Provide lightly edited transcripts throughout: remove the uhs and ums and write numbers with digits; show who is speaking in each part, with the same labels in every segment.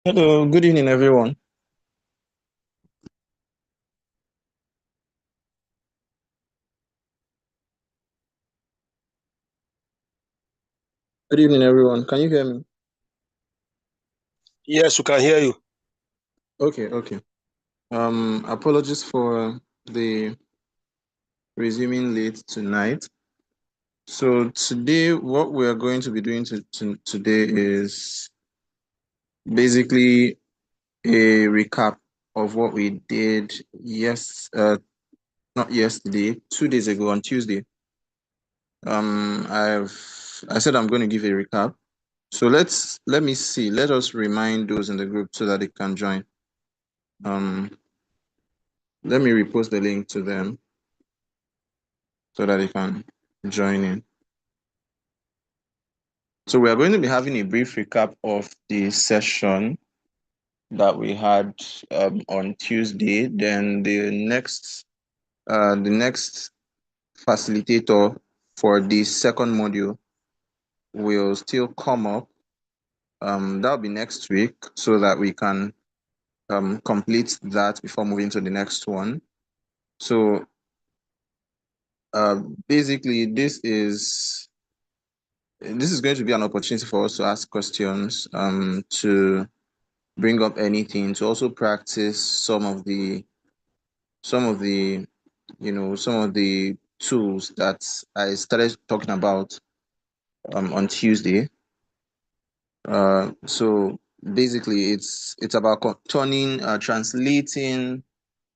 Speaker 1: Hello, good evening, everyone. Good evening, everyone. Can you hear me?
Speaker 2: Yes, we can hear you.
Speaker 1: Okay. Apologies for the resuming late tonight. So today, what we are going to be doing today is basically a recap of what we did not yesterday, 2 days ago on Tuesday. I said I'm going to give a recap. So let me see. Let us remind those in the group so that they can join. Let me repost the link to them so that they can join in. So we are going to be having a brief recap of the session that we had on Tuesday. Then the next facilitator for the second module will still come up. That'll be next week so that we can complete that before moving to the next one. So basically, this is going to be an opportunity for us to ask questions, to bring up anything, to also practice some of the tools that I started talking about on Tuesday. So basically, it's about translating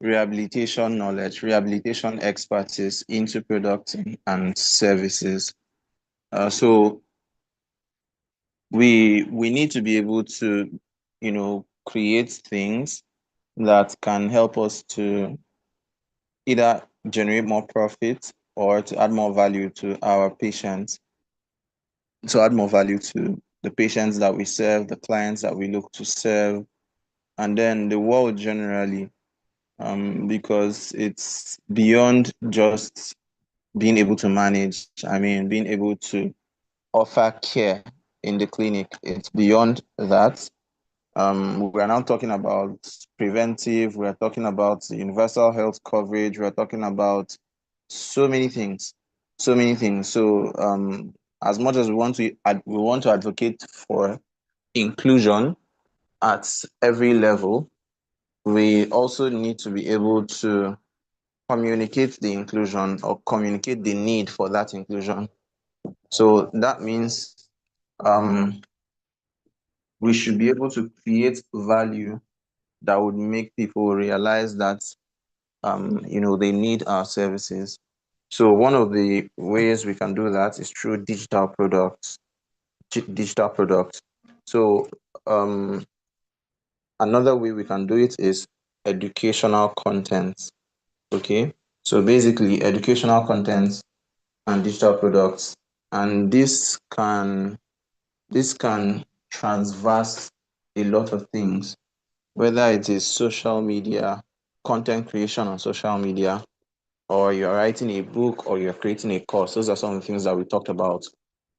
Speaker 1: rehabilitation knowledge, rehabilitation expertise into products and services. So we need to be able to, create things that can help us to either generate more profit or to add more value to our patients, to add more value to the patients that we serve, the clients that we look to serve, and then the world generally, because it's beyond just being able to manage. I mean, being able to offer care in the clinic. It's beyond that. We're now talking about preventive, we're talking about universal health coverage, we're talking about so many things, so many things. So as much as we want to advocate for inclusion at every level, we also need to be able to communicate the inclusion or communicate the need for that inclusion. So that means we should be able to create value that would make people realize that they need our services. So one of the ways we can do that is through digital products. So another way we can do it is educational content. Okay, so basically educational content and digital products, and this can transverse a lot of things, whether it is social media, content creation on social media, or you're writing a book or you're creating a course. Those are some of the things that we talked about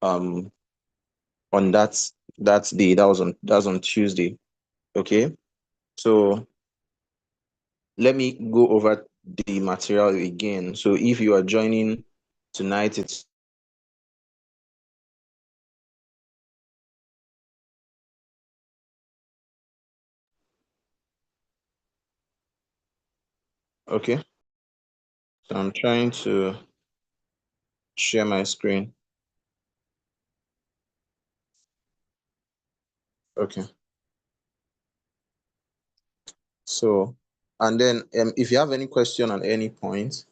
Speaker 1: um, on that day. That was on Tuesday. Okay. So let me go over the material again. So if you are joining tonight, it's okay. So I'm trying to share my screen. Okay. So, and then if you have any question at any point,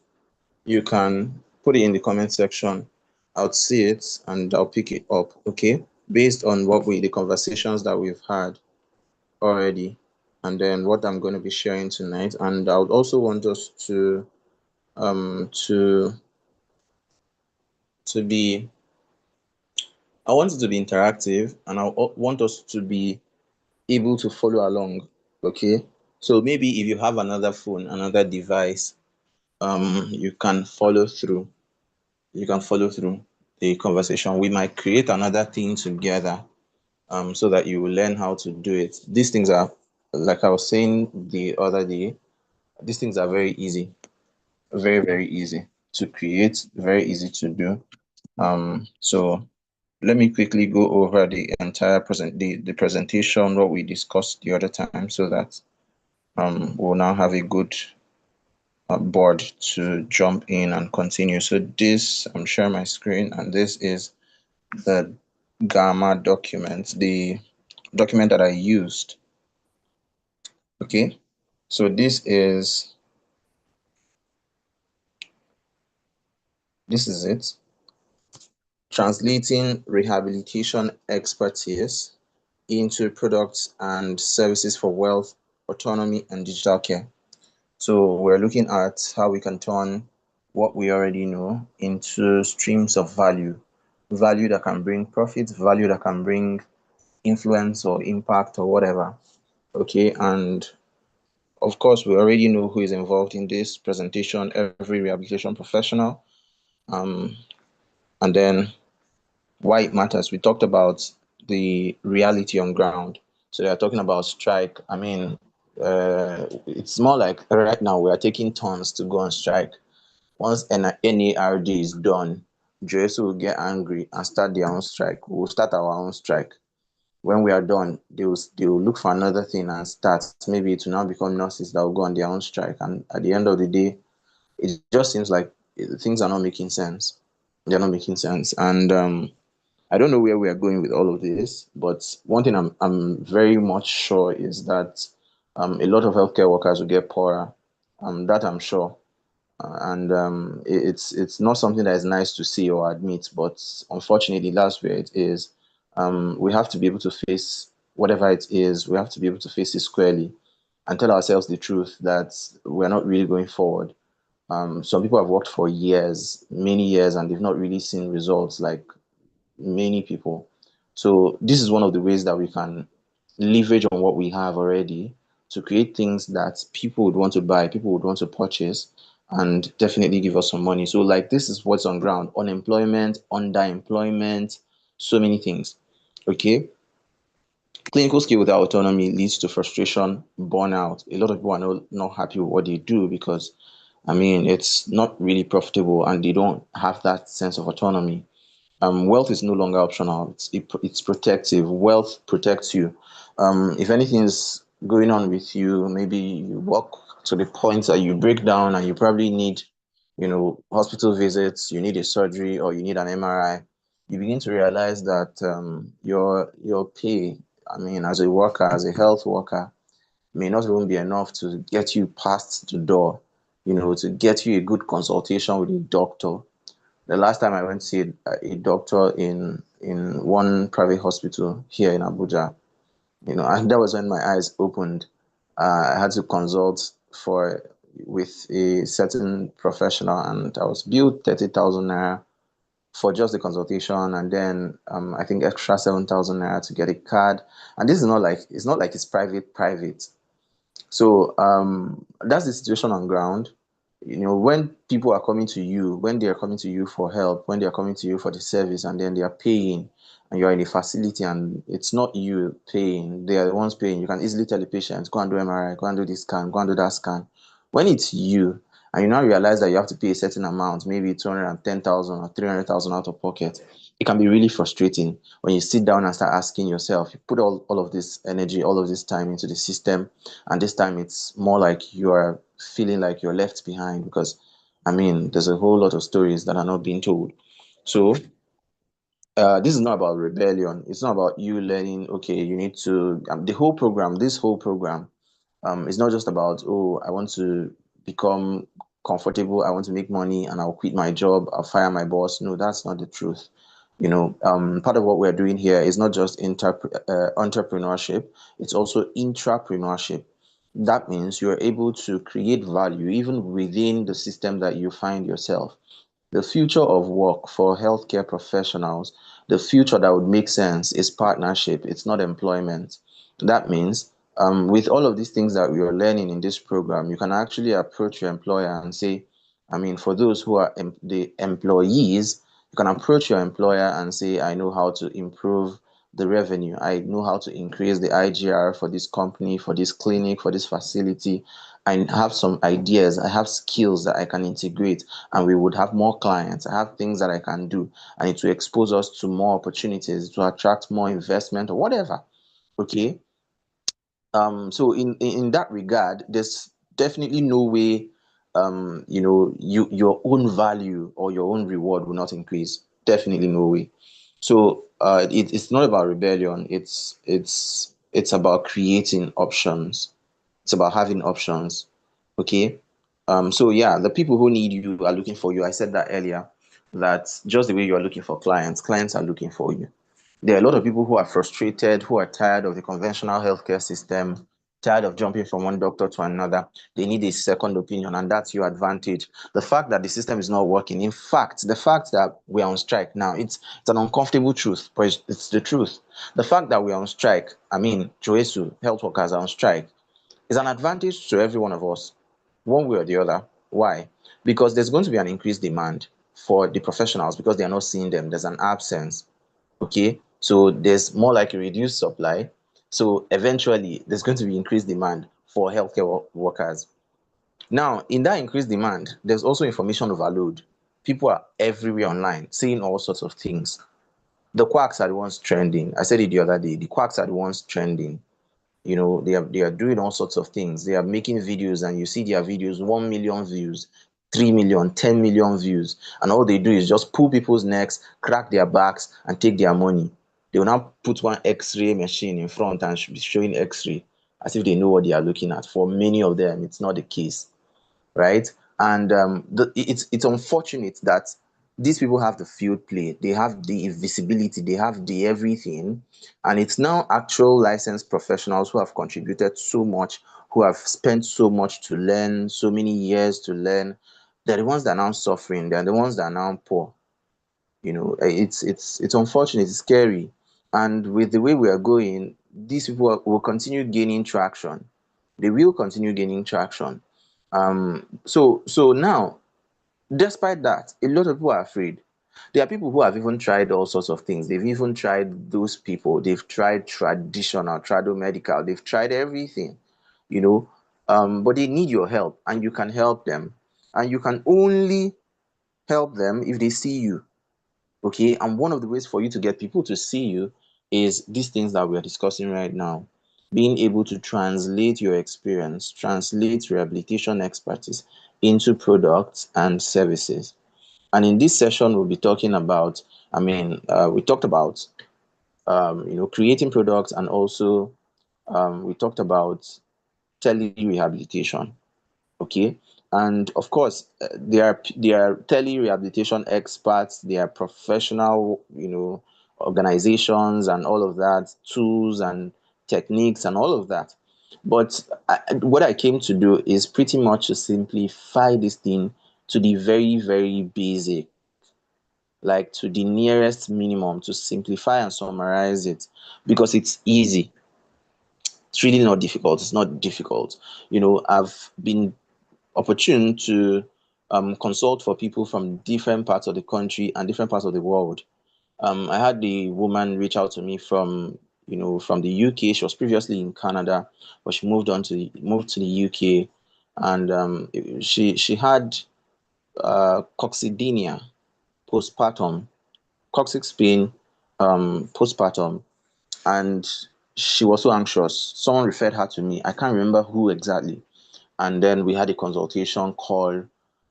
Speaker 1: you can put it in the comment section. I'll see it and I'll pick it up, okay? Based on the conversations that we've had already, and then what I'm going to be sharing tonight. And I would also want us to um to to be I want it to be interactive, and want us to be able to follow along, okay? So maybe if you have another phone, another device, you can follow through. You can follow through the conversation. We might create another thing together, so that you will learn how to do it. These things are, like I was saying the other day, these things are very easy, very, very easy to create, very easy to do. So let me quickly go over the entire the presentation, what we discussed the other time, so that we'll now have a good board to jump in and continue. So this, I'm sharing my screen, and this is the Gamma document, the document that I used. Okay, so this is it. Translating rehabilitation expertise into products and services for wealth, autonomy, and digital care. So we're looking at how we can turn what we already know into streams of value, value that can bring profit, value that can bring influence or impact or whatever. Okay, and of course, we already know who is involved in this presentation, every rehabilitation professional. And then why it matters. We talked about the reality on ground. So they are talking about strike. I mean, it's more like right now we are taking turns to go on strike. Once NARD is done, JSO will get angry and start their own strike. We'll start our own strike. When we are done, they will look for another thing and start. Maybe it will now become nurses that will go on their own strike. And at the end of the day, it just seems like things are not making sense. They're not making sense. And I don't know where we are going with all of this, but one thing I'm very much sure is that a lot of healthcare workers will get poorer. That I'm sure. And it's not something that is nice to see or admit, but unfortunately, that's where it is. We have to be able to face whatever it is. We have to be able to face it squarely and tell ourselves the truth that we're not really going forward. Some people have worked for years, many years, and they've not really seen results like many people. So this is one of the ways that we can leverage on what we have already to create things that people would want to buy, people would want to purchase, and definitely give us some money. So like this is what's on ground: unemployment, underemployment, so many things. Okay. Clinical skill without autonomy leads to frustration, burnout. A lot of people are not happy with what they do because I mean it's not really profitable and they don't have that sense of autonomy. Wealth is no longer optional. It's protective. Wealth protects you. If anything is going on with you, maybe you walk to the point that you break down and you probably need, hospital visits, you need a surgery or you need an MRI, you begin to realize that your pay, I mean, as a worker, as a health worker, may not even be enough to get you past the door, to get you a good consultation with a doctor. The last time I went to see a doctor in one private hospital here in Abuja, and that was when my eyes opened. I had to consult for with a certain professional, and I was billed 30,000 naira for just the consultation, and then I think extra 7,000 naira to get a card. And this is not like it's private. So that's the situation on ground. When people are coming to you, when they are coming to you for help, when they are coming to you for the service, and then they are paying, and you are in a facility, and it's not you paying, they are the ones paying. You can easily tell the patient, go and do MRI, go and do this scan, go and do that scan. When it's you, and you now realize that you have to pay a certain amount, maybe 210,000 or 300,000 out of pocket, it can be really frustrating when you sit down and start asking yourself, you put all of this energy, all of this time into the system, and this time it's more like you are feeling like you're left behind because I mean there's a whole lot of stories that are not being told. So this is not about rebellion. It's not about you learning, okay, you need to the whole program, this whole program, it's not just about, oh, I want to become comfortable, I want to make money and I'll quit my job, I'll fire my boss. No, that's not the truth. Part of what we're doing here is not just entrepreneurship, it's also intrapreneurship. That means you're able to create value even within the system that you find yourself. The future of work for healthcare professionals, the future that would make sense is partnership, it's not employment. That means with all of these things that we are learning in this program, you can actually approach your employer and say, I mean, for those who are the employees, you can approach your employer and say, I know how to improve the revenue. I know how to increase the IGR for this company, for this clinic, for this facility. I have some ideas. I have skills that I can integrate, and we would have more clients. I have things that I can do, and it will expose us to more opportunities to attract more investment or whatever. Okay. So in that regard, there's definitely no way, your own value or your own reward will not increase. Definitely no way. So it's not about rebellion. It's about creating options. It's about having options. Okay. So yeah, the people who need you are looking for you. I said that earlier, that just the way you are looking for clients, clients are looking for you. There are a lot of people who are frustrated, who are tired of the conventional healthcare system, tired of jumping from one doctor to another. They need a second opinion, and that's your advantage. The fact that the system is not working, in fact, the fact that we are on strike now, it's an uncomfortable truth, but it's the truth. The fact that we are on strike, I mean, Joesu, health workers are on strike, is an advantage to every one of us, one way or the other. Why? Because there's going to be an increased demand for the professionals because they are not seeing them. There's an absence. Okay, so there's more like a reduced supply. So eventually, there's going to be increased demand for healthcare workers. Now, in that increased demand, there's also information overload. People are everywhere online saying all sorts of things. The quacks are the ones trending. I said it the other day. The quacks are the ones trending. They are doing all sorts of things. They are making videos, and you see their videos 1 million views, 3 million, 10 million views, and all they do is just pull people's necks, crack their backs, and take their money. They will now put one x-ray machine in front and should be showing x-ray as if they know what they are looking at. For many of them, it's not the case, right? And it's unfortunate that these people have the field play, they have the visibility, they have the everything, and it's now actual licensed professionals who have contributed so much, who have spent so much to learn, so many years to learn. They're the ones that are now suffering. They're the ones that are now poor. It's unfortunate. It's scary, and with the way we are going, these people will continue gaining traction. They will continue gaining traction. So now, despite that, a lot of people are afraid. There are people who have even tried all sorts of things. They've even tried those people. They've tried traditional, tradomedical. They've tried everything, you know. But they need your help, and you can help them. And you can only help them if they see you. Okay. And one of the ways for you to get people to see you is these things that we are discussing right now. Being able to translate your experience, translate rehabilitation expertise into products and services. And in this session, we'll be talking about, we talked about, creating products, and also we talked about tele-rehabilitation. Okay. And of course, there are tele-rehabilitation experts, there are professional, organizations and all of that, tools and techniques and all of that. But what I came to do is pretty much to simplify this thing to the very, very basic, like to the nearest minimum, to simplify and summarize it, because it's easy. It's really not difficult. It's not difficult. I've been opportune to consult for people from different parts of the country and different parts of the world. I had the woman reach out to me from the UK. She was previously in Canada, but she moved to the UK, and she had coccydynia postpartum, coccyx pain postpartum, and she was so anxious. Someone referred her to me. I can't remember who exactly, and then we had a consultation call,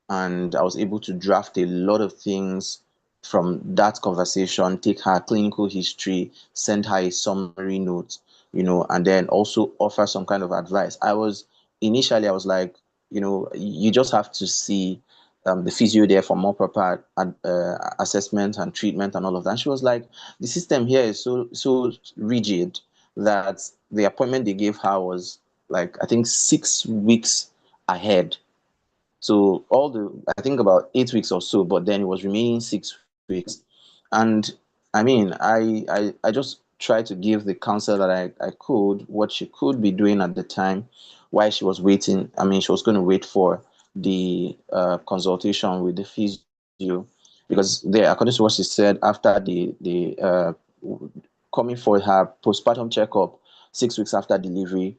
Speaker 1: and I was able to draft a lot of things from that conversation, take her clinical history, send her a summary note, and then also offer some kind of advice. I was like, you just have to see the physio there for more proper assessment and treatment and all of that. And she was like, the system here is so rigid that the appointment they gave her was like, I think 6 weeks ahead. So I think about 8 weeks or so, but then it was remaining 6 weeks. And I just tried to give the counsel that I could, what she could be doing at the time while she was waiting. She was going to wait for the consultation with the physio, because there, according to what she said, after the coming for her postpartum checkup 6 weeks after delivery,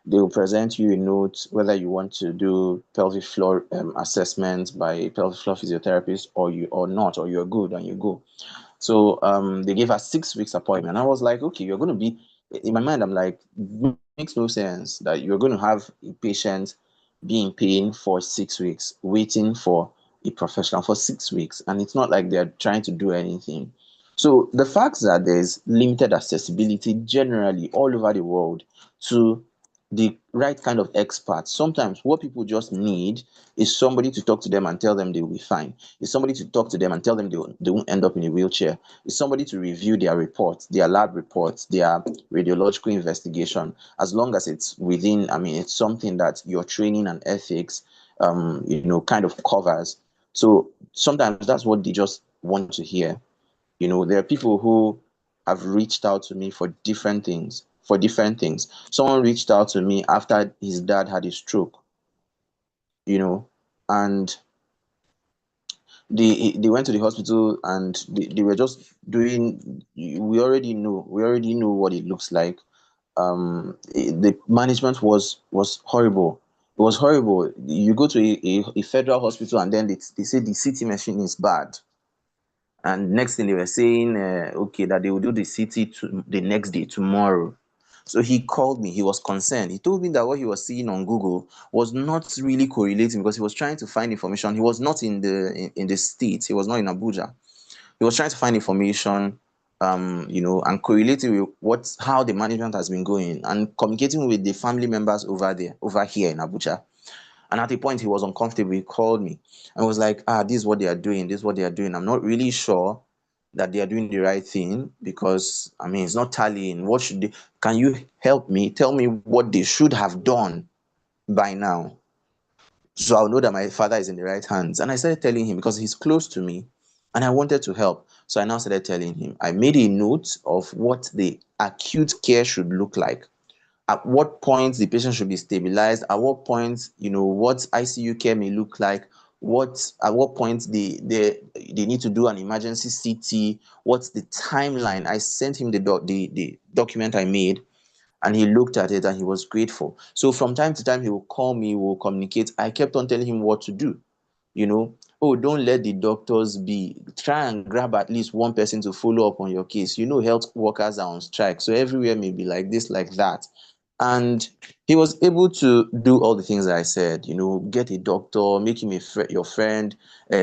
Speaker 1: they will present you a note whether you want to do pelvic floor assessment by a pelvic floor physiotherapist or not, or you're good and you go. So they gave us 6 weeks appointment. I was like, okay, you're going to be in my mind. I'm like, makes no sense that you're going to have a patient be in pain for 6 weeks, waiting for a professional for 6 weeks, and it's not like they're trying to do anything. So the fact that there's limited accessibility generally all over the world to the right kind of experts. Sometimes what people just need is somebody to talk to them and tell them they will be fine. Is somebody to talk to them and tell them they won't end up in a wheelchair. Is somebody to review their reports, their lab reports, their radiological investigation. As long as it's within, I mean, it's something that your training and ethics, kind of covers. So sometimes that's what they just want to hear. There are people who have reached out to me for different things. Someone reached out to me after his dad had a stroke, and they went to the hospital, and they were just doing. We already know what it looks like. The management was horrible. It was horrible. You go to a federal hospital, and then they say the CT machine is bad. And next thing they were saying, okay, that they will do the CT the next day, tomorrow. So he called me. He was concerned. He told me that what he was seeing on Google was not really correlating, because he was trying to find information. He was not in the state. He was not in Abuja. He was trying to find information, and correlating with how the management has been going, and communicating with the family members over here in Abuja. And at a point, he was uncomfortable. He called me and was like, this is what they are doing. This is what they are doing. I'm not really sure that they are doing the right thing, because, I mean, it's not tallying. What should they, can you help me? Tell me what they should have done by now, so I'll know that my father is in the right hands. And I started telling him, because he's close to me and I wanted to help. So I now started telling him. I made a note of what the acute care should look like, at what point the patient should be stabilized, at what point, what ICU care may look like, at what point they need to do an emergency CT, what's the timeline. I sent him the document I made, and he looked at it and he was grateful. So from time to time, he will call me, we'll communicate. I kept on telling him what to do. Oh, don't let the doctors be. Try and grab at least one person to follow up on your case. Health workers are on strike, so everywhere may be like this, like that. And he was able to do all the things that I said. Get a doctor, make him your friend,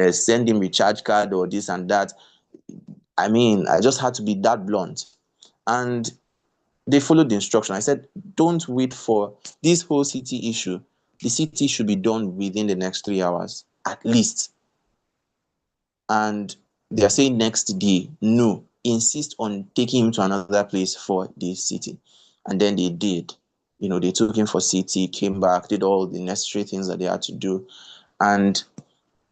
Speaker 1: send him recharge card or this and that. I mean, I just had to be that blunt. And they followed the instruction. I said, don't wait for this whole CT issue. The CT should be done within the next 3 hours, at least. And they are saying next day. No, insist on taking him to another place for the CT. And then they did. They took him for CT, came back, did all the necessary things that they had to do. And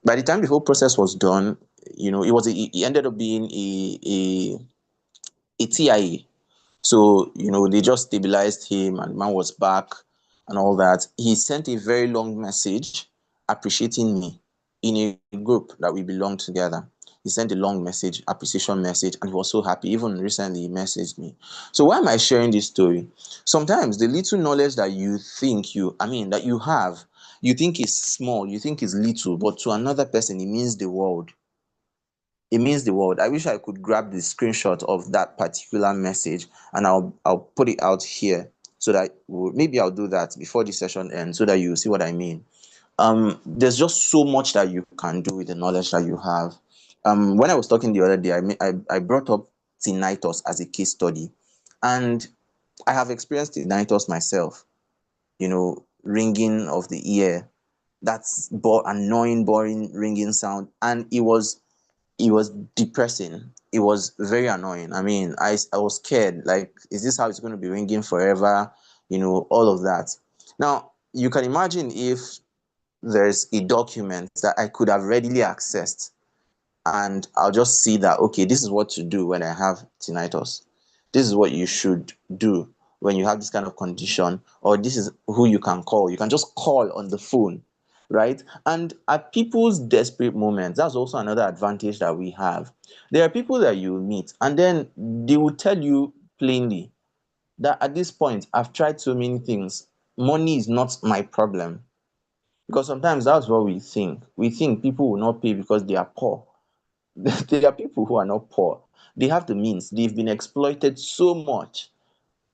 Speaker 1: by the time the whole process was done, it ended up being a TIA. So, they just stabilized him, and the man was back and all that. He sent a very long message appreciating me in a group that we belong together. He sent a long message, appreciation message, and he was so happy. Even recently, he messaged me. So why am I sharing this story? Sometimes the little knowledge that that you have, you think is small, you think is little, but to another person, it means the world. It means the world. I wish I could grab the screenshot of that particular message, and I'll put it out here, so that maybe I'll do that before the session ends, so that you see what I mean. There's just so much that you can do with the knowledge that you have. When I was talking the other day, I brought up tinnitus as a case study, and I have experienced tinnitus myself. Ringing of the ear, that's annoying, boring ringing sound, and it was depressing. It was very annoying. I mean, I was scared. Like, is this how it's going to be ringing forever? All of that. Now, you can imagine if there's a document that I could have readily accessed, and I'll just see that, okay, this is what to do when I have tinnitus. This is what you should do when you have this kind of condition, or this is who you can call. You can just call on the phone. right? And at people's desperate moments, that's also another advantage that we have. There are people that you meet, and then they will tell you plainly that at this point, I've tried so many things. Money is not my problem. Because sometimes that's what we think. We think people will not pay because they are poor. There are people who are not poor. They have the means. They've been exploited so much.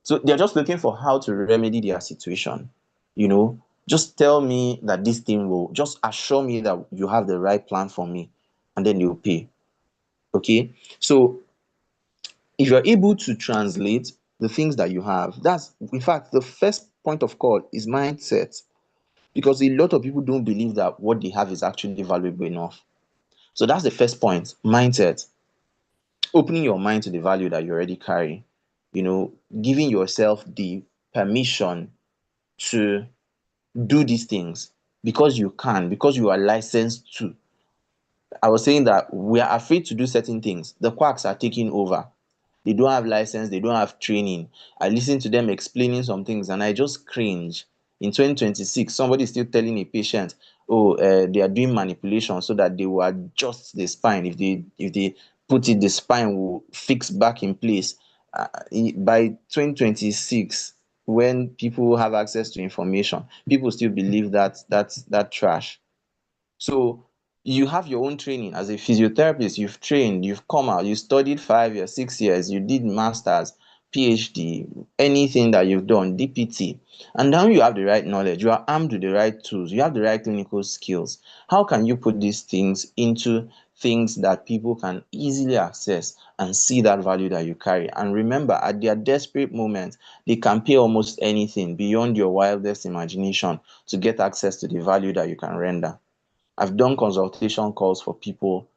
Speaker 1: So they're just looking for how to remedy their situation. You know, just tell me that this thing will, just assure me that you have the right plan for me, and then you'll pay. Okay. So if you're able to translate the things that you have, that's in fact the first point of call is mindset. Because a lot of people don't believe that what they have is actually valuable enough. So that's the first point, mindset. Opening your mind to the value that you already carry, you know, giving yourself the permission to do these things because you can, because you are licensed to. I was saying that we are afraid to do certain things. The quacks are taking over. They don't have license, they don't have training. I listen to them explaining some things and I just cringe. In 2026, somebody is still telling a patient, oh, they are doing manipulation so that they will adjust the spine. If they put it, the spine will fix back in place. By 2026, when people have access to information, people still believe that trash. So you have your own training as a physiotherapist, you've trained, you've come out, you studied 5 years, 6 years, you did masters, PhD, anything that you've done, DPT, and now you have the right knowledge, you are armed with the right tools, you have the right clinical skills. How can you put these things into things that people can easily access and see that value that you carry? And remember, at their desperate moment, they can pay almost anything beyond your wildest imagination to get access to the value that you can render. I've done consultation calls for people,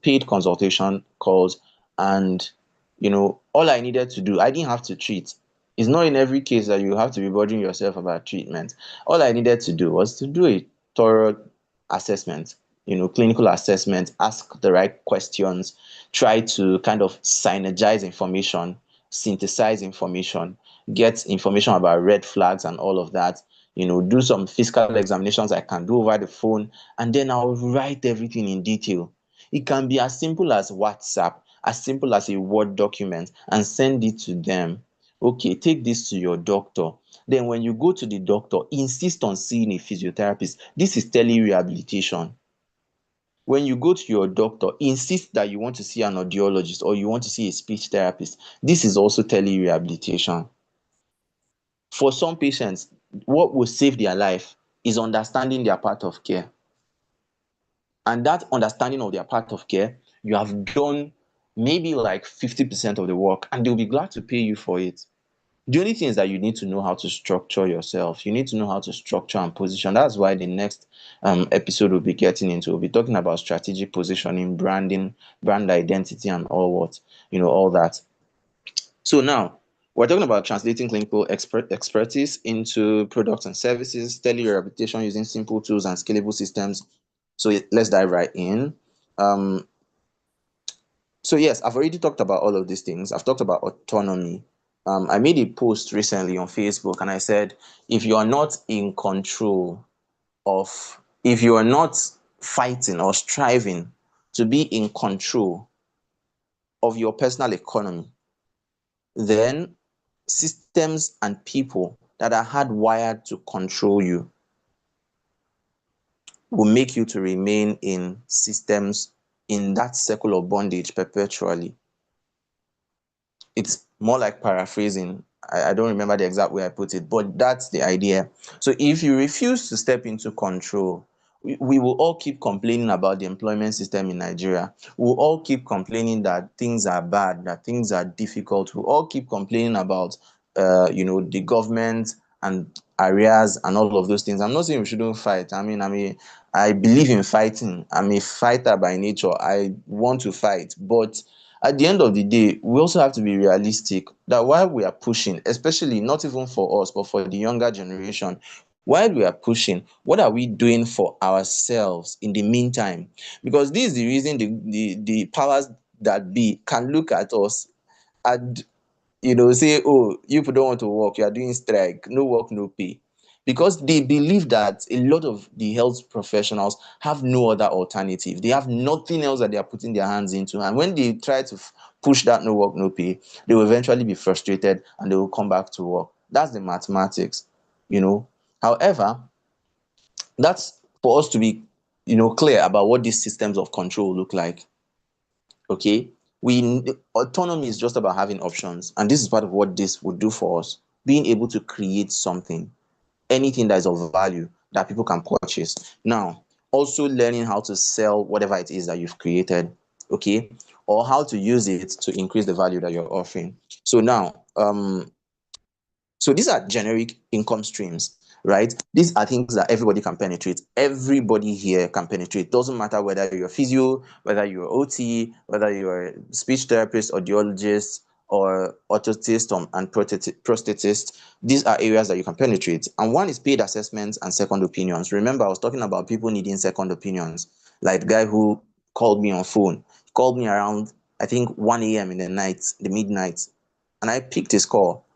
Speaker 1: paid consultation calls, and all I needed to do, I didn't have to treat. It's not in every case that you have to be bothering yourself about treatment. All I needed to do was to do a thorough assessment, clinical assessment, ask the right questions, try to kind of synergize information, synthesize information, get information about red flags and all of that, do some physical examinations I can do over the phone, and then I'll write everything in detail. It can be as simple as WhatsApp, as simple as a Word document, and send it to them. Okay, take this to your doctor. Then when you go to the doctor, insist on seeing a physiotherapist. This is tele-rehabilitation. When you go to your doctor, insist that you want to see an audiologist or you want to see a speech therapist. This is also tele-rehabilitation. For some patients, what will save their life is understanding their part of care. And that understanding of their part of care, you have done maybe like 50% of the work, and they'll be glad to pay you for it. The only thing is that you need to know how to structure yourself. You need to know how to structure and position. That's why the next episode we'll be getting into, we'll be talking about strategic positioning, branding, brand identity, and all that. So now we're talking about translating clinical expertise into products and services, tele reputation using simple tools and scalable systems. So let's dive right in. Um, so yes, I've already talked about all of these things. I've talked about autonomy. I made a post recently on Facebook and I said, if you are not in control if you are not fighting or striving to be in control of your personal economy, then systems and people that are hardwired to control you will make you to remain in systems in that circle of bondage perpetually. It's more like paraphrasing. I don't remember the exact way I put it, but that's the idea. So if you refuse to step into control, we will all keep complaining about the employment system in Nigeria. We'll all keep complaining that things are bad, that things are difficult. We'll all keep complaining about, the government and areas and all of those things. I'm not saying we shouldn't fight. I believe in fighting. I'm a fighter by nature. I want to fight, but at the end of the day, we also have to be realistic that while we are pushing, especially not even for us, but for the younger generation, while we are pushing, what are we doing for ourselves in the meantime? Because this is the reason the powers that be can look at us and say, oh, you people don't want to work, you are doing strike, no work, no pay. because they believe that a lot of the health professionals have no other alternative. They have nothing else that they are putting their hands into. And when they try to push that no work, no pay, they will eventually be frustrated and they will come back to work. That's the mathematics, you know. However, that's for us to be, clear about what these systems of control look like. Okay. Autonomy is just about having options. And this is part of what this would do for us. Being able to create something, anything that is of value that people can purchase. Now, also learning how to sell whatever it is that you've created, okay, or how to use it to increase the value that you're offering. So now, so these are generic income streams, right? These are things that everybody can penetrate. Everybody here can penetrate. Doesn't matter whether you're a physio, whether you're OT, whether you're a speech therapist, audiologist, or orthotist and prosthetist. These are areas that you can penetrate. And one is paid assessments and second opinions. Remember, I was talking about people needing second opinions. Like the guy who called me on phone, called me around, I think, 1 a.m. in the night, the midnight, and I picked his call.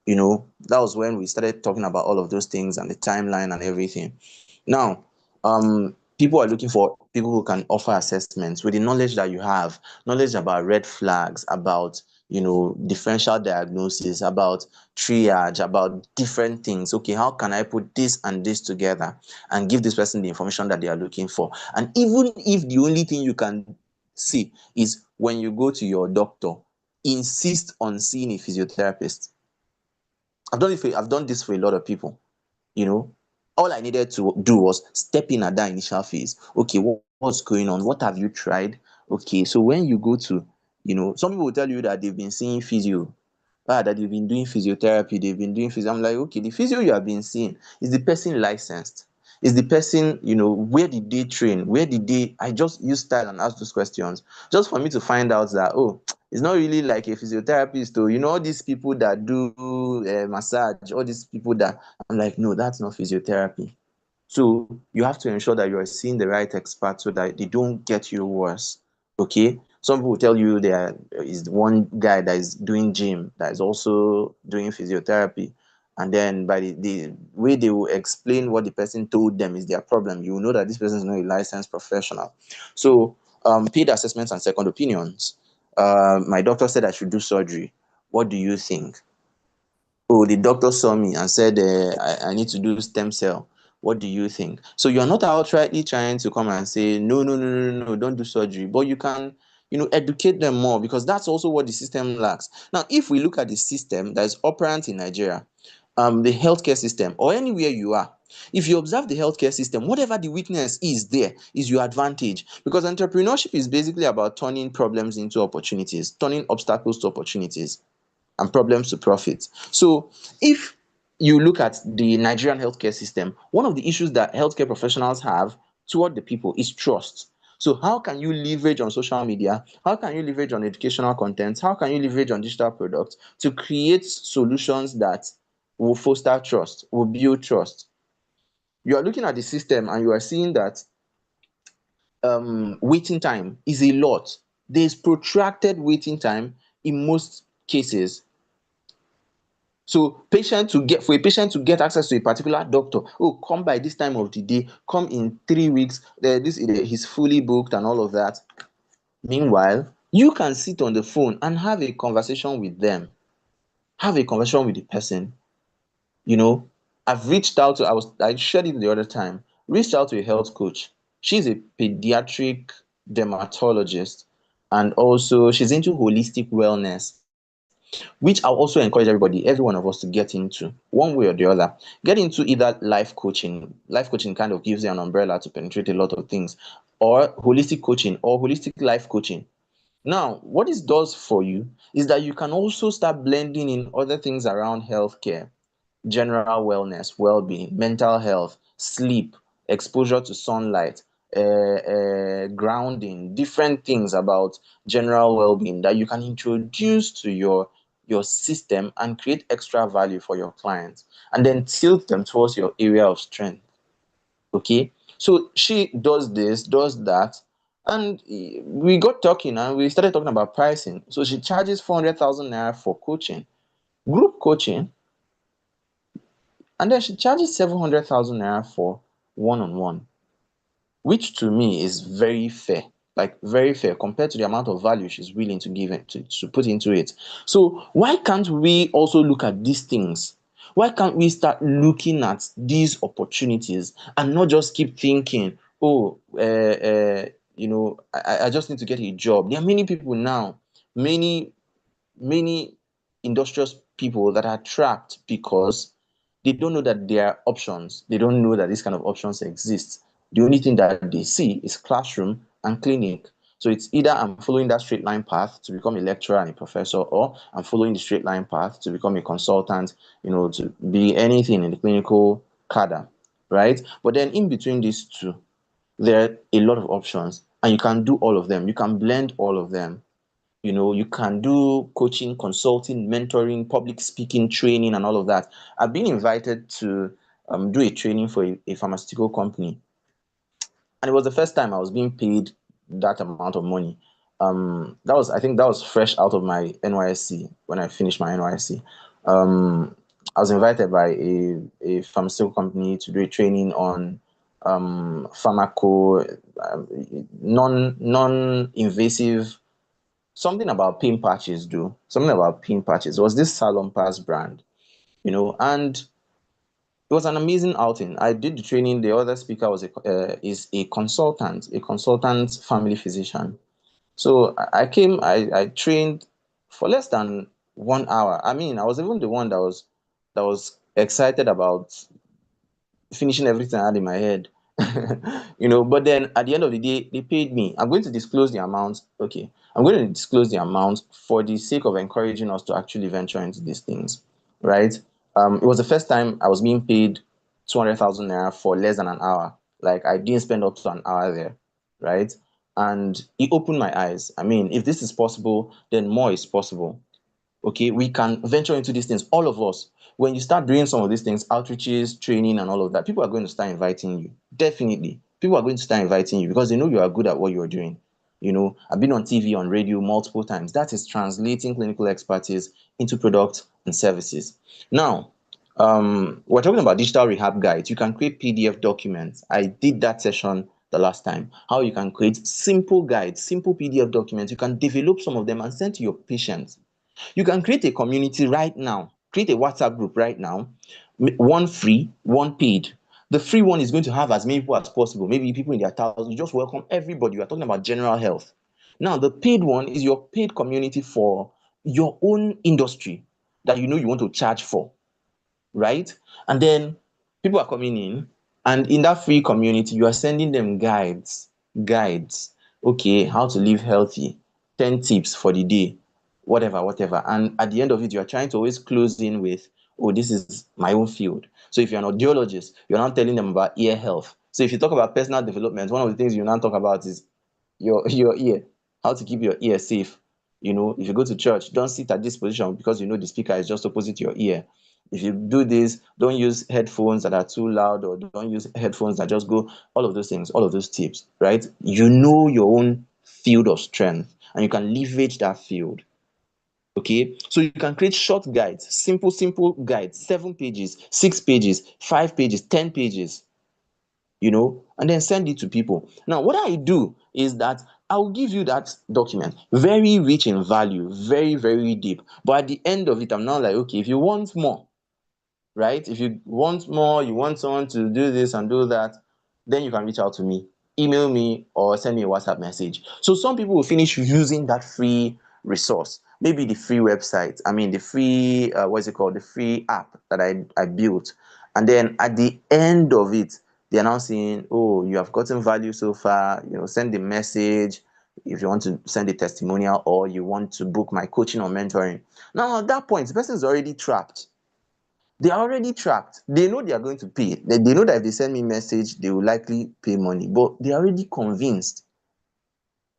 Speaker 1: That was when we started talking about all of those things and the timeline and everything. Now, people are looking for people who can offer assessments with the knowledge that you have, knowledge about red flags, about, differential diagnosis, about triage, about different things. Okay, how can I put this and this together and give this person the information that they are looking for? And even if the only thing you can see is when you go to your doctor, insist on seeing a physiotherapist. I've done this for a lot of people, you know. All I needed to do was step in at that initial phase. Okay, what's going on? What have you tried? Okay, so when you go to, some people will tell you that they've been seeing physio, that they've been doing physiotherapy, they've been doing physio. I'm like, okay, the physio you have been seeing, is the person licensed? Is the person, where did they train? Where did they? I just use style and ask those questions just for me to find out that, oh, it's not really like a physiotherapist. Or, all these people that do massage, all these people that, I'm like, no, that's not physiotherapy. So you have to ensure that you are seeing the right expert so that they don't get you worse. Okay. Some people tell you there is one guy that is doing gym that is also doing physiotherapy. And then by the way they will explain what the person told them is their problem, you will know that this person is not a licensed professional. So paid assessments and second opinions. My doctor said I should do surgery. What do you think? Oh, the doctor saw me and said, I need to do stem cell. What do you think? So you're not outrightly trying to come and say, no, no, no, no, no, no, don't do surgery. But you can, educate them more, because that's also what the system lacks. Now, if we look at the system that is operant in Nigeria, the healthcare system, or anywhere you are, if you observe the healthcare system, whatever the weakness is there is your advantage. Because entrepreneurship is basically about turning problems into opportunities, turning obstacles to opportunities and problems to profit. So if you look at the Nigerian healthcare system, one of the issues that healthcare professionals have toward the people is trust. So how can you leverage on social media? How can you leverage on educational content? How can you leverage on digital products to create solutions that will foster trust, will build trust? You are looking at the system and you are seeing that waiting time is a lot. There's protracted waiting time in most cases. So for a patient to get access to a particular doctor, oh, come by this time of the day, come in 3 weeks, he's fully booked and all of that. Meanwhile, you can sit on the phone and have a conversation with them, have a conversation with the person. You know, I've reached out to, I shared it the other time, reached out to a health coach. She's a pediatric dermatologist, and also she's into holistic wellness, which I'll also encourage everybody, every one of us, to get into one way or the other. Get into either life coaching. Life coaching kind of gives you an umbrella to penetrate a lot of things, or holistic coaching or holistic life coaching. Now, what this does for you is that you can also start blending in other things around healthcare: general wellness, well-being, mental health, sleep, exposure to sunlight, grounding, different things about general well-being that you can introduce to your system and create extra value for your clients, and then tilt them towards your area of strength. Okay, so she does this, does that, and we got talking and we started talking about pricing. So she charges 400,000 naira for coaching, group coaching. And then she charges 700,000 naira for one-on-one, which to me is very fair, like very fair compared to the amount of value she's willing to give it to put into it. So why can't we also look at these things? Why can't we start looking at these opportunities and not just keep thinking, oh, I just need to get a job. There are many people now, many many industrious people that are trapped because they don't know that there are options. They don't know that these kind of options exist. The only thing that they see is classroom and clinic. So it's either I'm following that straight line path to become a lecturer and a professor, or I'm following the straight line path to become a consultant, to be anything in the clinical cadre, right? But then in between these two, there are a lot of options, and you can do all of them. You can blend all of them. You can do coaching, consulting, mentoring, public speaking, training, and all of that. I've been invited to do a training for a pharmaceutical company, and it was the first time I was being paid that amount of money. I think that was fresh out of my NYSC when I finished my NYSC. I was invited by a pharmaceutical company to do a training on pharmaco, non-invasive, something about pain patches, do something about pain patches. It was this Salon Pass brand, and it was an amazing outing. I did the training. The other speaker is a consultant family physician. So I came, I trained for less than 1 hour. I mean, I was even the one that was excited about finishing everything I had in my head. But then at the end of the day, they paid me. I'm going to disclose the amount. Okay. I'm going to disclose the amount for the sake of encouraging us to actually venture into these things. Right. It was the first time I was being paid 200,000 naira for less than an hour. Like I didn't spend up to an hour there. Right. And it opened my eyes. I mean, if this is possible, then more is possible. Okay, we can venture into these things, all of us. When you start doing some of these things, outreaches, training, and all of that, people are going to start inviting you. Definitely, people are going to start inviting you because they know you are good at what you're doing. I've been on TV, on radio multiple times. That is translating clinical expertise into products and services. Now, we're talking about digital rehab guides. You can create PDF documents. I did that session the last time. How you can create simple guides, simple PDF documents. You can develop some of them and send to your patients. You can create a community right now, create a WhatsApp group right now, one free, one paid. The free one is going to have as many people as possible, maybe people in their thousands. You just welcome everybody. You are talking about general health. Now, the paid one is your paid community for your own industry that you want to charge for, right? And then people are coming in, and in that free community, you are sending them guides. Okay, how to live healthy, 10 tips for the day, whatever, whatever. And at the end of it, you are trying to always close in with, oh, this is my own field. So if you're an audiologist, you're not telling them about ear health. So if you talk about personal development, one of the things you now talk about is your ear, how to keep your ear safe. If you go to church, don't sit at this position because the speaker is just opposite your ear. If you do this, don't use headphones that are too loud, or don't use headphones that just go, all of those things, all of those tips, right? You know your own field of strength and you can leverage that field. Okay, so you can create short guides, simple guides, 7 pages, 6 pages, 5 pages, 10 pages, and then send it to people. Now, what I do is that I'll give you that document, very rich in value, very, very deep. But at the end of it, I'm now like, okay, if you want more, right? If you want more, you want someone to do this and do that, then you can reach out to me, email me, or send me a WhatsApp message. So some people will finish using that free resource, maybe the free website, I mean, the free, what's it called? The free app that I built. And then at the end of it, they're now saying, oh, you have gotten value so far, send the message if you want to send a testimonial or you want to book my coaching or mentoring. Now, at that point, the person is already trapped. They are already trapped. They know they are going to pay. They know that if they send me message, they will likely pay money, but they are already convinced,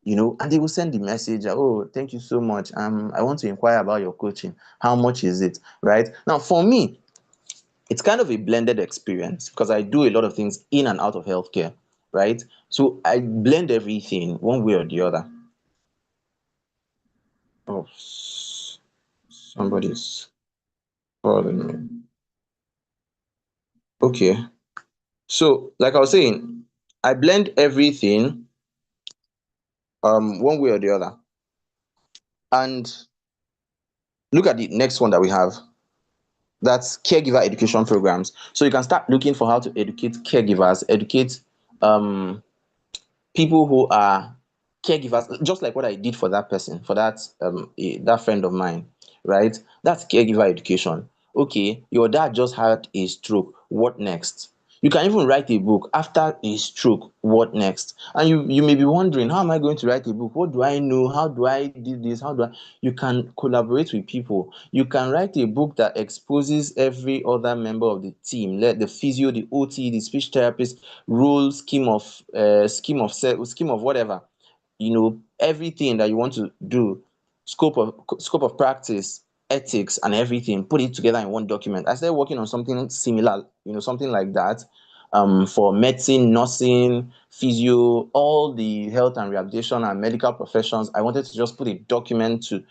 Speaker 1: and they will send the message, oh, thank you so much. I want to inquire about your coaching. How much is it? Right? Now, for me, it's kind of a blended experience because I do a lot of things in and out of healthcare, right? So I blend everything one way or the other. Oh, somebody's calling me. Okay. So, like I was saying, I blend everything one way or the other. And look at the next one that we have. That's caregiver education programs. So you can start looking for how to educate caregivers, educate um people who are caregivers, just like what I did for that person, for that friend of mine, right? That's caregiver education. Okay, your dad just had a stroke. What next? You can even write a book after a stroke. What next? And you may be wondering, how am I going to write a book? What do I know? How do I do this? How do I? You can collaborate with people. You can write a book that exposes every other member of the team, let the physio, the OT, the speech therapist, role, scheme of whatever, everything that you want to do, scope of practice, ethics and everything, put it together in one document. I started working on something similar, something like that, for medicine, nursing, physio, all the health and rehabilitation and medical professions. I wanted to just put a document to,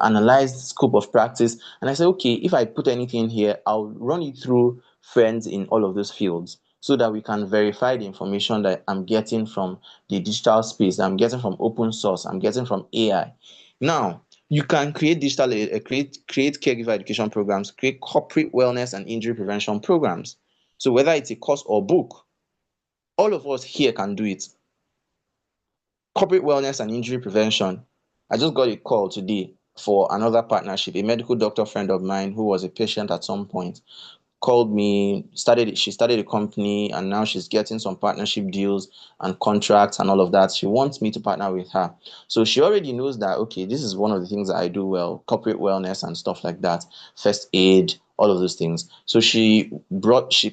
Speaker 1: analyze the scope of practice. And I said, okay, if I put anything here, I'll run it through friends in all of those fields so that we can verify the information that I'm getting from the digital space, that I'm getting from open source, I'm getting from AI. Now, you can create create caregiver education programs, create corporate wellness and injury prevention programs. So whether it's a course or book, all of us here can do it. Corporate wellness and injury prevention. I just got a call today for another partnership. A medical doctor friend of mine who was a patient at some point called me, she started a company, and now she's getting some partnership deals and contracts and all of that. She wants me to partner with her. So she already knows that, okay, this is one of the things that I do well, corporate wellness and stuff like that, first aid, all of those things. So she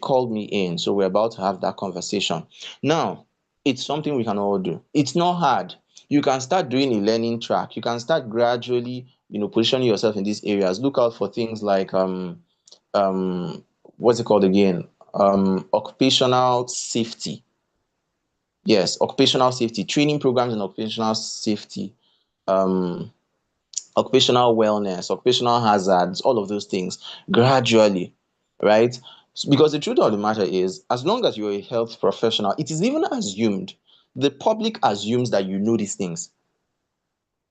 Speaker 1: called me in. So we're about to have that conversation. Now, it's something we can all do. It's not hard. You can start doing a learning track. You can start gradually, positioning yourself in these areas. Look out for things like um what's it called again? Occupational safety. Yes, occupational safety, training programs in occupational safety, um, occupational wellness, occupational hazards, all of those things gradually, right? Because the truth of the matter is, as long as you're a health professional, it is even assumed, the public assumes that you know these things.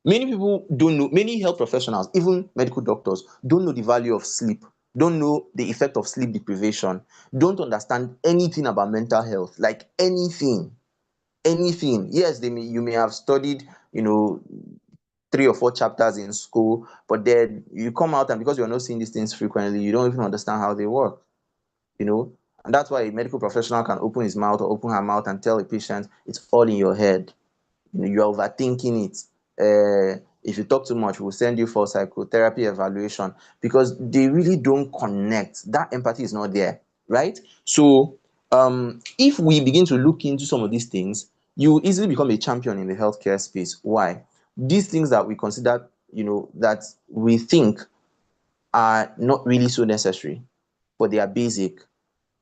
Speaker 1: Many people don't know, many health professionals, even medical doctors, don't know the value of sleep, don't know the effect of sleep deprivation, don't understand anything about mental health, like anything, anything. Yes, you may have studied, 3 or 4 chapters in school, but then you come out and because you're not seeing these things frequently, you don't even understand how they work, you know. And that's why a medical professional can open his mouth or open her mouth and tell a patient it's all in your head. You're overthinking it. If you talk too much, we'll send you for psychotherapy evaluation because they really don't connect. That empathy is not there, right? So, if we begin to look into some of these things, you will easily become a champion in the healthcare space. Why? These things that we consider, that we think are not really so necessary, but they are basic.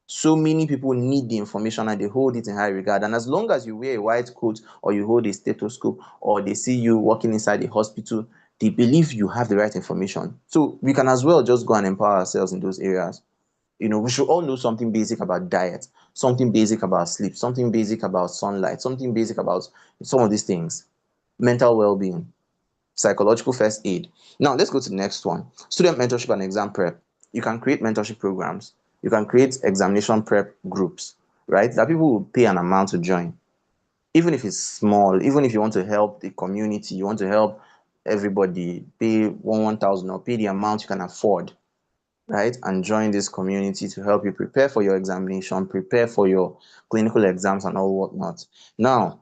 Speaker 1: So many people need the information and they hold it in high regard. And as long as you wear a white coat or you hold a stethoscope or they see you walking inside a hospital, they believe you have the right information. So we can as well just go and empower ourselves in those areas. We should all know something basic about diet, something basic about sleep, something basic about sunlight, something basic about some of these things. Mental well-being, psychological first aid. Now let's go to the next one. Student mentorship and exam prep. You can create mentorship programs. You can create examination prep groups, right? That people will pay an amount to join. Even if it's small, even if you want to help the community, you want to help everybody, pay 1,000 or pay the amount you can afford, right? And join this community to help you prepare for your examination, prepare for your clinical exams and all whatnot. Now,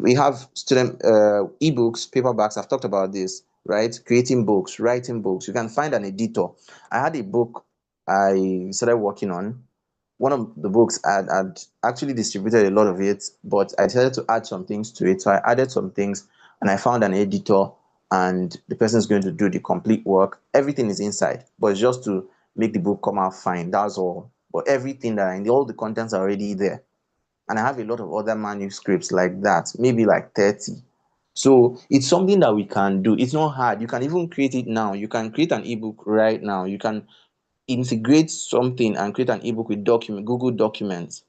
Speaker 1: we have student ebooks, paperbacks. I've talked about this, right? Creating books, writing books. You can find an editor. I had a book I started working on. One of the books I'd actually distributed a lot of it, but I decided to add some things to it. So I added some things and I found an editor, and the person is going to do the complete work. Everything is inside, but it's just to make the book come out fine. That's all. But everything all the contents are already there. And I have a lot of other manuscripts like that, maybe like 30. So it's something that we can do. It's not hard. You can even create it now. You can create an ebook right now. You can integrate something and create an ebook with document Google Documents.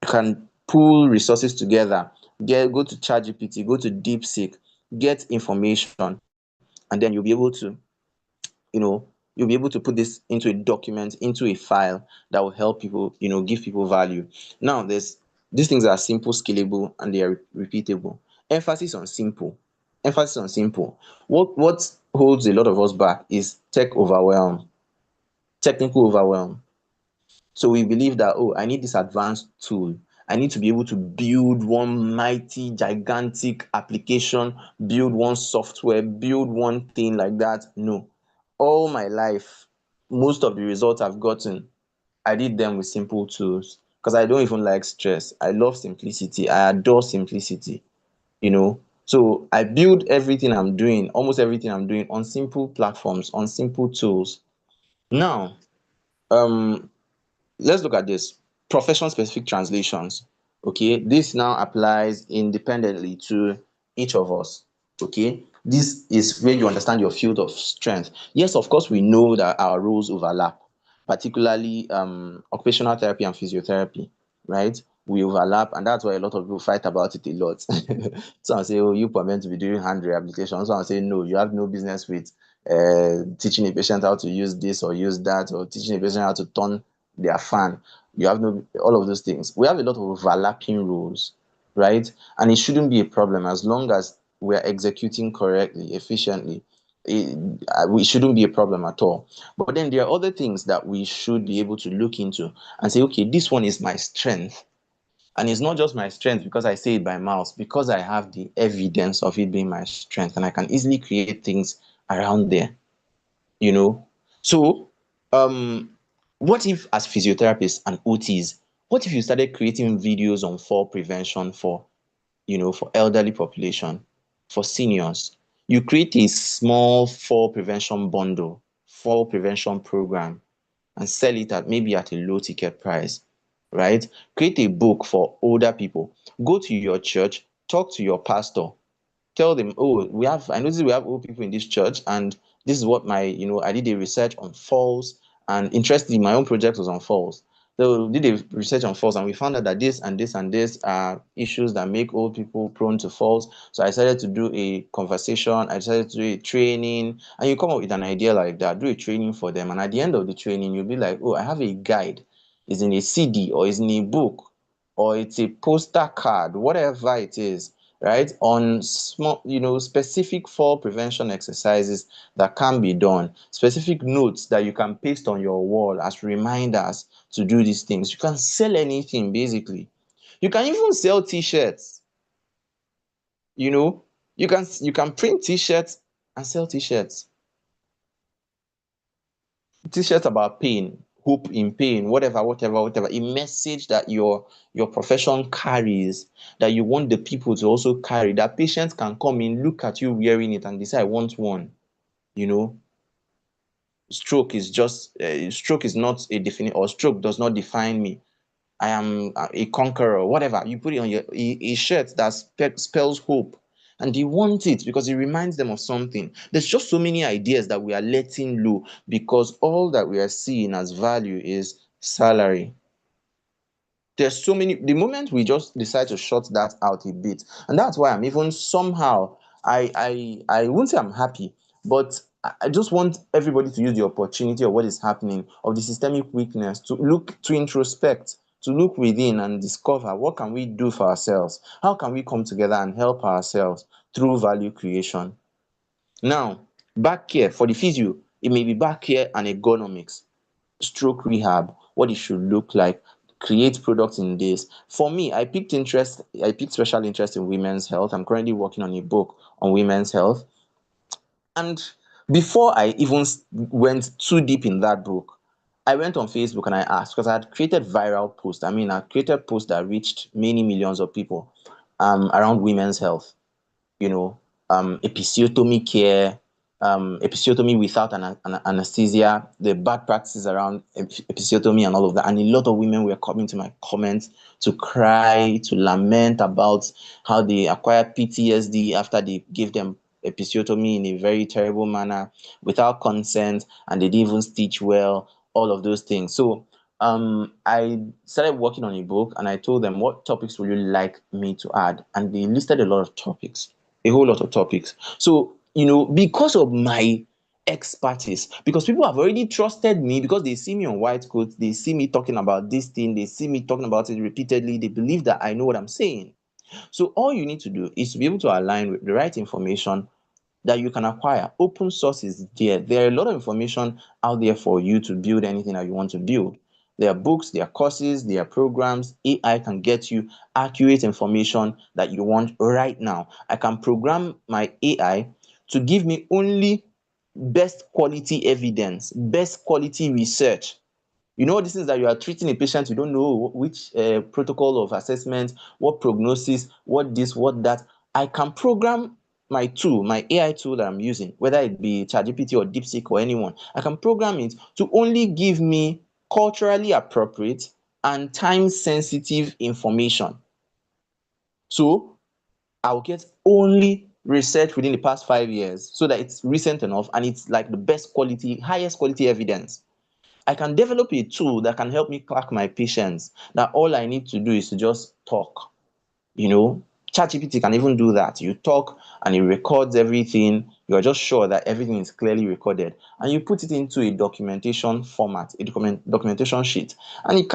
Speaker 1: You can pull resources together, go to ChatGPT, go to DeepSeek, get information, and then you'll be able to put this into a document, into a file that will help people, give people value. Now, there's these things are simple, scalable, and they are repeatable. Emphasis on simple. Emphasis on simple. What holds a lot of us back is technical overwhelm. So we believe that, oh, I need this advanced tool. I need to be able to build one mighty, gigantic application, build one software, build one thing like that. No. All my life, most of the results I've gotten, I did them with simple tools because I don't even like stress. I love simplicity. I adore simplicity, you know. So I build everything I'm doing, almost everything I'm doing on simple platforms, on simple tools. Now, um, let's look at this. Profession specific translations. Okay, this now applies independently to each of us. Okay, this is where you understand your field of strength. Yes, of course, we know that our roles overlap, particularly occupational therapy and physiotherapy, right? We overlap, and that's why a lot of people fight about it a lot. Some say, oh, you are meant to be doing hand rehabilitation. Some say, no, you have no business with teaching a patient how to use this or use that, or teaching a patient how to turn their fan. You have no all of those things. We have a lot of overlapping roles, right? And it shouldn't be a problem as long as we're executing correctly, efficiently. We shouldn't be a problem at all. But then there are other things that we should be able to look into and say, okay, this one is my strength. And it's not just my strength because I say it by mouth, because I have the evidence of it being my strength and I can easily create things around there, you know. So, um, what if as physiotherapists and OTs, what if you started creating videos on fall prevention for elderly population, for seniors? You create a small fall prevention bundle, fall prevention program, and sell it at maybe at a low ticket price, right? Create a book for older people. Go to your church, talk to your pastor, tell them, oh, I noticed we have old people in this church, and this is what I did a research on falls, and interestingly, my own project was on falls. So we did a research on falls, and we found out that this and this and this are issues that make old people prone to falls. So I decided to do a conversation, I decided to do a training, and you come up with an idea like that, do a training for them, and at the end of the training, you'll be like, oh, I have a guide. It's in a CD or it's in a book or it's a poster card, whatever it is, right? On small, specific fall prevention exercises that can be done, specific notes that you can paste on your wall as reminders to do these things. You can sell anything basically. You can even sell t-shirts, you know. You can print t-shirts and sell t-shirts. T-shirts about pain, hope in pain, whatever, a message that your profession carries, that you want the people to also carry, that patients can come in, look at you wearing it and decide, I want one. you know stroke is not a definition, or stroke does not define me. I am a conqueror, whatever. You put it on a shirt that spells hope. And they want it because it reminds them of something. There's just so many ideas that we are letting low because all that we are seeing as value is salary. There's so many, the moment we just decide to shut that out a bit, and that's why I'm even somehow, I won't say I'm happy, but I just want everybody to use the opportunity of what is happening, of the systemic weakness, to look, to introspect, to look within and discover what can we do for ourselves, how can we come together and help ourselves through value creation. Now, back here for the physio, it may be back here and ergonomics, stroke rehab, what it should look like, create products in this. For me, I picked special interest in women's health. I'm currently working on a book on women's health. And before I even went too deep in that book, I went on Facebook and I asked, because I had created viral posts. I mean, I created posts that reached many millions of people around women's health, you know, episiotomy care, episiotomy without anesthesia, the bad practices around episiotomy and all of that. And a lot of women were coming to my comments to cry, to lament about how they acquired PTSD after they gave them episiotomy in a very terrible manner without consent, and they didn't even stitch well. all of those things. So I started working on a book, and I told them, what topics would you like me to add? And they listed a lot of topics, a whole lot of topics. So, because of my expertise, because people have already trusted me, because they see me on white coat, they see me talking about this thing, they see me talking about it repeatedly, they believe that I know what I'm saying. So all you need to do is to be able to align with the right information that you can acquire. Open source is there. There are a lot of information out there for you to build anything that you want to build. There are books, there are courses, there are programs. AI can get you accurate information that you want right now. I can program my AI to give me only best quality evidence, best quality research. This is that you are treating a patient, you don't know which protocol of assessment, what prognosis, what this, what that. I can program my tool, my AI tool that I'm using, whether it be ChatGPT or DeepSeek or anyone. I can program it to only give me culturally appropriate and time sensitive information. So I'll get only research within the past 5 years, so that it's recent enough and it's like the best quality, highest quality evidence. I can develop a tool that can help me crack my patients, that all I need to do is to just talk. You know, ChatGPT can even do that. You talk and it records everything. You're just sure that everything is clearly recorded. And you put it into a documentation format, a documentation sheet. And it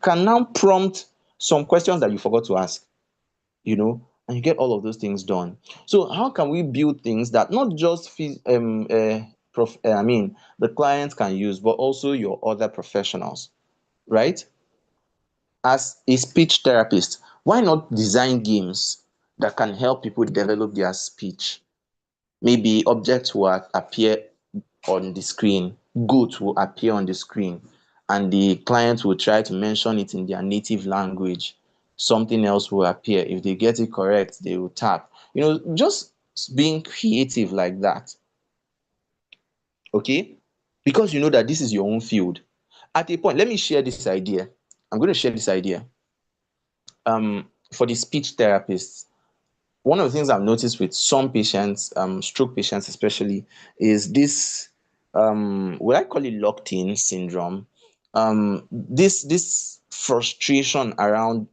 Speaker 1: can now prompt some questions that you forgot to ask, and you get all of those things done. So how can we build things that not just the clients can use, but also your other professionals, right? As a speech therapist, why not design games that can help people develop their speech? Maybe objects will appear on the screen, goat will appear on the screen, and the client will try to mention it in their native language. Something else will appear. If they get it correct, they will tap. Just being creative like that. Okay? Because you know that this is your own field. At a point, let me share this idea. I'm going to share this idea. For the speech therapists, one of the things I've noticed with some patients, stroke patients especially, is this, what I call it, locked in syndrome. This frustration around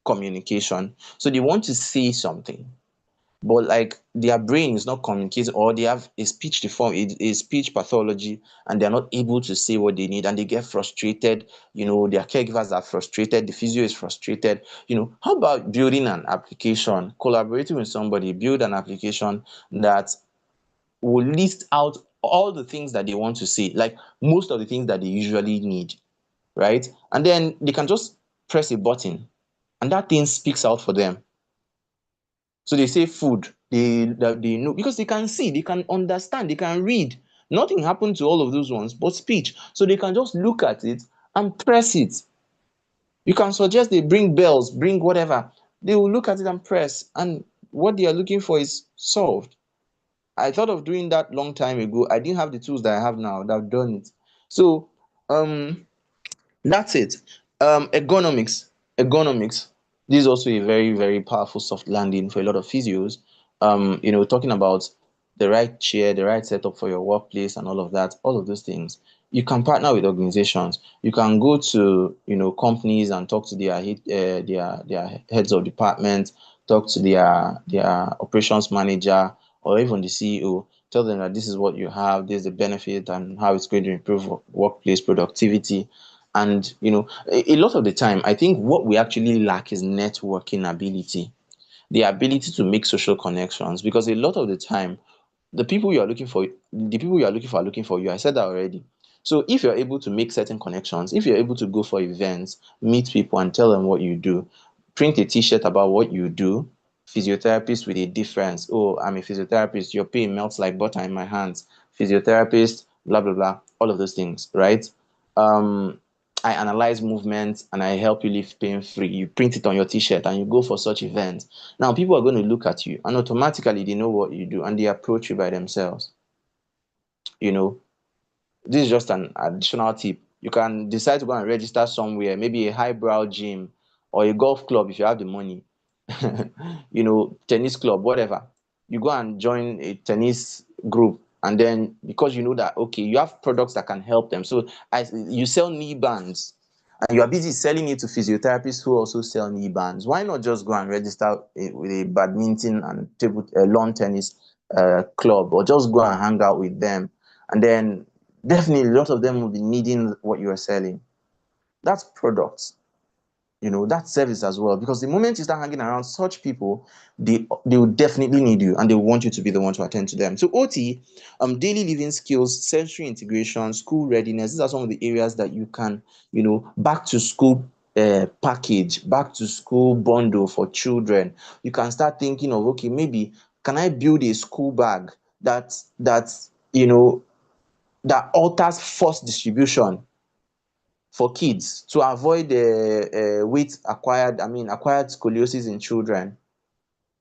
Speaker 1: communication. So they want to say something, but like their brain is not communicating, or they have a speech deform, a speech pathology, and they're not able to say what they need, and they get frustrated. Their caregivers are frustrated, the physio is frustrated. How about building an application, collaborating with somebody, build an application that will list out all the things that they want to say, like most of the things that they usually need, right? And then they can just press a button and that thing speaks out for them. So they say food, they know, because they can see, they can understand, they can read. Nothing happened to all of those ones but speech. So they can just look at it and press it. You can suggest they bring bells, bring whatever. They will look at it and press, and what they are looking for is solved. I thought of doing that long time ago. I didn't have the tools that I have now that have done it. So that's it. Ergonomics. This is also a very, very powerful soft landing for a lot of physios. Talking about the right chair, the right setup for your workplace, and all of that, all of those things. You can partner with organizations. You can go to companies and talk to their heads of department, talk to their operations manager, or even the CEO. Tell them that this is what you have, this is the benefit, and how it's going to improve workplace productivity. And a lot of the time, I think what we actually lack is networking ability, the ability to make social connections. Because a lot of the time, the people you are looking for are looking for you. I said that already. So if you're able to make certain connections, if you're able to go for events, meet people and tell them what you do, print a t-shirt about what you do, physiotherapist with a difference. Oh, I'm a physiotherapist. Your pain melts like butter in my hands. Physiotherapist, blah, blah, blah. All of those things, right? Um, I analyze movements and I help you live pain free. You print it on your t-shirt and you go for such events. Now people are going to look at you and automatically they know what you do and they approach you by themselves. You know, this is just an additional tip. You can decide to go and register somewhere, maybe a highbrow gym or a golf club if you have the money, tennis club, whatever. You go and join a tennis group And then because you know that okay, you have products that can help them. So as you sell knee bands and you are busy selling it to physiotherapists who also sell knee bands, why not just go and register with a badminton and table lawn tennis club, or just go and hang out with them, and then definitely a lot of them will be needing what you are selling. That's products, that service as well, because the moment you start hanging around such people, they will definitely need you, and they want you to be the one to attend to them. So OT, daily living skills, sensory integration, school readiness, these are some of the areas that you can, back to school package, back to school bundle for children. You can start thinking of, okay, maybe can I build a school bag that you know that alters force distribution for kids to avoid weight acquired scoliosis in children.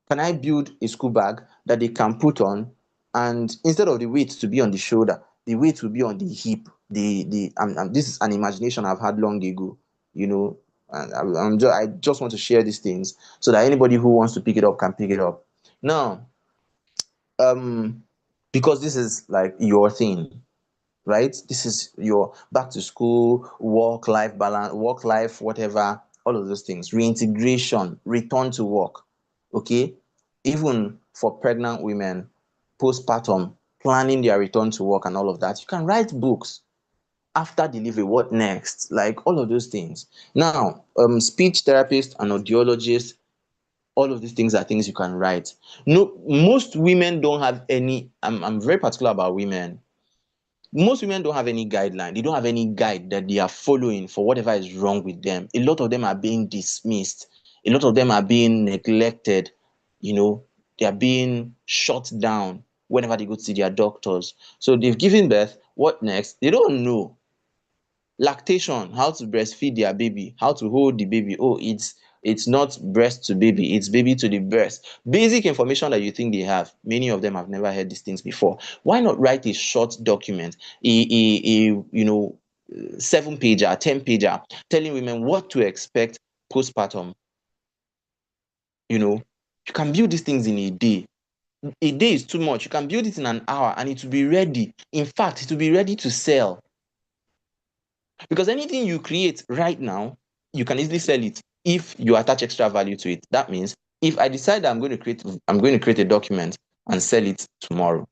Speaker 1: Can I build a school bag that they can put on, and instead of the weight to be on the shoulder, the weight will be on the hip? This is an imagination I've had long ago, you know, and I just want to share these things so that anybody who wants to pick it up can pick it up. Now, um, because this is like your thing, right? This is your back to school, work life balance, work life, whatever, all of those things, reintegration, return to work. Okay. Even for pregnant women, postpartum, planning their return to work and all of that, you can write books. After delivery, what next? Like all of those things. Now, speech therapist and audiologist, all of these things are things you can write. No, most women don't have any. I'm very particular about women. Most women don't have any guideline. They don't have any guide that they are following for whatever is wrong with them. A lot of them are being dismissed. A lot of them are being neglected. You know, they are being shut down whenever they go to see their doctors. So they've given birth. What next? They don't know. Lactation, how to breastfeed their baby, how to hold the baby. Oh, it's not breast to baby, it's baby to the breast. Basic information that you think they have, many of them have never heard these things before. Why not write a short document, a 7 pager, 10 pager, telling women what to expect postpartum? You can build these things in a day. A day is too much. You can build it in an hour and it will be ready. In fact, it will be ready to sell. Because anything you create right now, you can easily sell it if you attach extra value to it. That means if I decide I'm going to create a document and sell it tomorrow,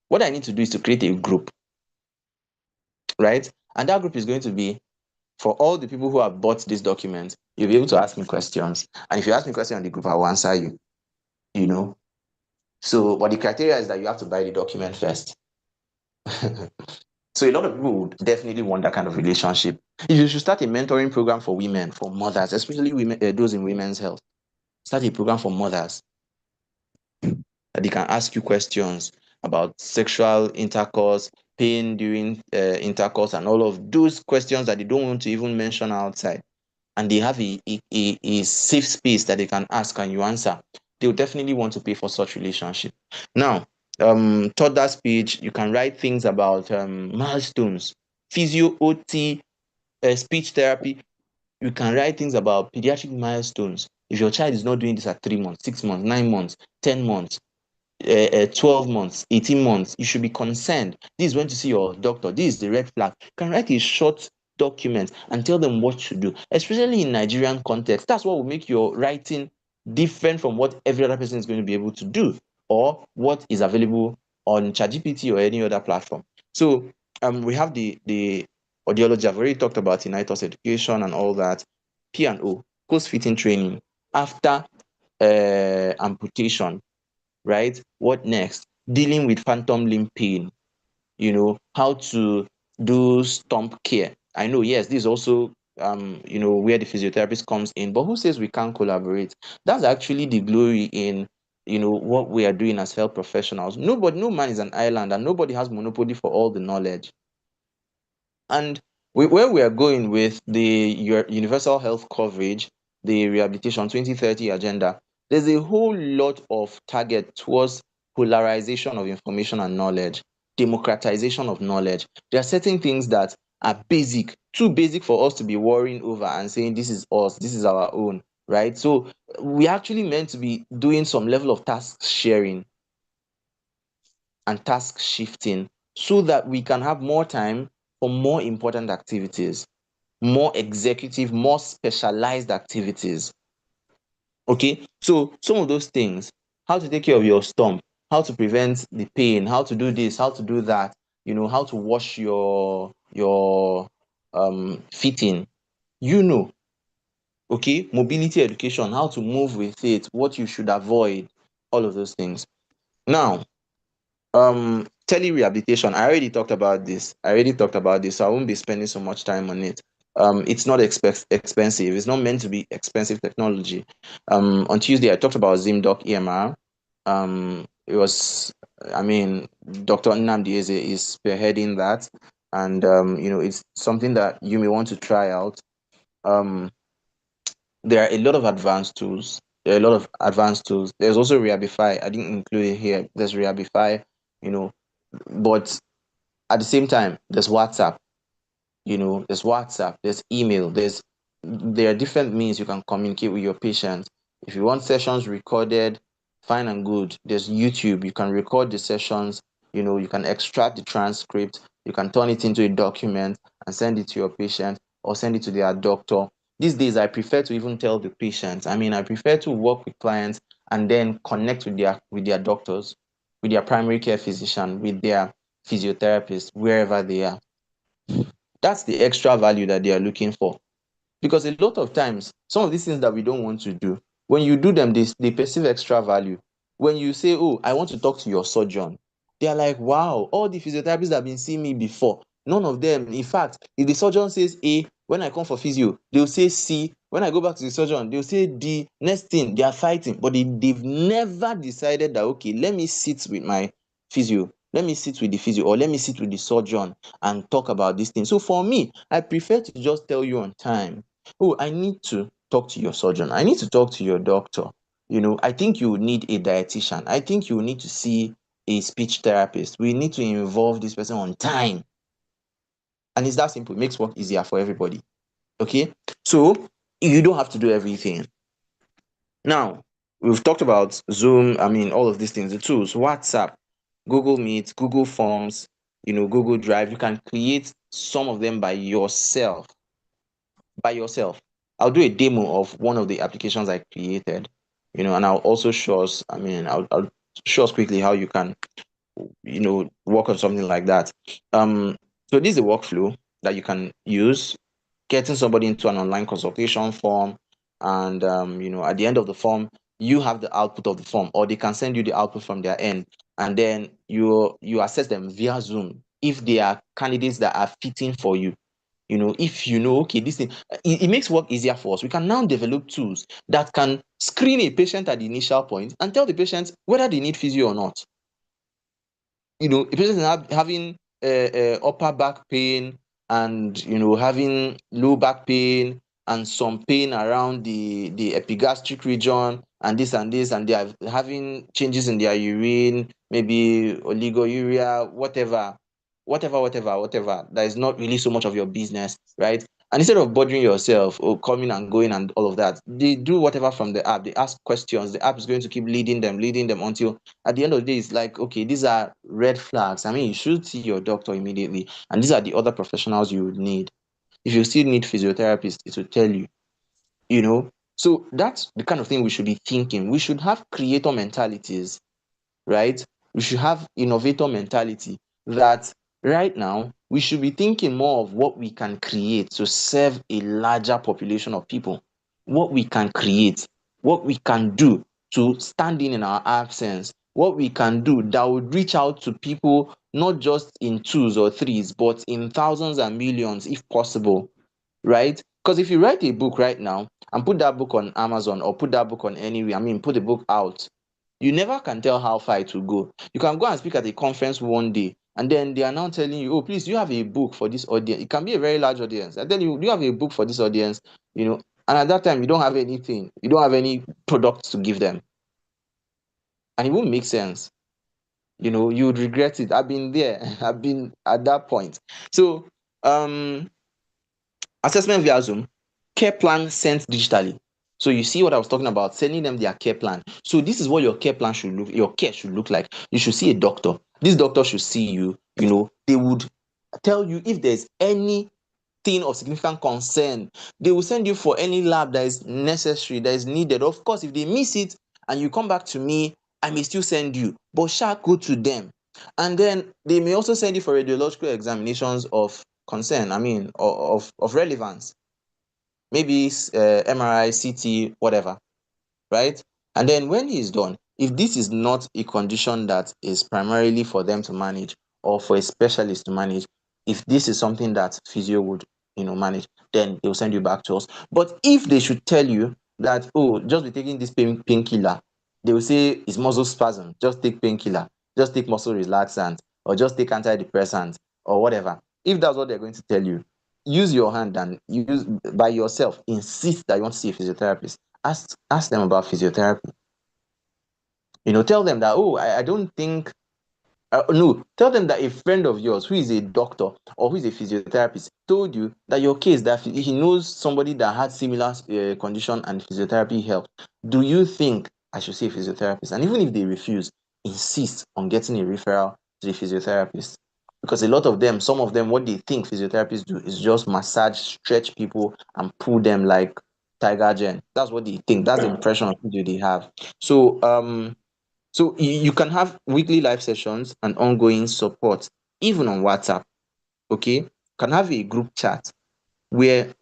Speaker 1: what I need to do is to create a group, right? And that group is going to be for all the people who have bought this document. You'll be able to ask me questions. And if you ask me questions on the group, I will answer you, you know. So, but the criteria is that you have to buy the document first. So a lot of people would definitely want that kind of relationship. If you should start a mentoring program for women, for mothers, especially women, those in women's health. Start a program for mothers that they can ask you questions about sexual intercourse, pain during intercourse, and all of those questions that they don't want to even mention outside. And they have a safe space that they can ask and you answer. They'll definitely want to pay for such relationship. Now, toward that page, you can write things about milestones, physio, OT, speech therapy. You can write things about pediatric milestones. If your child is not doing this at 3 months, 6 months, 9 months, 10 months, 12 months, 18 months, you should be concerned. This is when to see your doctor. This is the red flag. You can write a short document and tell them what to do, especially in Nigerian context. That's what will make your writing different from what every other person is going to be able to do, or what is available on ChatGPT or any other platform. So we have the audiology. I've already talked about tinnitus education and all that. P&O, post-fitting training after amputation, right? What next? Dealing with phantom limb pain, how to do stump care. I know, yes, this is also where the physiotherapist comes in, but who says we can't collaborate? That's actually the glory in what we are doing as health professionals. No man is an island, and nobody has monopoly for all the knowledge. And where we are going with the universal health coverage, the Rehabilitation 2030 agenda, there's a whole lot of target towards polarization of information and knowledge, democratization of knowledge. There are certain things that are basic, too basic for us to be worrying over and saying this is us, this is our own, right? So we actually meant to be doing some level of task sharing. and task shifting so that we can have more time for more important activities, more executive, more specialized activities. Okay, so some of those things, how to take care of your stump, how to prevent the pain, how to do this, how to do that, how to wash your fitting, you know, okay, mobility education, how to move with it, what you should avoid, all of those things. Now, tele-rehabilitation, I already talked about this. So I won't be spending so much time on it. It's not expensive. It's not meant to be expensive technology. On Tuesday, I talked about ZimDoc EMR. It was, I mean, Dr. Nnamdi Eze is spearheading that, and it's something that you may want to try out. Um, there are a lot of advanced tools. There's also Rehabify. I didn't include it here. There's Rehabify, you know, but at the same time, there's WhatsApp. There's email. There are different means you can communicate with your patients. If you want sessions recorded, fine and good. There's YouTube. You can record the sessions. You can extract the transcript. You can turn it into a document and send it to your patient or send it to their doctor. These days, I prefer to even tell the patients. I prefer to work with clients and then connect with their doctors, with their primary care physician, with their physiotherapist, wherever they are. That's the extra value that they are looking for. Because a lot of times, some of these things that we don't want to do, when you do them, they perceive extra value. When you say, oh, I want to talk to your surgeon, they are like, wow, all the physiotherapists that have been seeing me before, none of them. In fact, if the surgeon says A, when I come for physio, they'll say C. When I go back to the surgeon, they'll say D. Next thing, they are fighting. But they've never decided that, okay, let me sit with my physio. Let me sit with the physio, or let me sit with the surgeon and talk about this thing. So for me, I prefer to just tell you on time, oh, I need to talk to your surgeon. I need to talk to your doctor. I think you need a dietitian. I think you need to see a speech therapist. We need to involve this person on time. And it's that simple. It makes work easier for everybody. Okay? So you don't have to do everything. Now, we've talked about Zoom, all of these things, the tools, WhatsApp, Google Meet, Google Forms, Google Drive. You can create some of them by yourself. I'll do a demo of one of the applications I created, and I'll also show us, I'll show us quickly how you can, work on something like that. So this is a workflow that you can use, getting somebody into an online consultation form, and at the end of the form, you have the output of the form, or they can send you the output from their end, and then you assess them via Zoom if they are candidates that are fitting for you. If okay, this thing, it makes work easier for us. We can now develop tools that can screen a patient at the initial point and tell the patient whether they need physio or not. A patient is having upper back pain, and having low back pain and some pain around the epigastric region, and this and this, and they are having changes in their urine, maybe oliguria, whatever. That is not really so much of your business, right? And instead of bothering yourself or coming and going and all of that, they do whatever from the app. They ask questions. The app is going to keep leading them until at the end of the day, it's like, okay, these are red flags. You should see your doctor immediately. And these are the other professionals you would need. If you still need physiotherapists, it will tell you, you know. So that's the kind of thing we should be thinking. We should have creator mentalities, right? We should have innovator mentality, that right now we should be thinking more of what we can create to serve a larger population of people, what we can create, what we can do to stand in our absence, what we can do that would reach out to people not just in twos or threes, but in thousands and millions if possible, right? Because if you write a book right now and put that book on Amazon or put that book on anywhere, put the book out, you never can tell how far it will go. You can go and speak at a conference one day, and then they are now telling you, oh, please, you have a book for this audience. It can be a very large audience. And then you have a book for this audience, and at that time, you don't have anything. You don't have any products to give them. And it won't make sense. You would regret it. I've been there. I've been at that point. So, assessment via Zoom, care plan sent digitally. So you see what I was talking about, sending them their care plan. So this is what your care plan should look, your care should look like. You should see a doctor. This doctor should see you, they would tell you if there's anything of significant concern. They will send you for any lab that is necessary, that is needed. Of course, if they miss it and you come back to me, I may still send you, but shall go to them. And then they may also send you for radiological examinations of concern, I mean, of relevance, maybe MRI, CT, whatever, right? And then when he's done, if this is not a condition that is primarily for them to manage or for a specialist to manage, if this is something that physio would, manage, then they'll send you back to us. But if they should tell you that, oh, just be taking this painkiller, they will say it's muscle spasm, just take painkiller, just take muscle relaxant, or just take antidepressant, or whatever. If that's what they're going to tell you, use your hand and use by yourself, insist that you want to see a physiotherapist. Ask them about physiotherapy. Tell them that, oh, I don't think no, tell them that a friend of yours who is a doctor or who is a physiotherapist told you that your case, that he knows somebody that had similar condition and physiotherapy helped. Do you think I should see a physiotherapist? And even if they refuse, insist on getting a referral to the physiotherapist. Because a lot of them, some of them, what they think physiotherapists do is just massage, stretch people, and pull them like tiger gen. That's what they think. That's the impression of physio they have. So you can have weekly live sessions and ongoing support, even on WhatsApp. Okay, you can have a group chat where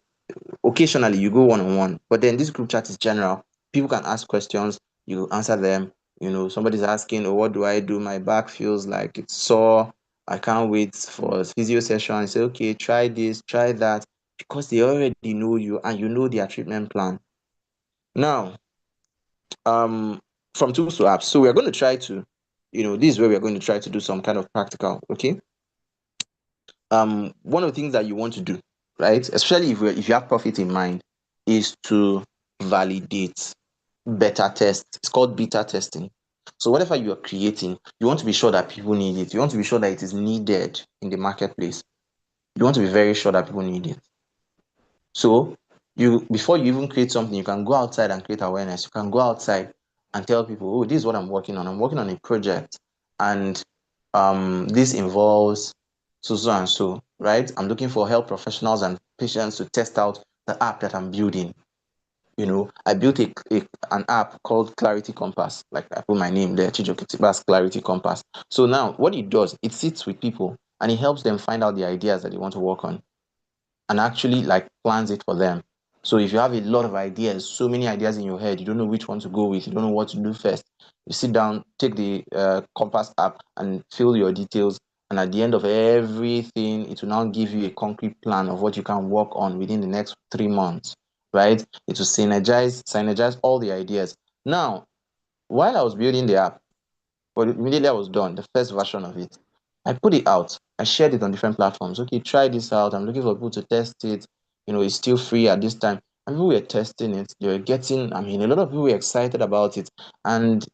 Speaker 1: occasionally you go one on one, but then this group chat is general. People can ask questions, you answer them. Somebody's asking, oh, what do I do? My back feels like it's sore. I can't wait for a physio session. I say, okay, try this, try that, because they already know you and you know their treatment plan. Now, um from tools to apps, so we're going to try to, this is where we're going to try to do some kind of practical. Okay, one of the things that you want to do, right, especially if you have profit in mind, is to validate, beta test. It's called beta testing. So whatever you are creating, you want to be sure that people need it. You want to be sure that it is needed in the marketplace. You want to be very sure that people need it. So before you even create something, you can go outside and create awareness. You can go outside and tell people, oh, this is what I'm working on. I'm working on a project, and this involves so and so, right? I'm looking for health professionals and patients to test out the app that I'm building. I built an app called Clarity Compass. Like, I put my name there, Chijoke Tiba's Clarity Compass. So now what it does, it sits with people and it helps them find out the ideas that they want to work on, and actually like plans it for them. So if you have a lot of ideas, so many ideas in your head, you don't know which one to go with, you don't know what to do first, you sit down, take the Compass app and fill your details. And at the end of everything, it will now give you a concrete plan of what you can work on within the next 3 months, right? It will synergize all the ideas. Now, while I was building the app, but immediately I was done, the first version of it, I put it out. I shared it on different platforms. Okay, try this out. I'm looking for people to test it. It's still free at this time. And people were testing it. They were getting, a lot of people were excited about it. And,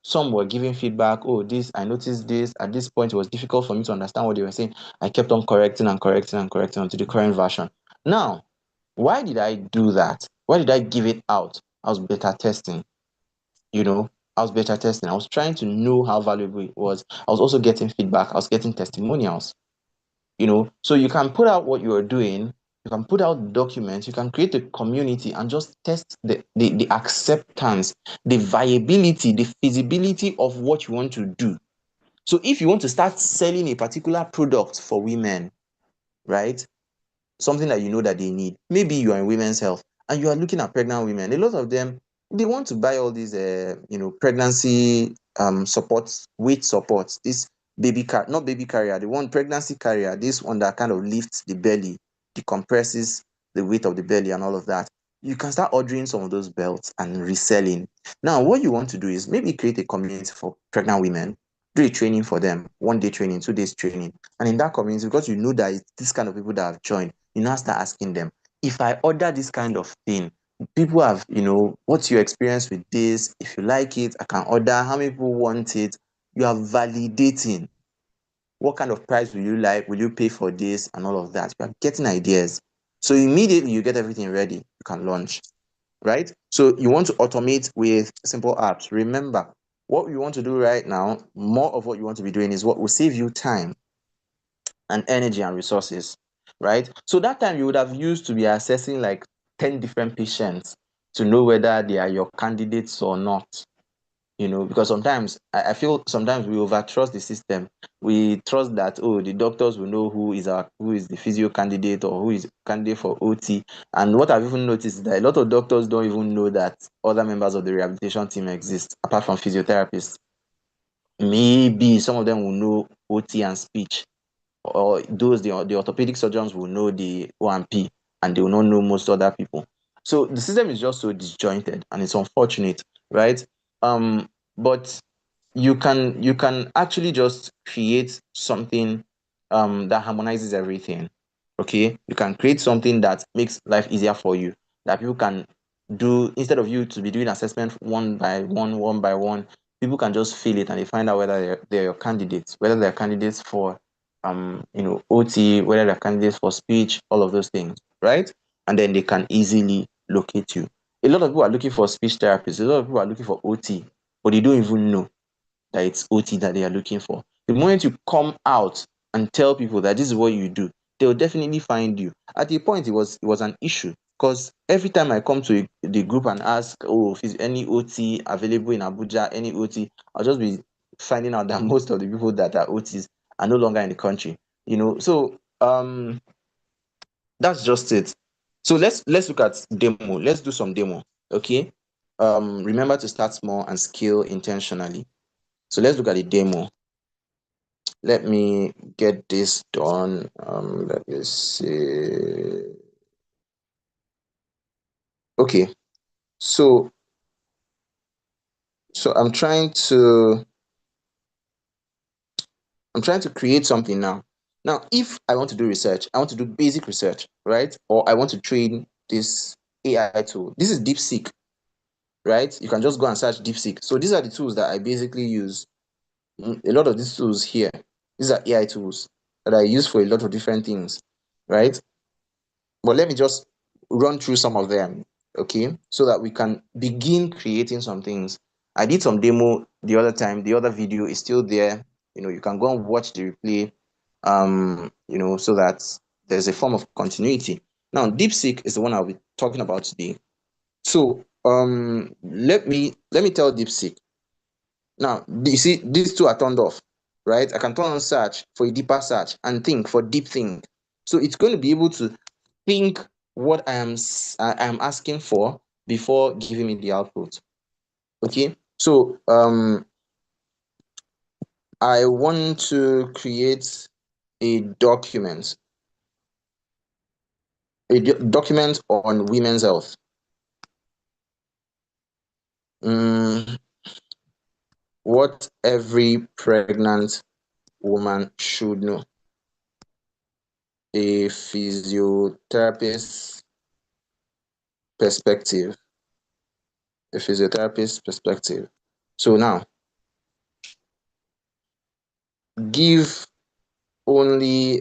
Speaker 1: some were giving feedback. Oh, I noticed this. At this point, it was difficult for me to understand what they were saying. I kept on correcting and correcting and correcting until the current version. Now, why did I do that? Why did I give it out? I was beta testing. I was beta testing. I was trying to know how valuable it was. I was also getting feedback. I was getting testimonials. So you can put out what you are doing. You can put out documents. You can create a community and just test the acceptance, the viability, the feasibility of what you want to do. So if you want to start selling a particular product for women, right? Something that you know that they need. Maybe you are in women's health and you are looking at pregnant women. A lot of them, they want to buy all these, pregnancy supports, weight supports. This not baby carrier, the one pregnancy carrier. This one that kind of lifts the belly, decompresses the weight of the belly, and all of that. You can start ordering some of those belts and reselling. Now, what you want to do is maybe create a community for pregnant women, do a training for them, 1 day training, 2 days training, and in that community, because you know that it's this kind of people that have joined, you now start asking them, if I order this kind of thing, people have, what's your experience with this? If you like it, I can order. How many people want it? You are validating. What kind of price will you like? Will you pay for this? And all of that. You are getting ideas. So immediately you get everything ready. You can launch. right? So you want to automate with simple apps. Remember, what you want to do right now, more of what you want to be doing is what will save you time and energy and resources, right? So that time you would have used to be assessing like 10 different patients to know whether they are your candidates or not. Because sometimes I feel sometimes we overtrust the system. We trust that, oh, the doctors will know who is the physio candidate or who is candidate for OT. And what I've even noticed is that a lot of doctors don't even know that other members of the rehabilitation team exist apart from physiotherapists. Maybe some of them will know OT and speech, or the orthopedic surgeons will know the O&P, and they will not know most other people. So the system is just so disjointed, and it's unfortunate, right? But you can actually just create something that harmonizes everything. Okay, you can create something that makes life easier for you, that people can do instead of you to be doing assessment one by one. People can just fill it and they find out whether they're your candidates, whether they're candidates for OT, whether they're candidates for speech, all of those things, right? And then they can easily locate you. A lot of people are looking for speech therapists, a lot of people are looking for OT, but they don't even know that it's OT that they are looking for. The moment you come out and tell people that this is what you do, they will definitely find you. At the point, it was an issue because every time I come to the group and ask, oh, is any OT available in Abuja, any OT, I'll just be finding out that most of the people that are OTs are no longer in the country. So that's just it. So let's look at demo. Let's do some demo. Okay. Remember to start small and scale intentionally. So let's look at the demo. Let me get this done. Let me see. Okay, so so I'm trying to create something now. Now, if I want to do research, I want to do basic research, right? Or I want to train this AI tool. This is DeepSeek, right? You can just go and search DeepSeek. So these are the tools that I basically use. A lot of these tools here, these are AI tools that I use for a lot of different things, right? But let me just run through some of them, okay, so that we can begin creating some things. I did some demo the other time. The other video is still there. You can go and watch the replay, so that there's a form of continuity. Now, DeepSeek is the one I'll be talking about today. So, let me tell DeepSeek. Now, you see, these two are turned off, right? I can turn on search for a deeper search and think for deep think. So it's going to be able to think what I am asking for before giving me the output. Okay, so I want to create a document, document on women's health. Mm, what every pregnant woman should know. A physiotherapist perspective. A physiotherapist perspective. So now, give only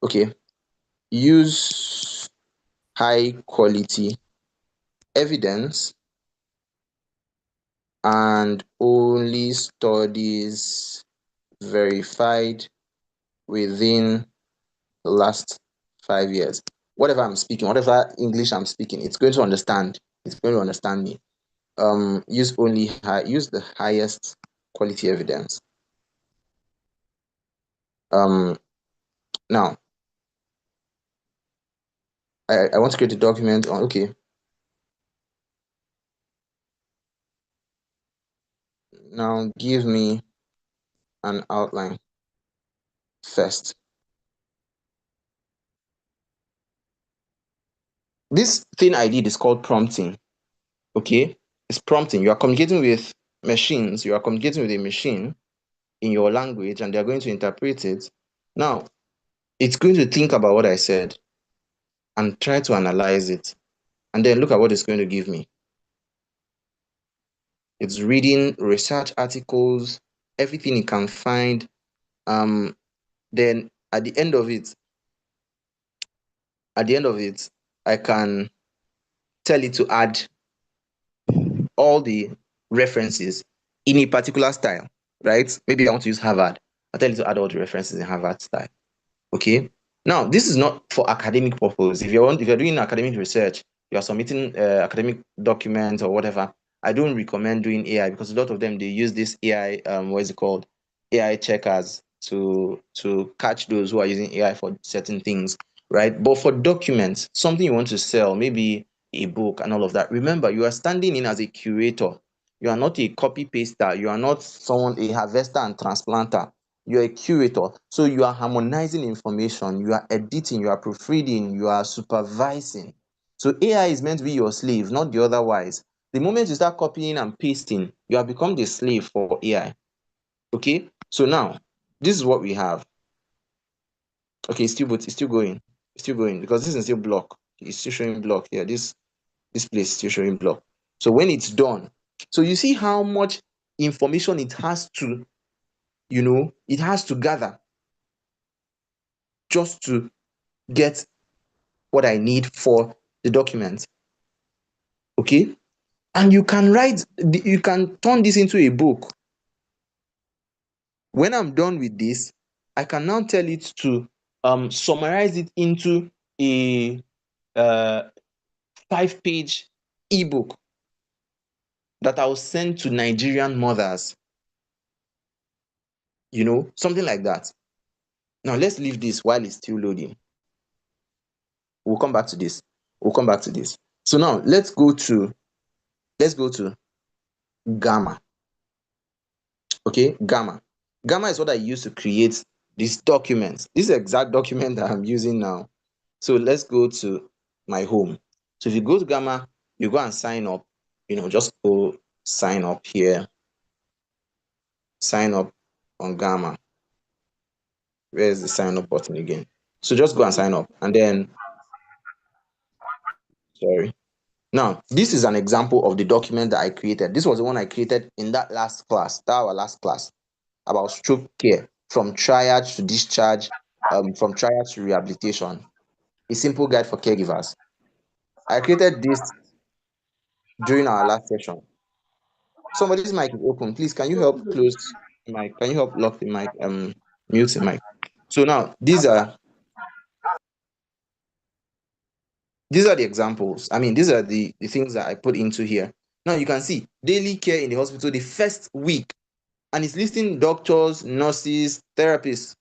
Speaker 1: okay, use high quality evidence and only studies verified within the last 5 years. Whatever I'm speaking, whatever English I'm speaking, it's going to understand. It's going to understand me. Use the highest quality evidence. Now I want to create a document on, okay, now give me an outline first. This thing I did is called prompting. Okay, it's prompting. You are communicating with machines. You are communicating with a machine in your language, and they are going to interpret it. Now, it's going to think about what I said and try to analyze it, and then look at what it's going to give me. It's reading research articles, everything it can find. Then at the end of it, I can
Speaker 2: tell it to add all the references in a particular style, right? Maybe I want to use Harvard. I'll tell you to add all the references in Harvard style. Okay. Now, this is not for academic purpose. If you're doing academic research, you are submitting academic documents or whatever. I don't recommend doing AI because a lot of them they use this AI what is it called, AI checkers to catch those who are using AI for certain things, right? But for documents, something you want to sell, maybe a book and all of that. Remember, you are standing in as a curator. You are not a copy paster. You are not someone a harvester and transplanter. You're a curator. So you are harmonizing information, you are editing, you are proofreading, you are supervising. So AI is meant to be your slave, not the otherwise. The moment you start copying and pasting, you have become the slave for AI. Okay? So now, this is what we have. Okay, it's still going. It's still going because this is still block. It's still showing block here. This place is still showing block. So when it's done, so you see how much information it has to, it has to gather just to get what I need for the document. Okay. And you can turn this into a book. When I'm done with this, I can now tell it to summarize it into a 5-page ebook that I'll send to Nigerian mothers, something like that. Now let's leave this while it's still loading. We'll come back to this. We'll come back to this. So now let's go to Gamma. Okay, Gamma. Gamma is what I use to create these documents. This is the exact document that I'm using now. So let's go to my home. So if you go to Gamma, you go and sign up. Just go sign up here. Sign up on Gamma. Where's the sign up button again? So just go and sign up. And then, sorry. Now, this is an example of the document that I created. This was the one I created in that our last class about stroke care from triage to discharge, from triage to rehabilitation. A simple guide for caregivers. I created this during our last session. Somebody's mic is open. Please, can you help close the mic? Can you help lock the mic? Mute the mic. So now these are the examples. I mean, these are the things that I put into here. Now you can see daily care in the hospital the first week, and it's listing doctors, nurses, therapists,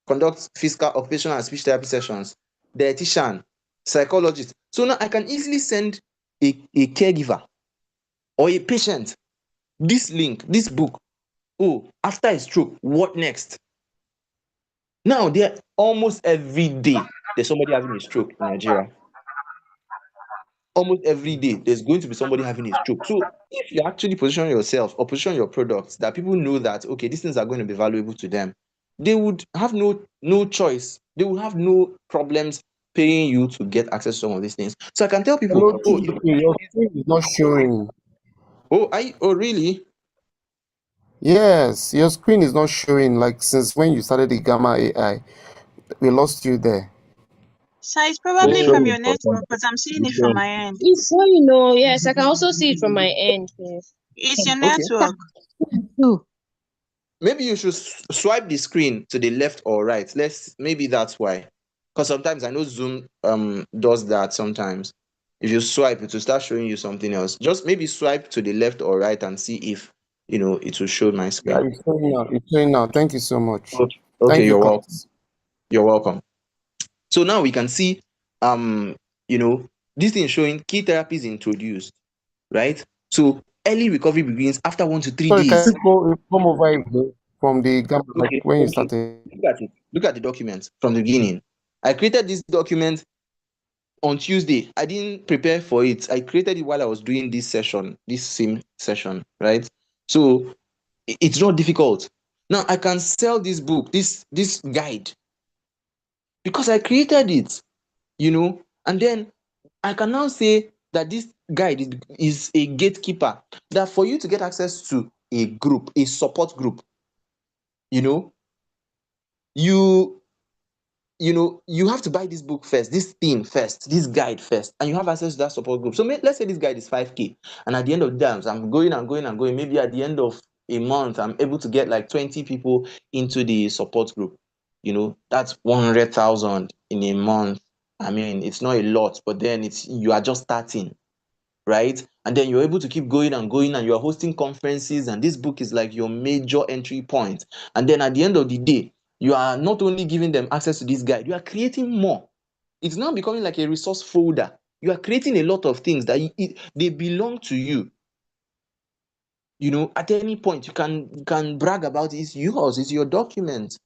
Speaker 2: conduct physical, occupational, and speech therapy sessions, dietitian, psychologist. So now I can easily send a caregiver or a patient this link, this book. Oh, after a stroke, what next? Now, there almost every day there's somebody having a stroke in Nigeria. Almost every day there's going to be somebody having a stroke. So if you actually position yourself or position your products that people know that okay, these things are going to be valuable to them, they would have no choice. They will have no problems paying you to get access to some of these things. So I can tell people,
Speaker 3: Hello,
Speaker 2: oh, if
Speaker 3: Chibuke, your screen is not showing.
Speaker 2: oh really?
Speaker 3: Yes, your screen is not showing. Like since when you started the Gamma AI, we lost you there.
Speaker 4: So it's
Speaker 2: It's
Speaker 4: probably from
Speaker 2: showing
Speaker 4: your
Speaker 2: for some.
Speaker 4: network because I'm seeing
Speaker 2: It's
Speaker 4: it from
Speaker 2: showing.
Speaker 4: my end.
Speaker 5: It's showing, no. Yes, I can also see it from my end. Yes.
Speaker 4: It's your
Speaker 2: Okay.
Speaker 4: network.
Speaker 5: Oh,
Speaker 2: Maybe you should swipe the screen to the left or right. Maybe that's why. Because sometimes I know Zoom does that sometimes. If you swipe, it will start showing you something else. Just maybe swipe to the left or right and see if it will show my
Speaker 3: Yeah,
Speaker 2: screen.
Speaker 3: it's showing now. It's showing now. Thank you so much.
Speaker 2: Okay, okay,
Speaker 3: Thank you,
Speaker 2: you're welcome.
Speaker 3: class.
Speaker 2: You're welcome. So now we can see you know this thing showing key therapies introduced, right? So early recovery begins after 1 to 3
Speaker 3: Sorry, can
Speaker 2: days.
Speaker 3: you come over again from the Gamma, like
Speaker 2: Okay,
Speaker 3: when you
Speaker 2: okay.
Speaker 3: started?
Speaker 2: Look at it. Look at the document from the beginning. I created this document on Tuesday. I didn't prepare for it. I created it while I was doing this same session, right? So it's not difficult. Now I can sell this book, this guide, because I created it, and then I can now say that this guide is a gatekeeper, that for you to get access to a group, a support group, you you have to buy this book first, this thing first, this guide first, and you have access to that support group. So let's say this guide is 5K, and at the end of the day, I'm going and going and going. Maybe at the end of a month, I'm able to get like 20 people into the support group. That's 100,000 in a month. I mean, it's not a lot, but then you are just starting, right? And then you're able to keep going and going, and you're hosting conferences, and this book is like your major entry point. And then at the end of the day, you are not only giving them access to this guide, you are creating more. It's now becoming like a resource folder. You are creating a lot of things that they belong to you. At any point, you can brag about it. It's yours, it's your document.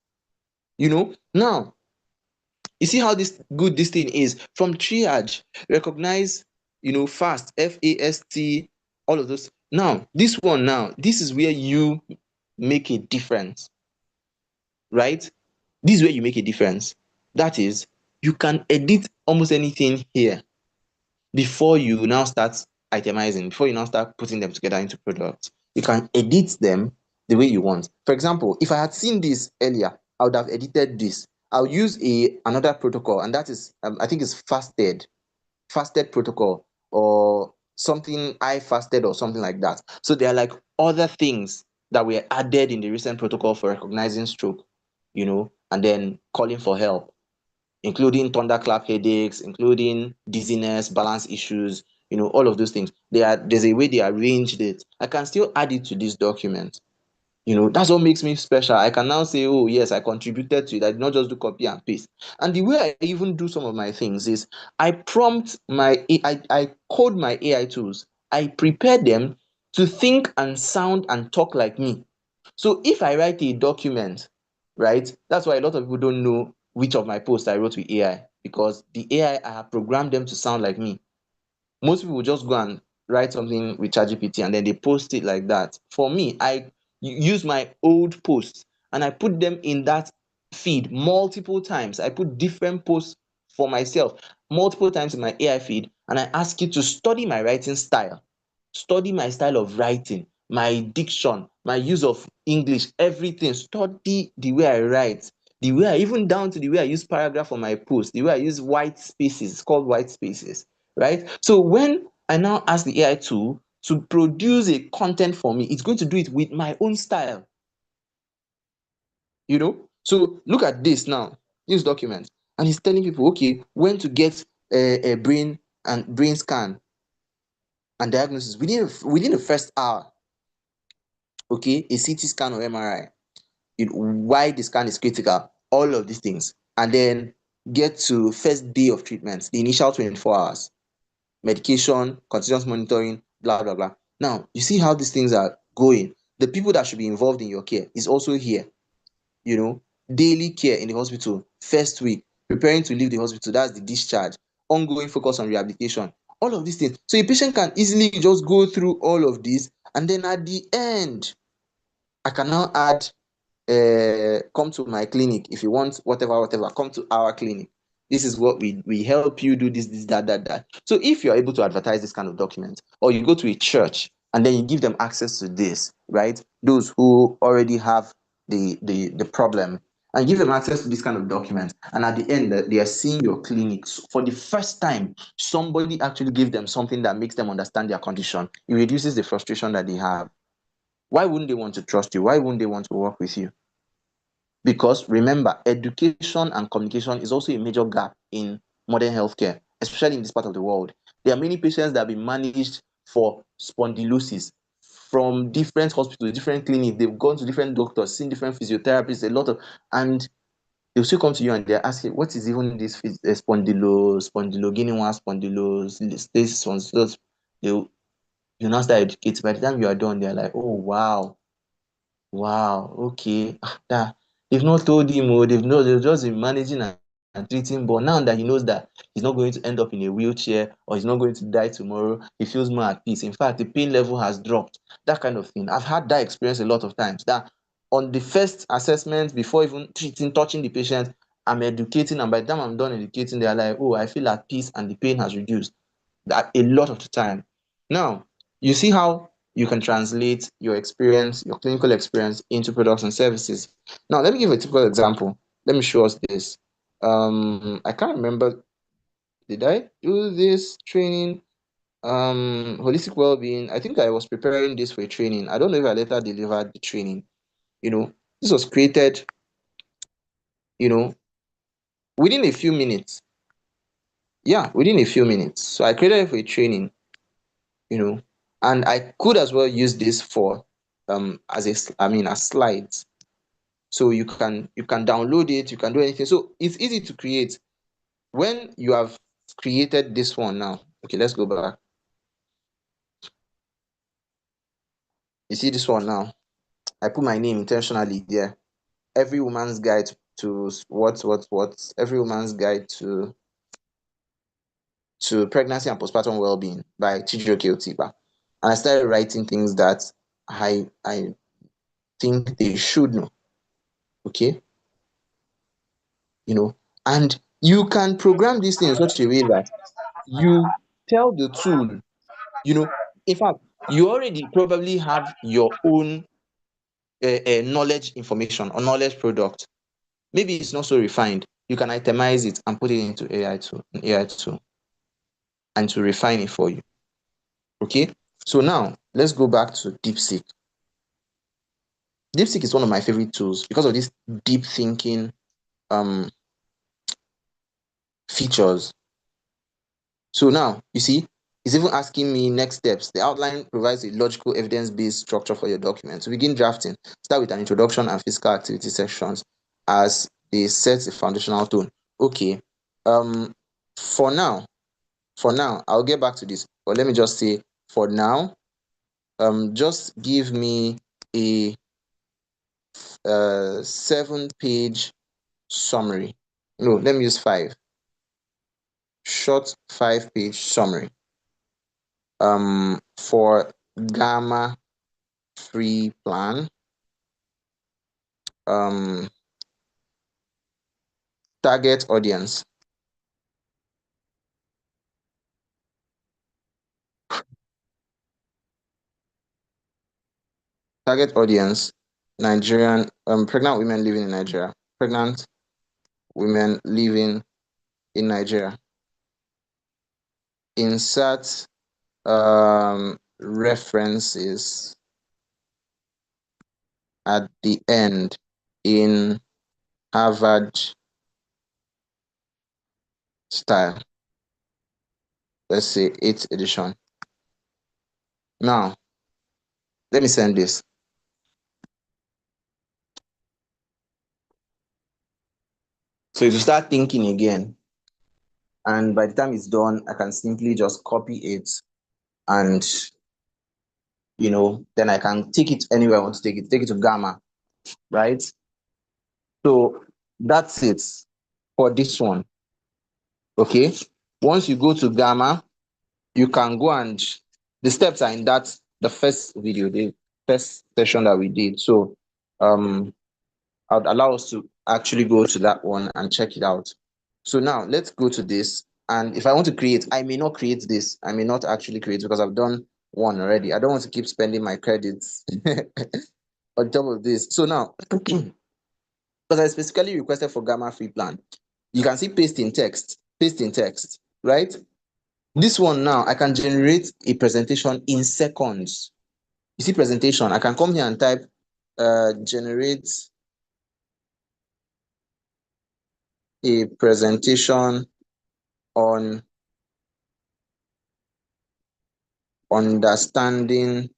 Speaker 2: Now, you see how this thing is from triage, recognize, fast, FAST, all of those. Now, this one this is where you make a difference, right? This is where you make a difference. That is, you can edit almost anything here before you now start itemizing, before you now start putting them together into products. You can edit them the way you want. For example, if I had seen this earlier, I would have edited this. I'll use another protocol, and that is, I think it's fasted protocol, or something, I fasted or something like that. So there are like other things that were added in the recent protocol for recognizing stroke, and then calling for help, including thunderclap headaches, including dizziness, balance issues, all of those things. There's a way they arranged it. I can still add it to this document. That's what makes me special. I can now say, oh yes, I contributed to it. I did not just do copy and paste. And the way I even do some of my things is I code my AI tools. I prepare them to think and sound and talk like me. So if I write a document, right, that's why a lot of people don't know which of my posts I wrote with AI, because the AI, I have programmed them to sound like me. Most people just go and write something with ChatGPT and then they post it like that. For me, I use my old posts and I put them in that feed multiple times. I put different posts for myself multiple times in my AI feed, and I ask it to study my writing style, study my style of writing, my diction, my use of English, everything. Study the way I write, the way I, even down to the way I use paragraph on my post, the way I use white spaces. It's called white spaces, right? So when I now ask the AI tool to produce a content for me, it's going to do it with my own style. So look at this now, this document, and it's telling people, okay, when to get a brain scan and diagnosis within the first hour. Okay, a CT scan or MRI, why the scan is critical, all of these things, and then get to first day of treatment, the initial 24 hours, medication, continuous monitoring, blah, blah, blah. Now, you see how these things are going. The people that should be involved in your care is also here. Daily care in the hospital, first week, preparing to leave the hospital, that's the discharge, ongoing focus on rehabilitation, all of these things. So a patient can easily just go through all of this, and then at the end, I can now add, come to my clinic if you want whatever, come to our clinic. This is what we help you do, this, that. So if you're able to advertise this kind of document, or you go to a church and then you give them access to this, right? Those who already have the problem, and give them access to this kind of document, and at the end they are seeing your clinics for the first time, somebody actually give them something that makes them understand their condition. It reduces the frustration that they have. Why wouldn't they want to trust you? Why wouldn't they want to work with you? Because remember, education and communication is also a major gap in modern healthcare, especially in this part of the world. There are many patients that have been managed for spondylosis from different hospitals, different clinics. They've gone to different doctors, seen different physiotherapists, and they'll still come to you and they're asking, what is even this spondyloguinea spondylos, this spondylos? You now start educating. By the time you are done, they're like, oh wow, wow, okay. They've not told him, or they've just been managing and treating, but now that he knows that he's not going to end up in a wheelchair or he's not going to die tomorrow, he feels more at peace. In fact, the pain level has dropped. That kind of thing. I've had that experience a lot of times. That on the first assessment, before even touching the patient, I'm educating, and by the time I'm done educating, they're like, oh, I feel at peace and the pain has reduced. That a lot of the time. Now, you see how you can translate your experience, your clinical experience, into products and services. Now, let me give a typical example. Let me show us this. I can't remember. Did I do this training? Holistic well-being. I think I was preparing this for a training. I don't know if I later delivered the training. This was created, you know, within a few minutes. Yeah, within a few minutes. So I created it for a training, and I could as well use this for as slides. So you can download it, you can do anything. So it's easy to create. When you have created this one now, okay, let's go back. You see this one now. I put my name intentionally there. Every woman's guide to every woman's guide to pregnancy and postpartum well-being by Chijioke Otiba. And I started writing things that I think they should know. Okay. And you can program this thing in such a way that you tell the tool, in fact, you already probably have your own knowledge information or knowledge product. Maybe it's not so refined. You can itemize it and put it into AI tool, and to refine it for you. Okay. So now let's go back to DeepSeek. DeepSeek is one of my favorite tools because of this deep thinking features. So now you see, it's even asking me next steps. The outline provides a logical, evidence-based structure for your document. To begin drafting, start with an introduction and physical activity sections as they set a foundational tone. Okay. For now, I'll get back to this, but let me just say, for now, just give me a 7-page summary. No, let me use 5. Short 5-page summary. For Gamma free plan. Target audience. Target audience, Nigerian, pregnant women living in Nigeria. Pregnant women living in Nigeria. Insert references at the end in Harvard style. Let's say 8th edition. Now, let me send this. So if you start thinking again, and by the time it's done, I can simply just copy it, and then I can take it anywhere I want to take it to Gamma, right? So that's it for this one. Okay. Once you go to Gamma, you can go, and the steps are in the first video, the first session that we did. So I would allow us to actually go to that one and check it out. So now let's go to this. And if I want to create, I may not create this. I may not actually create because I've done one already. I don't want to keep spending my credits on top of this. So now, because I specifically requested for Gamma free plan, you can see paste in text, right? This one now, I can generate a presentation in seconds. You see presentation, I can come here and type generate a presentation on understanding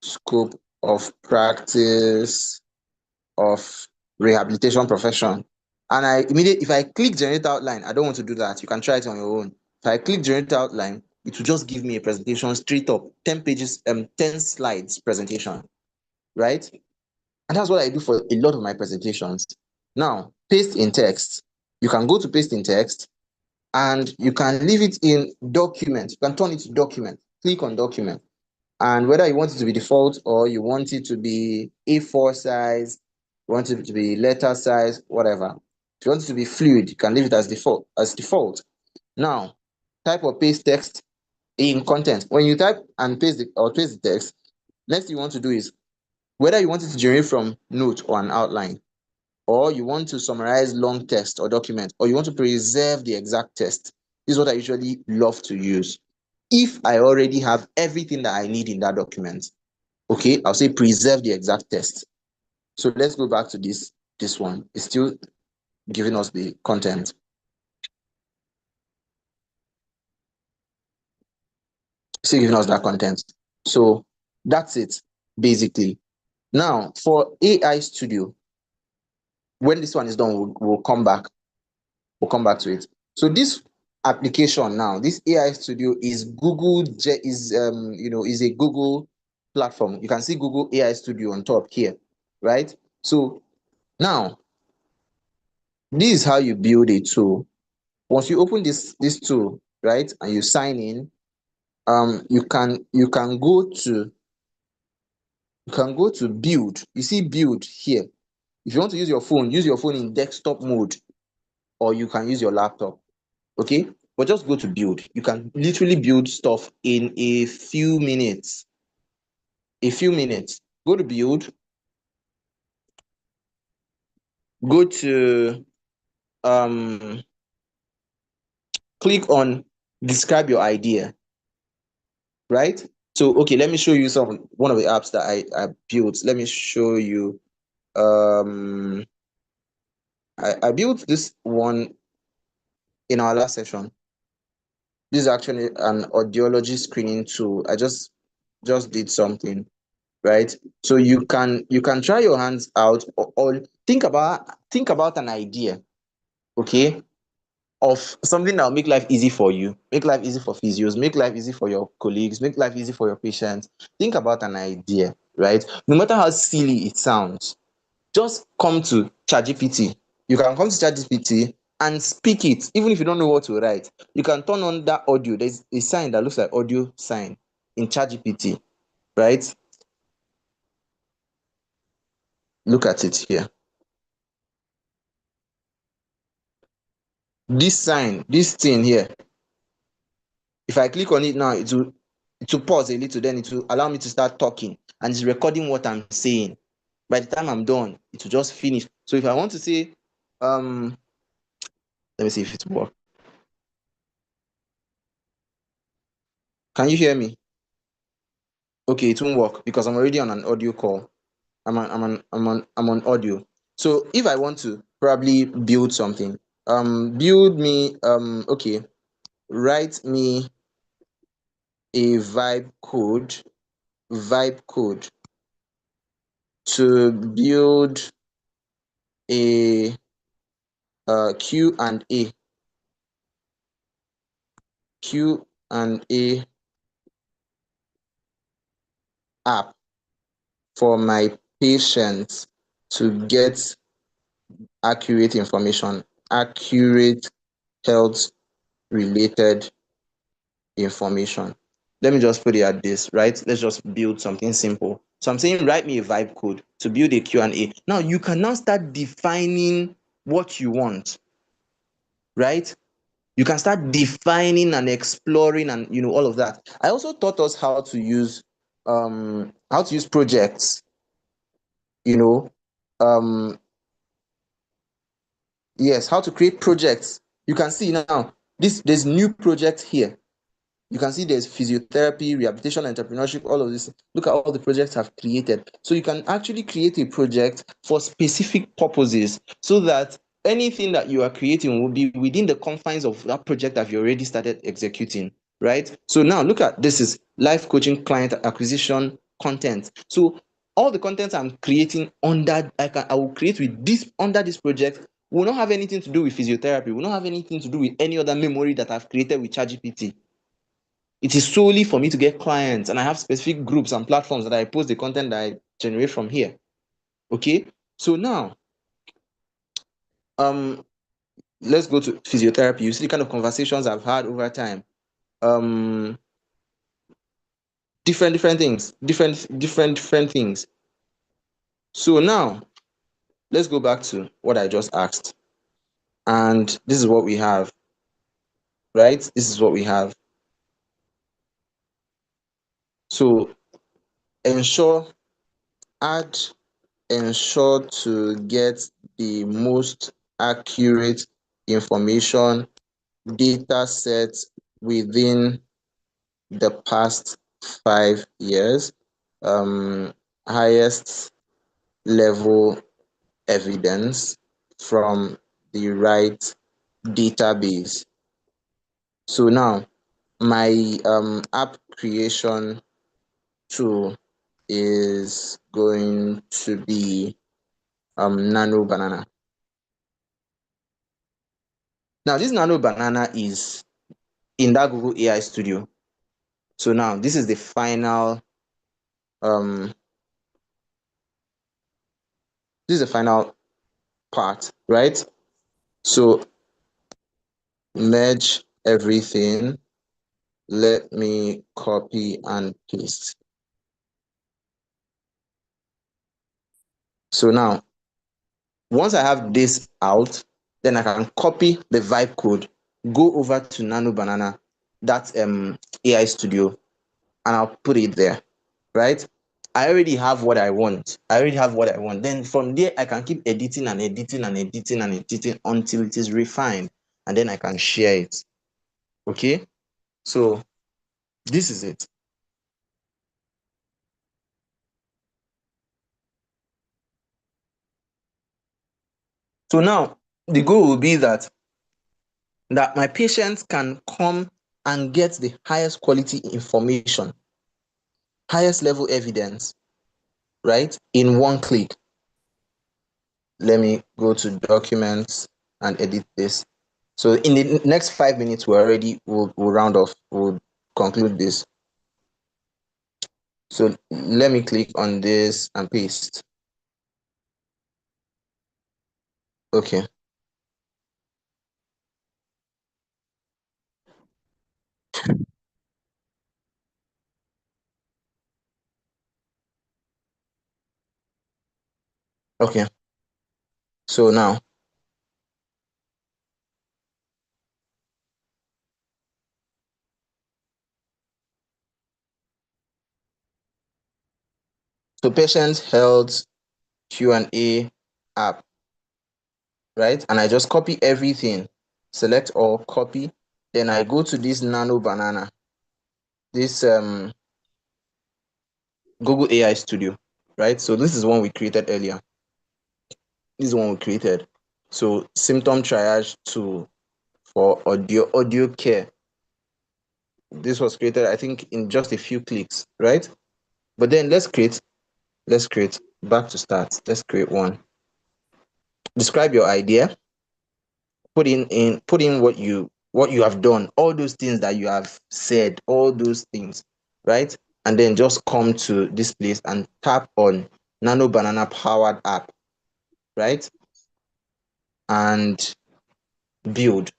Speaker 2: scope of practice of rehabilitation profession. And if I click generate outline, I don't want to do that. You can try it on your own. If I click generate outline, it will just give me a presentation straight up, 10 pages, 10 slides presentation, right? And that's what I do for a lot of my presentations. Now, paste in text. You can go to paste in text, and you can leave it in document. You can turn it to document. Click on document. And whether you want it to be default or you want it to be A4 size, you want it to be letter size, whatever. If you want it to be fluid, you can leave it as default. Now, type or paste text in content. When you type and paste the text, next thing you want to do is whether you want it to generate from note or an outline. or you want to summarize long text or document, or you want to preserve the exact text. This is what I usually love to use. If I already have everything that I need in that document, okay, I'll say preserve the exact text. So let's go back to this one. It's still giving us the content. Still giving us that content. So that's it, basically. Now, for AI Studio, when this one is done, we'll come back. We'll come back to it. So this application now, this AI Studio is is a Google platform. You can see Google AI Studio on top here, right? So now, this is how you build a tool. Once you open this tool, right, and you sign in, you can go to build. You see build here. If you want to use your phone in desktop mode, or you can use your laptop. Okay, but just go to build. You can literally build stuff in a few minutes. Go to build. Go to click on describe your idea, right? So okay, let me show you one of the apps that I built. Let me show you. I built this one in our last session. This is actually an audiology screening tool. I just did something, right? So you can try your hands out, or think about an idea, okay, of something that will make life easy for you, make life easy for physios, make life easy for your colleagues, make life easy for your patients. Think about an idea, right? No matter how silly it sounds, just come to ChatGPT. You can come to ChatGPT and speak it, even if you don't know what to write. You can turn on that audio. There's a sign that looks like audio sign in ChatGPT, right? Look at it here. This sign, this thing here, if I click on it now, it will pause a little, then it will allow me to start talking, and it's recording what I'm saying. By the time I'm done, it will just finish. So if I want to say, let me see if it works. Can you hear me? Okay, it won't work because I'm already on an audio call. I'm on audio. So if I want to probably build something, build me, okay, write me a vibe code to build a Q and A app for my patients to get accurate information, accurate health related information. Let me just put it at this, right? Let's just build something simple. So I'm saying write me a vibe code to build a Q&A. Now you can now start defining what you want, right? You can start defining and exploring and all of that. I also taught us how to use projects, um yes, how to create projects. You can see now there's new project here. You can see there's physiotherapy, rehabilitation, entrepreneurship, all of this. Look at all the projects I've created. So you can actually create a project for specific purposes, so that anything that you are creating will be within the confines of that project that you already started executing, right? So now look at this is life coaching, client acquisition, content. So all the content I'm creating I will create with this under this project will not have anything to do with physiotherapy, will not have anything to do with any other memory that I've created with ChatGPT. It is solely for me to get clients, and I have specific groups and platforms that I post the content that I generate from here. Okay, so now let's go to physiotherapy. You see the kind of conversations I've had over time. Different things, different things. So now let's go back to what I just asked, and this is what we have, right? This is what we have. So ensure to get the most accurate information data sets within the past 5 years, highest level evidence from the right database. So now my app creation tool is going to be Nano Banana. Now this Nano Banana is in that Google AI Studio. So now this is the final part, right? So merge everything. Let me copy and paste. So now, once I have this out, then I can copy the vibe code, go over to Nano Banana, that's AI Studio, and I'll put it there, right? I already have what I want. Then from there, I can keep editing and editing and editing and editing until it is refined, and then I can share it. Okay? So this is it. So now the goal will be that my patients can come and get the highest quality information, highest level evidence, right, in one click. Let me go to documents and edit this. So in the next 5 minutes, we'll round off, we'll conclude this. So let me click on this and paste. Okay. Okay. So now, so patient health Q&A app, right? And I just copy everything, select all, copy. Then I go to this Nano Banana, this Google AI Studio, right? So this is one we created earlier. This is one we created. So symptom triage tool for audio care. This was created, I think, in just a few clicks, right? But then let's create back to start. Let's create one. Describe your idea. Put in what you have done, all those things that you have said, all those things, right? And then just come to this place and tap on Nano Banana powered app, right? And build.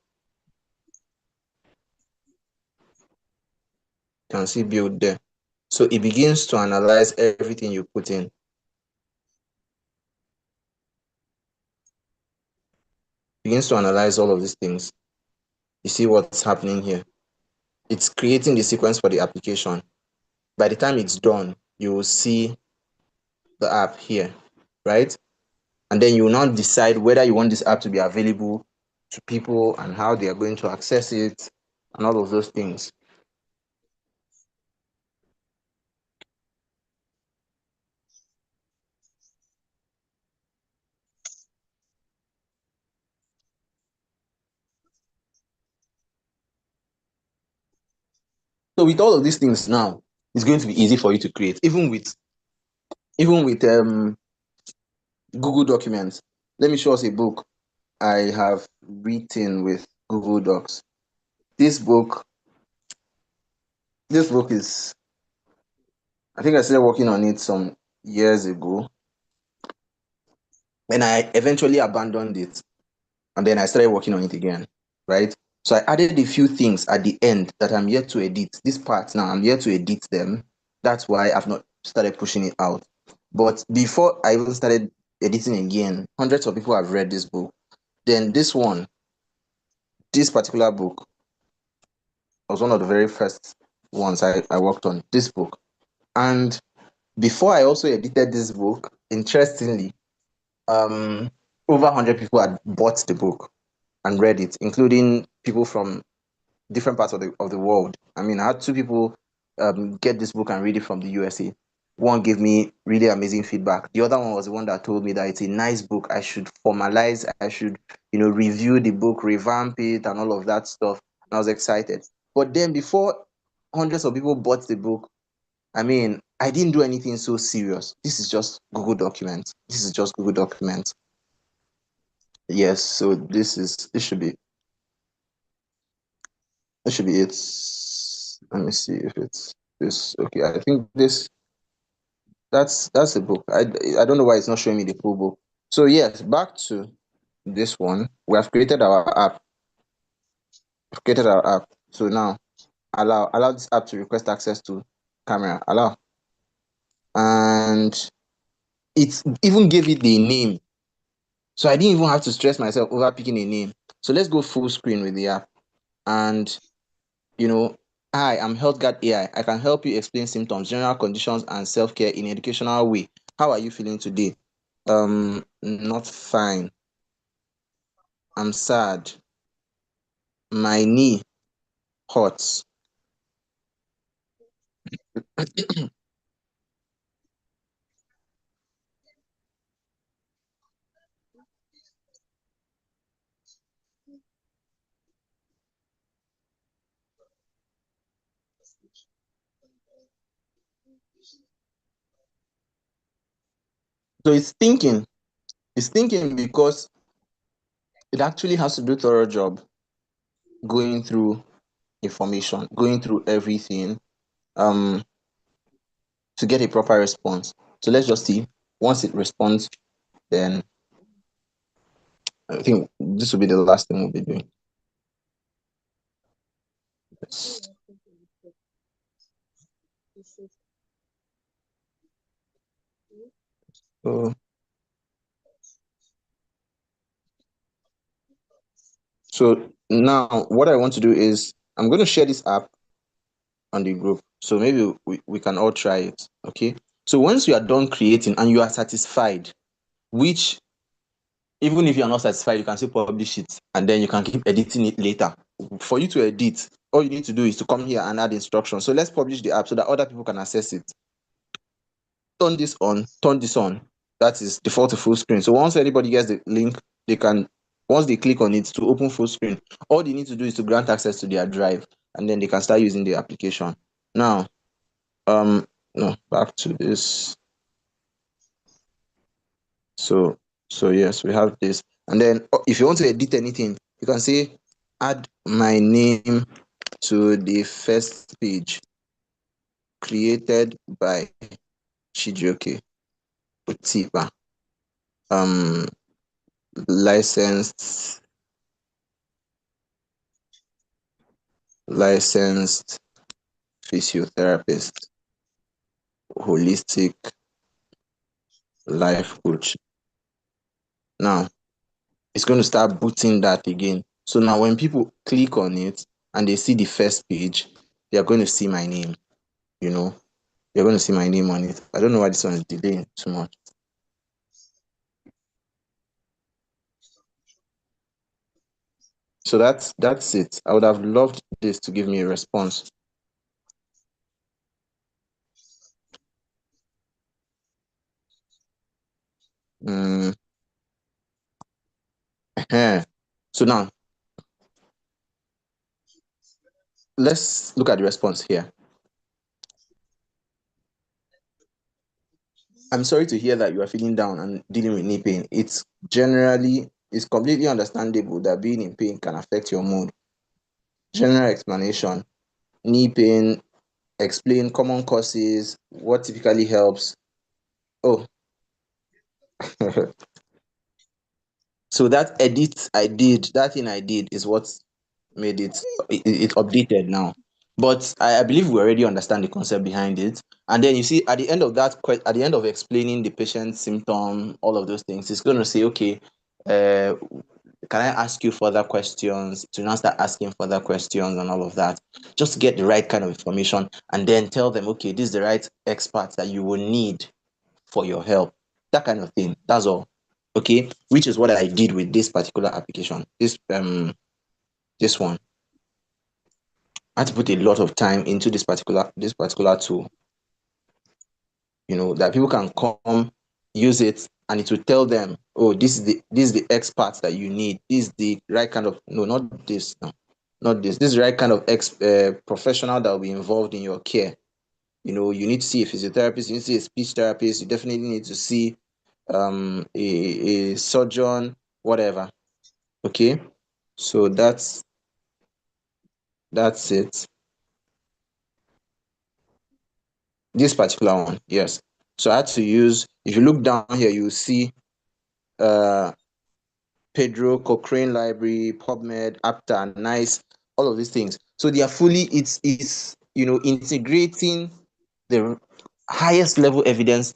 Speaker 2: You can see build there. So it begins to analyze everything you put in. Begins to analyze all of these things. You see what's happening here. It's creating the sequence for the application. By the time it's done, you will see the app here, right? And then you will now decide whether you want this app to be available to people and how they are going to access it and all of those things. So with all of these things now, it's going to be easy for you to create, even with Google Documents. Let me show us a book I have written with Google Docs. This book is, I think I started working on it some years ago, and I eventually abandoned it, and then I started working on it again, right? So I added a few things at the end that I'm yet to edit. This part now, I'm yet to edit them. That's why I've not started pushing it out. But before I even started editing again, hundreds of people have read this book. Then this particular book was one of the very first ones I worked on, this book. And before I also edited this book, interestingly, over 100 people had bought the book and read it, including people from different parts of the world. I mean, I had two people get this book and read it from the USA. One gave me really amazing feedback. The other one was the one that told me that it's a nice book. I should formalize, I should, review the book, revamp it, and all of that stuff. And I was excited. But then before hundreds of people bought the book, I mean, I didn't do anything so serious. This is just Google Documents. This is just Google Documents. Yes, so this should be it. Let me see if it's this. Okay, I think that's the book. I don't know why it's not showing me the full book. So yes, back to this one. We have created our app. We've created our app. So now allow this app to request access to camera. Allow. And it even gave it the name. So I didn't even have to stress myself over picking a name. So let's go full screen with the app. And you know, hi, I'm HealthGuard AI. I can help you explain symptoms, general conditions, and self-care in an educational way. How are you feeling today? Not fine. I'm sad. My knee hurts. So it's thinking because it actually has to do a thorough job going through information, going through everything, um, to get a proper response. So let's just see. Once it responds, then I think this will be the last thing we'll be doing. Yes. So, so now what I want to do is I'm going to share this app on the group. So maybe we can all try it. Okay. So once you are done creating and you are satisfied, which even if you are not satisfied, you can still publish it and then you can keep editing it later. For you to edit, all you need to do is to come here and add instructions. So let's publish the app so that other people can access it. Turn this on, turn this on. That is default to full screen. So once anybody gets the link, they can, once they click on it to open full screen, all they need to do is to grant access to their drive and then they can start using the application. Now, no, back to this. So yes, we have this. And then if you want to edit anything, you can say add my name to the first page created by Chijioke Utiba. Licensed physiotherapist, holistic life coach. Now it's going to start booting that again. So now when people click on it and they see the first page, they are going to see my name. You're going to see my name on it. I don't know why this one is delaying too much. So that's it. I would have loved this to give me a response. So now let's look at the response here. I'm sorry to hear that you are feeling down and dealing with knee pain. It's completely understandable that being in pain can affect your mood. General explanation: knee pain, explain common causes, what typically helps. Oh, so that thing I did is what made it updated now. But I believe we already understand the concept behind it. And then you see at the end of at the end of explaining the patient's symptom, all of those things, it's going to say, okay, can I ask you further questions? To now start asking further questions and all of that, just to get the right kind of information, and then tell them, okay, this is the right experts that you will need for your help. That kind of thing. That's all. Okay, which is what I did with this particular application. This one. I had to put a lot of time into this particular tool. That people can come, use it, and it will tell them, oh, this is the expert that you need. This is the right kind of not this, no, not this. This is the right kind of professional that will be involved in your care. You need to see a physiotherapist, you need to see a speech therapist, you definitely need to see a surgeon, whatever. Okay, so that's it. This particular one, yes. So I had to use, if you look down here, you see Pedro, Cochrane Library, PubMed, Apta, NICE, all of these things. So they are fully, it's integrating the highest level evidence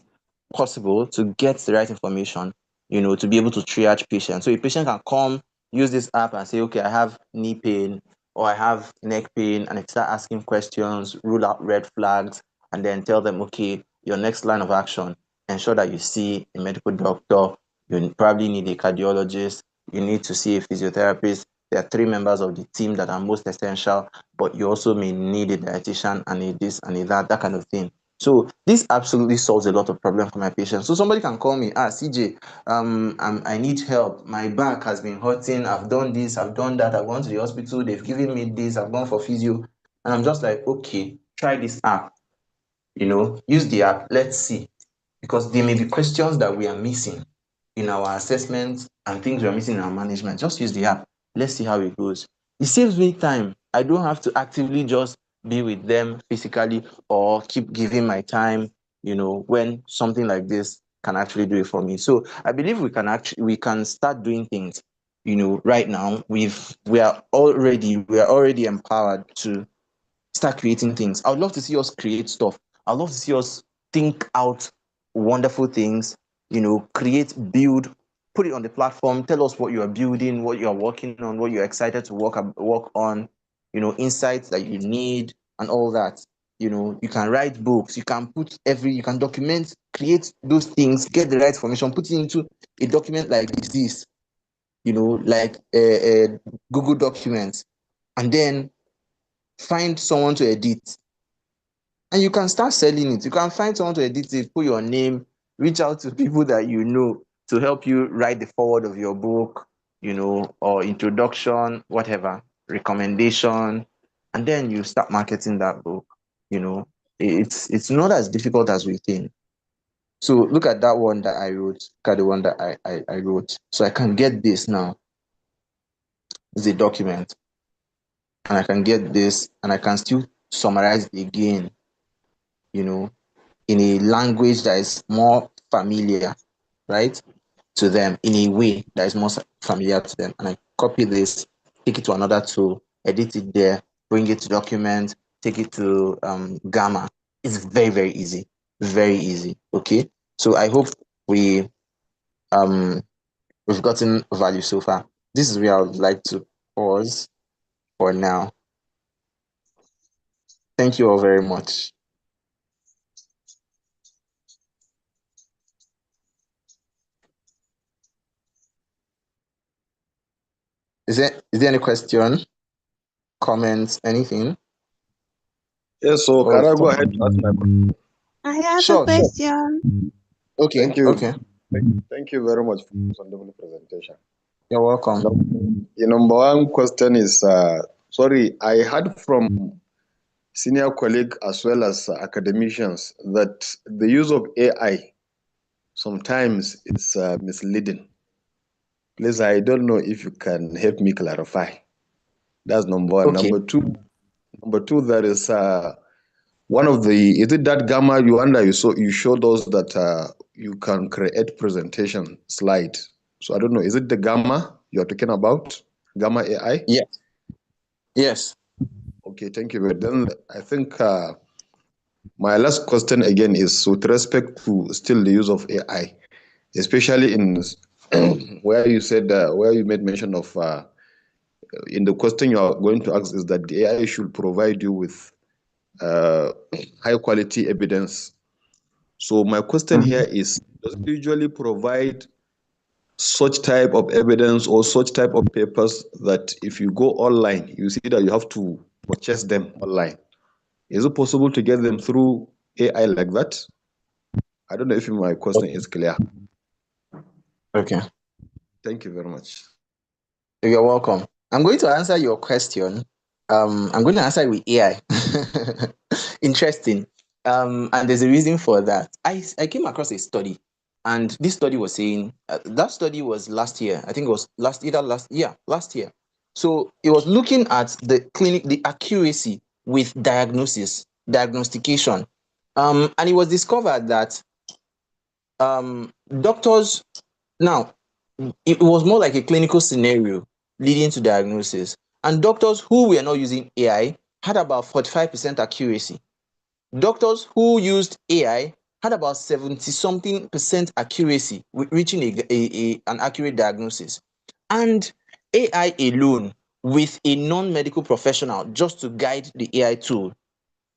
Speaker 2: possible to get the right information, to be able to triage patients. So a patient can come, use this app and say, okay, I have knee pain or I have neck pain, and it start asking questions, rule out red flags, and then tell them, okay, your next line of action, ensure that you see a medical doctor, you probably need a cardiologist, you need to see a physiotherapist. There are 3 members of the team that are most essential, but you also may need a dietitian and a this and a that kind of thing. So this absolutely solves a lot of problems for my patients. So somebody can call me, CJ, I need help. My back has been hurting. I've done this, I've done that. I've gone to the hospital. They've given me this. I've gone for physio. And I'm just like, okay, try this app. Use the app. Let's see. Because there may be questions that we are missing in our assessments and things we are missing in our management. Just use the app. Let's see how it goes. It saves me time. I don't have to actively just be with them physically or keep giving my time, when something like this can actually do it for me. So I believe we can start doing things, right now. We are already empowered to start creating things. I would love to see us create stuff. I'd love to see us think out wonderful things, create, build, put it on the platform, tell us what you are building, what you are working on, what you're excited to work on, insights that you need and all that. You can write books, you can document, create those things, get the right information, put it into a document like this, like a Google document, and then find someone to edit, and you can start selling it. You can find someone to edit it, put your name, reach out to people that you know to help you write the forward of your book, or introduction, whatever, recommendation, and then you start marketing that book. It's not as difficult as we think. So look at that one that I wrote. Look at the one that I wrote. So I can get this now. It's a document. And I can get this, and I can still summarize it again, in a language that is more familiar, right, to them, in a way that is more familiar to them. And I copy this, take it to another tool, edit it there, bring it to document, take it to Gamma. It's very, very easy. Very easy. Okay. So I hope we've gotten value so far. This is where I would like to pause for now. Thank you all very much. Is there any question, comments, anything?
Speaker 6: Yes, so can I go ahead and ask my question?
Speaker 4: I have a
Speaker 2: Sure.
Speaker 4: question.
Speaker 2: Okay.
Speaker 6: Thank you.
Speaker 2: Okay.
Speaker 6: Thank you very much for this wonderful presentation.
Speaker 2: You're welcome.
Speaker 6: The number one question is, sorry, I heard from senior colleague as well as academicians that the use of AI sometimes is misleading. Please, I don't know if you can help me clarify. That's number one.
Speaker 2: Okay.
Speaker 6: Number two, there is one of the, is it that Gamma you showed us that you can create presentation slide. So I don't know, is it the Gamma you're talking about? Gamma AI?
Speaker 2: Yes. Yes.
Speaker 6: Okay, thank you. But then I think my last question again is with respect to still the use of AI, especially in where you said, where you made mention of, in the question you are going to ask is that the AI should provide you with high quality evidence. So my question here is, does it usually provide such type of evidence or such type of papers that if you go online, you see that you have to purchase them online. Is it possible to get them through AI like that? I don't know if my question is clear.
Speaker 2: Okay.
Speaker 6: Thank you very much.
Speaker 2: You're welcome. I'm going to answer your question. I'm going to answer it with AI. Interesting. And there's a reason for that. I came across a study, and this study was saying that study was last year. I think it was last year. So it was looking at the accuracy with diagnostication. And it was discovered that doctors now, it was more like a clinical scenario leading to diagnosis. And doctors who were not using AI had about 45% accuracy. Doctors who used AI had about 70 something percent accuracy, reaching an accurate diagnosis. And AI alone, with a non-medical professional just to guide the AI tool,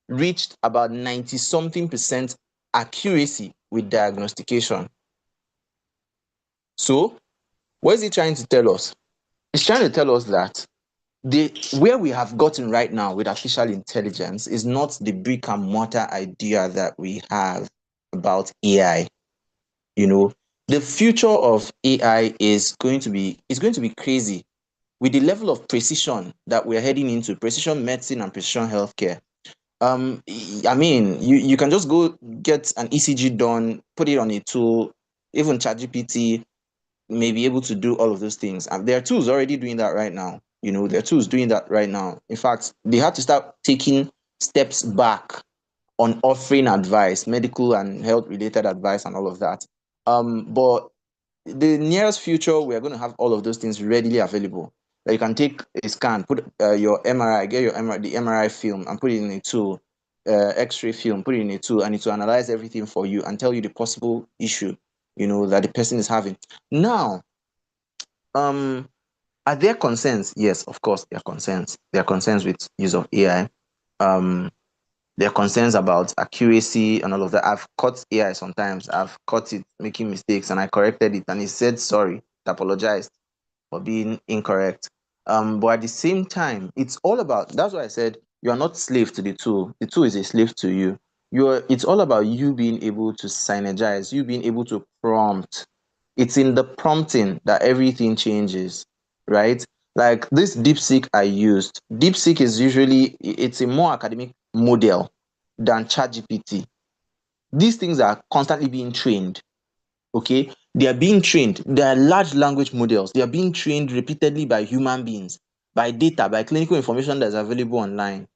Speaker 2: reached about 90 something percent accuracy with diagnostication. So, what is it trying to tell us? It's trying to tell us that where we have gotten right now with artificial intelligence is not the brick and mortar idea that we have about AI. You know, the future of AI is going to be crazy with the level of precision that we're heading into, precision medicine and precision healthcare. I mean, you can just go get an ECG done, put it on a tool, even ChatGPT may be able to do all of those things. And there are tools already doing that right now. You know, there are tools doing that right now. In fact, they had to start taking steps back on offering advice, medical and health related advice and all of that. But the nearest future, we are going to have all of those things readily available. Like you can take a scan, put your MRI, get your MRI, the MRI film, and put it in a tool, X-ray film, put it in a tool, and it will analyze everything for you and tell you the possible issue, you know, that the person is having. Now, are there concerns? Yes, of course, there are concerns. There are concerns with use of AI. There are concerns about accuracy and all of that. I've caught AI sometimes. I've caught it making mistakes, and I corrected it, and it said sorry, it apologized for being incorrect. But at the same time, it's all about. That's why I said you are not slave to the tool. The tool is a slave to you. It's all about you being able to synergize, you being able to prompt. It's in the prompting that everything changes, right? Like this DeepSeek I used. DeepSeek is usually it's a more academic model than ChatGPT. These things are constantly being trained. Okay, they are being trained. They are large language models. They are being trained repeatedly by human beings, by data, by clinical information that's available online,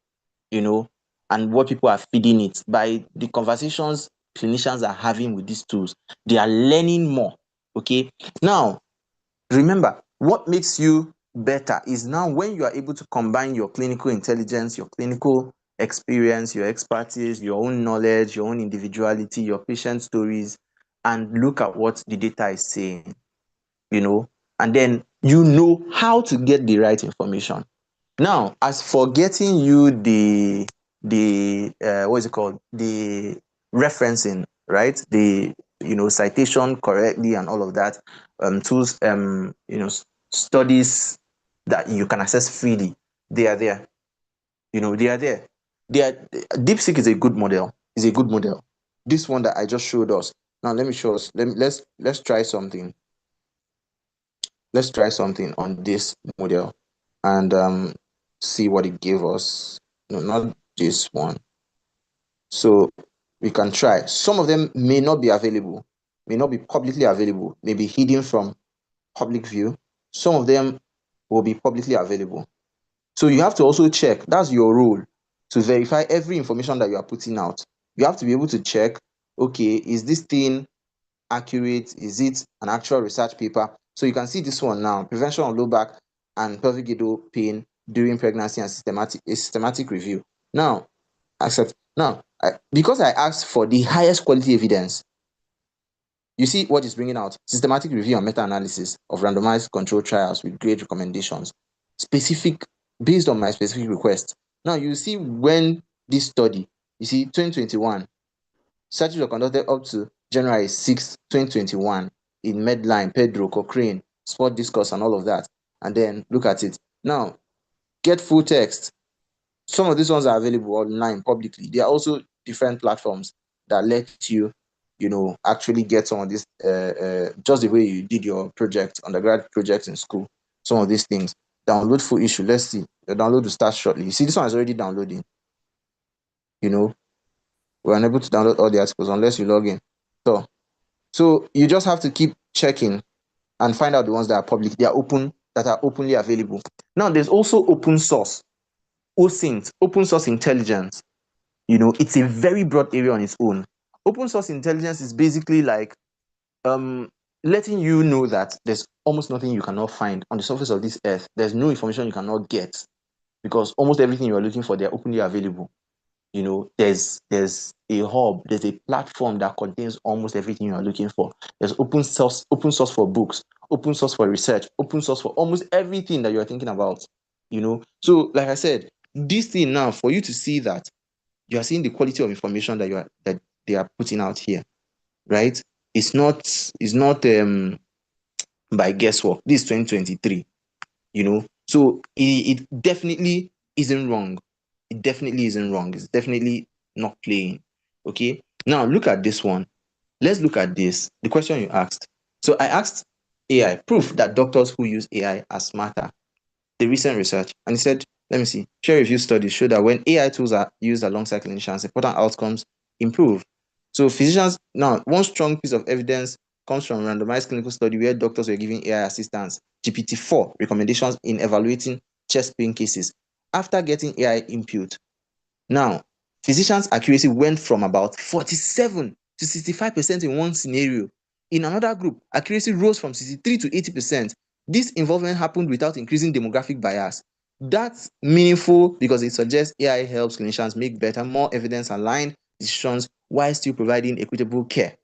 Speaker 2: you know, and what people are feeding it, by the conversations clinicians are having with these tools. They are learning more. Okay, now remember, what makes you better is now when you are able to combine your clinical intelligence, your clinical experience, your expertise, your own knowledge, your own individuality, your patient stories, and look at what the data is saying, you know, and then you know how to get the right information. Now, as for getting you the what is it called? The referencing, right? The citation correctly and all of that. Tools, studies that you can access freely. They are there. They are there. DeepSeek is a good model. Is a good model. This one that I just showed us. Now let me show us. Let's try something. Let's try something on this model and see what it gave us. No, not this one. So we can try. Some of them may not be available, may not be publicly available, may be hidden from public view. Some of them will be publicly available. So you have to also check. That's your role, to verify every information that you are putting out. You have to be able to check, okay, is this thing accurate? Is it an actual research paper? So you can see this one now, prevention of low back and pelvic girdle pain during pregnancy and systematic review. Now, because I asked for the highest quality evidence, you see what it's bringing out: systematic review and meta-analysis of randomized controlled trials with grade recommendations, specific based on my specific request. Now you see when this study, you see 2021, studies were conducted up to January 6, 2021. in Medline, Pedro, Cochrane, Sport Discourse, and all of that, and then look at it. Now, get full text. Some of these ones are available online publicly. There are also different platforms that let you, actually get some of this, just the way you did your project, undergrad project in school. Some of these things. Download full issue. Let's see. The download will start shortly. You see, this one is already downloading. We're unable to download all the articles unless you log in. So you just have to keep checking and find out the ones that are public, they are open, that are openly available. Now, there's also open source, OSINT, open source intelligence. It's a very broad area on its own. Open source intelligence is basically like letting you know that there's almost nothing you cannot find on the surface of this earth. There's no information you cannot get because almost everything you are looking for, they're openly available. There's a hub, there's a platform that contains almost everything you are looking for. There's open source for books, open source for research, open source for almost everything that you're thinking about. So like I said, this thing now, for you to see that you are seeing the quality of information that they are putting out here, right? It's not by guesswork. This is 2023. So it definitely isn't wrong. It definitely isn't wrong. It's definitely not playing. Okay. Now look at this one. Let's look at this. The question you asked. So I asked AI proof that doctors who use AI are smarter. The recent research, and he said, let me see. Peer review studies show that when AI tools are used alongside clinicians, important outcomes improve. So physicians, now one strong piece of evidence comes from a randomized clinical study where doctors were giving AI assistance GPT-4 recommendations in evaluating chest pain cases after getting AI input. Now, physicians' accuracy went from about 47 to 65% in one scenario. In another group, accuracy rose from 63 to 80%. This involvement happened without increasing demographic bias. That's meaningful because it suggests AI helps clinicians make better, more evidence-aligned decisions while still providing equitable care.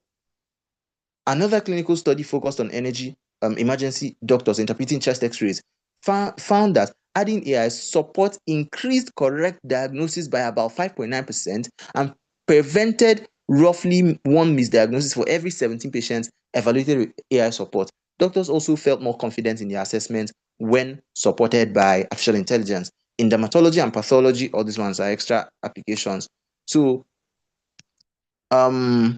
Speaker 2: Another clinical study focused on emergency doctors interpreting chest x-rays found that adding AI support increased correct diagnosis by about 5.9% and prevented roughly one misdiagnosis for every 17 patients evaluated with AI support. Doctors also felt more confident in their assessment when supported by artificial intelligence. In dermatology and pathology, all these ones are extra applications. So now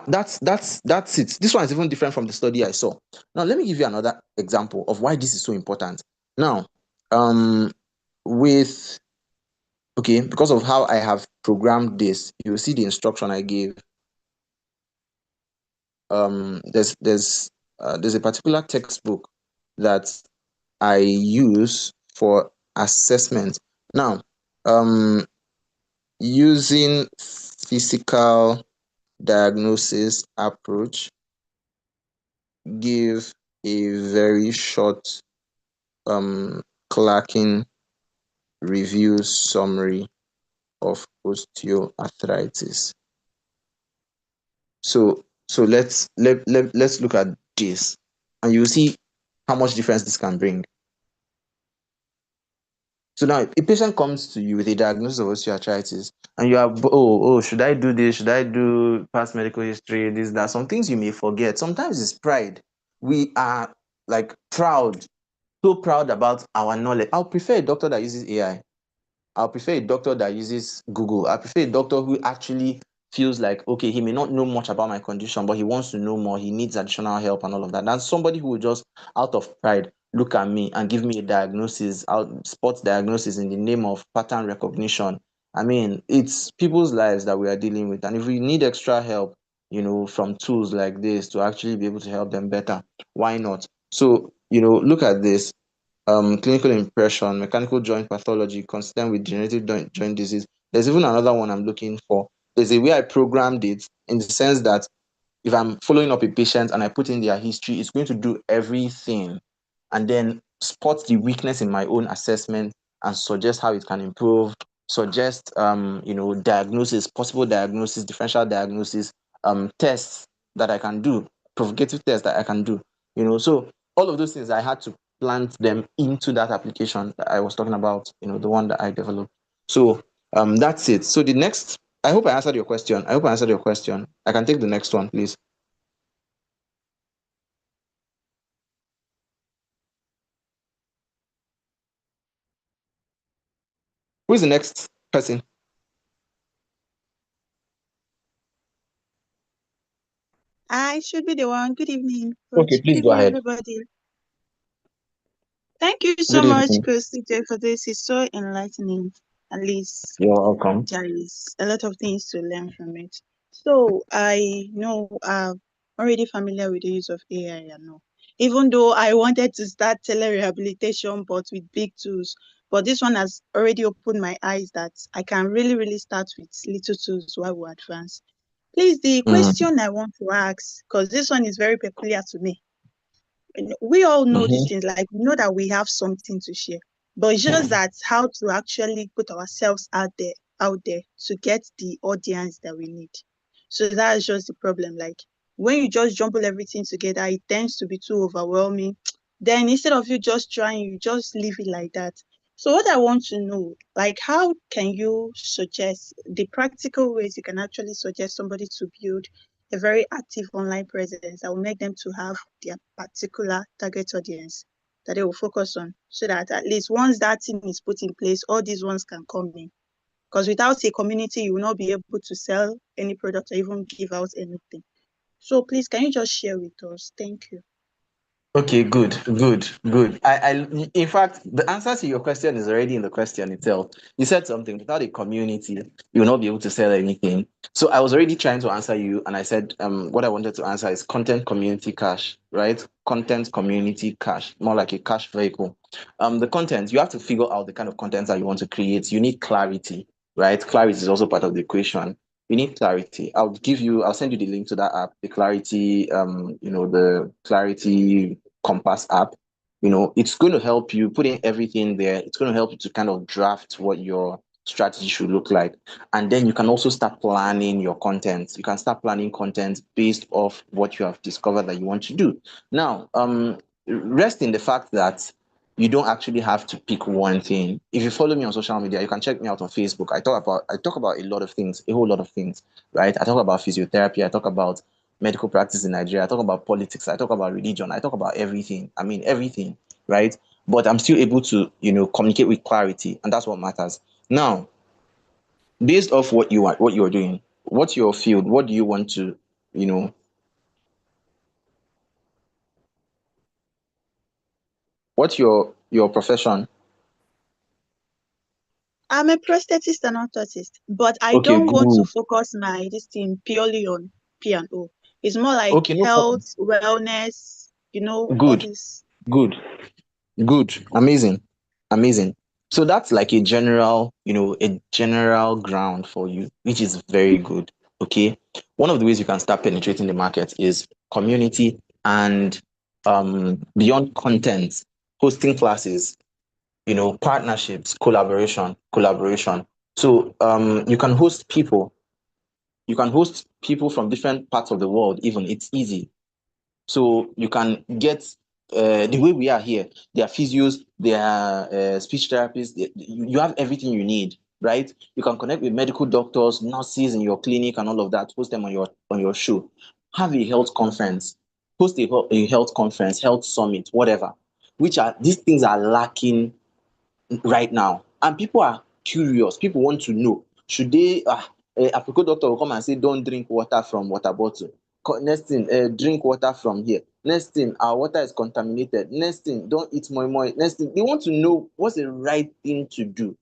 Speaker 2: that's it. This one is even different from the study I saw. Now let me give you another example of why this is so important. Now, because of how I have programmed this, you'll see the instruction I gave. There's a particular textbook that I use for assessment. Now, using physical diagnosis approach, give a very short Clarkin review summary of osteoarthritis. So let's look at this, and you'll see how much difference this can bring. So now a patient comes to you with a diagnosis of osteoarthritis, and you are, should I do this? Should I do past medical history? This, that. Some things you may forget. Sometimes it's pride. We are like proud, so proud about our knowledge. I'll prefer a doctor that uses AI. I'll prefer a doctor that uses Google. I prefer a doctor who actually feels like, okay, he may not know much about my condition, but he wants to know more. He needs additional help and all of that. And somebody who will just, out of pride, look at me and give me a diagnosis, sports diagnosis in the name of pattern recognition. I mean, it's people's lives that we are dealing with. And if we need extra help, from tools like this to actually be able to help them better, why not? So, look at this. Clinical impression, mechanical joint pathology, consistent with degenerative joint disease. There's even another one I'm looking for. There's a way I programmed it in the sense that if I'm following up a patient and I put in their history, it's going to do everything and then spot the weakness in my own assessment and suggest how it can improve, suggest diagnosis, possible diagnosis, differential diagnosis, tests that I can do, provocative tests that I can do. So all of those things I had to plant them into that application that I was talking about, the one that I developed. So that's it. So the next, I hope I answered your question. I can take the next one, please. Who's the next person?
Speaker 4: I should be the one. Good evening,
Speaker 2: Okay,
Speaker 4: coach. Good
Speaker 2: please go
Speaker 4: evening,
Speaker 2: ahead.
Speaker 4: everybody. Thank you so
Speaker 2: Good
Speaker 4: much,
Speaker 2: evening.
Speaker 4: Coach CJ, for this. It's so enlightening. At least
Speaker 2: You're welcome.
Speaker 4: there is a lot of things to learn from it. So I know I'm already familiar with the use of AI. I know. Even though I wanted to start telerehabilitation, but with big tools, but this one has already opened my eyes that I can really, really start with little tools while we advance. Please, the
Speaker 2: Mm.
Speaker 4: question I want to ask, because this one is very peculiar to me. We all know these
Speaker 2: Mm-hmm.
Speaker 4: things, like we know that we have something to share, but it's just that how to actually put ourselves out there to get the audience that we need. So that's just the problem. Like when you just jumble everything together, it tends to be too overwhelming. Then instead of you just trying, you just leave it like that. So what I want to know, like how can you suggest the practical ways you can actually suggest somebody to build a very active online presence that will make them to have their particular target audience that they will focus on, so that at least once that thing is put in place, all these ones can come in. Because without a community, you will not be able to sell any product or even give out anything. So please, can you just share with us? Thank you.
Speaker 2: Okay, good. In fact, the answer to your question is already in the question itself. You said something without a community, you will not be able to sell anything. So I was already trying to answer you, and I said, what I wanted to answer is content community cash, right? Content community cash, more like a cash vehicle. The content, you have to figure out the kind of content that you want to create. You need clarity, right? Clarity is also part of the equation. You need clarity. I'll send you the link to that app, the clarity, the clarity Compass app. It's going to help you putting everything there. It's going to help you to kind of draft what your strategy should look like. And then you can also start planning your content. You can start planning content based off what you have discovered that you want to do. Now, rest in the fact that you don't actually have to pick one thing. If you follow me on social media, you can check me out on Facebook. I talk about a lot of things, a whole lot of things, right? I talk about physiotherapy, I talk about medical practice in Nigeria, I talk about politics, I talk about religion, I talk about everything. I mean everything, right? But I'm still able to, communicate with clarity, and that's what matters. Now, based off what you're doing, what's your field? What do you want to, you know, what's your profession?
Speaker 4: I'm a prosthetist and orthotist, but I
Speaker 2: Okay,
Speaker 4: don't want to
Speaker 2: good.
Speaker 4: focus my this thing purely on P&O. It's more like
Speaker 2: Okay, no
Speaker 4: health,
Speaker 2: problem.
Speaker 4: wellness, all
Speaker 2: Good,
Speaker 4: this.
Speaker 2: good. Good, amazing, amazing. So that's like a general ground for you, which is very good. Okay. One of the ways you can start penetrating the market is community and beyond content, hosting classes, partnerships, collaboration. So you can host people from different parts of the world, even it's easy. So you can get the way we are here. There are physios, there are speech therapists. You have everything you need, right? You can connect with medical doctors, nurses in your clinic, and all of that. Host them on your show. Have a health conference. Host a health conference, health summit, whatever. Which are these things are lacking right now, and people are curious. People want to know, should they African doctor will come and say don't drink water from water bottle. Next thing, drink water from here. Next thing, our water is contaminated. Next thing, don't eat moi moi. Next thing, they want to know what's the right thing to do.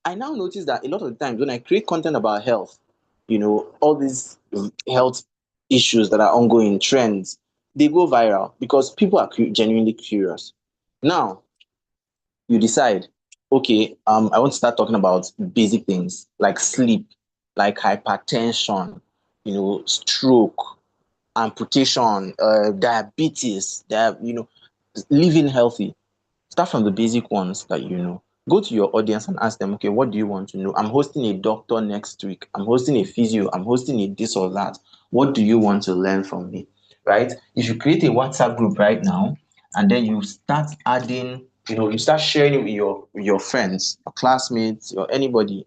Speaker 2: I now notice that a lot of the times when I create content about health, all these health issues that are ongoing trends, they go viral because people are genuinely curious. Now you decide, okay, I want to start talking about basic things like sleep, like hypertension, stroke, amputation, diabetes, living healthy. Start from the basic ones that you know. Go to your audience and ask them, okay, what do you want to know? I'm hosting a doctor next week. I'm hosting a physio. I'm hosting a this or that. What do you want to learn from me? Right? If you create a WhatsApp group right now, and then you start adding, you start sharing it with your friends, your classmates, or anybody,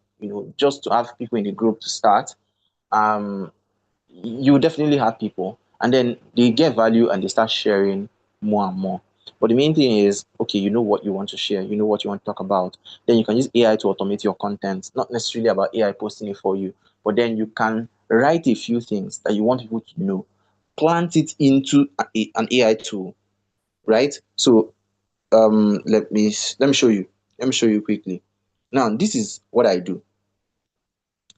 Speaker 2: just to have people in the group to start. Um, you definitely have people, and then they get value and they start sharing more and more. But the main thing is, okay, you know what you want to share, you know what you want to talk about. Then you can use AI to automate your content, not necessarily about AI posting it for you, but then you can write a few things that you want people to know, plant it into an AI tool, right? So let me show you. Let me show you quickly. Now, this is what I do.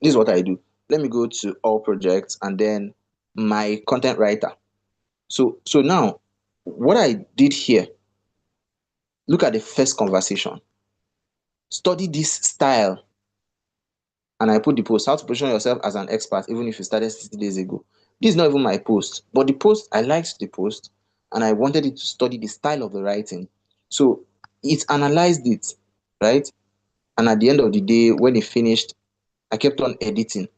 Speaker 2: This is what I do. Let me go to all projects and then my content writer. So now what I did here, look at the first conversation. Study this style. And I put the post, how to position yourself as an expert, even if you started 60 days ago. This is not even my post, but the post, I liked the post and I wanted it to study the style of the writing. So it analyzed it, right? And at the end of the day, when it finished, I kept on editing.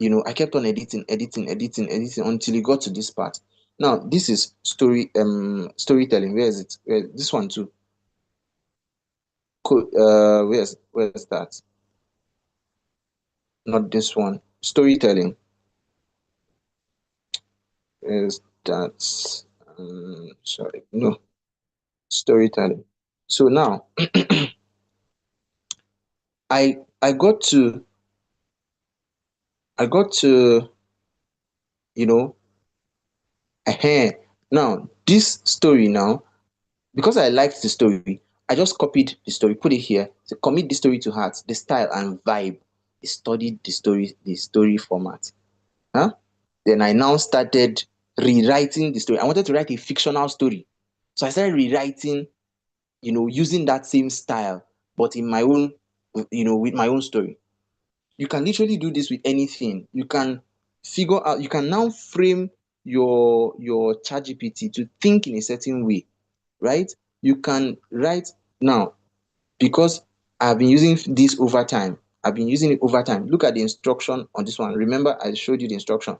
Speaker 2: I kept on editing until it got to this part. Now, this is storytelling. Where is it? This one too. Where's that? Not this one. Storytelling. Is that sorry, no, storytelling. So now I got to you know now this story now, because I liked the story, I just copied the story, put it here, to commit the story to heart, the style and vibe. I studied the story format. Huh? Then I now started rewriting the story. I wanted to write a fictional story. So I started rewriting, using that same style, but in my own, with my own story. You can literally do this with anything. You can figure out, you can now frame your ChatGPT to think in a certain way, right? You can write now, because I've been using this over time. I've been using it over time. Look at the instruction on this one. Remember, I showed you the instruction,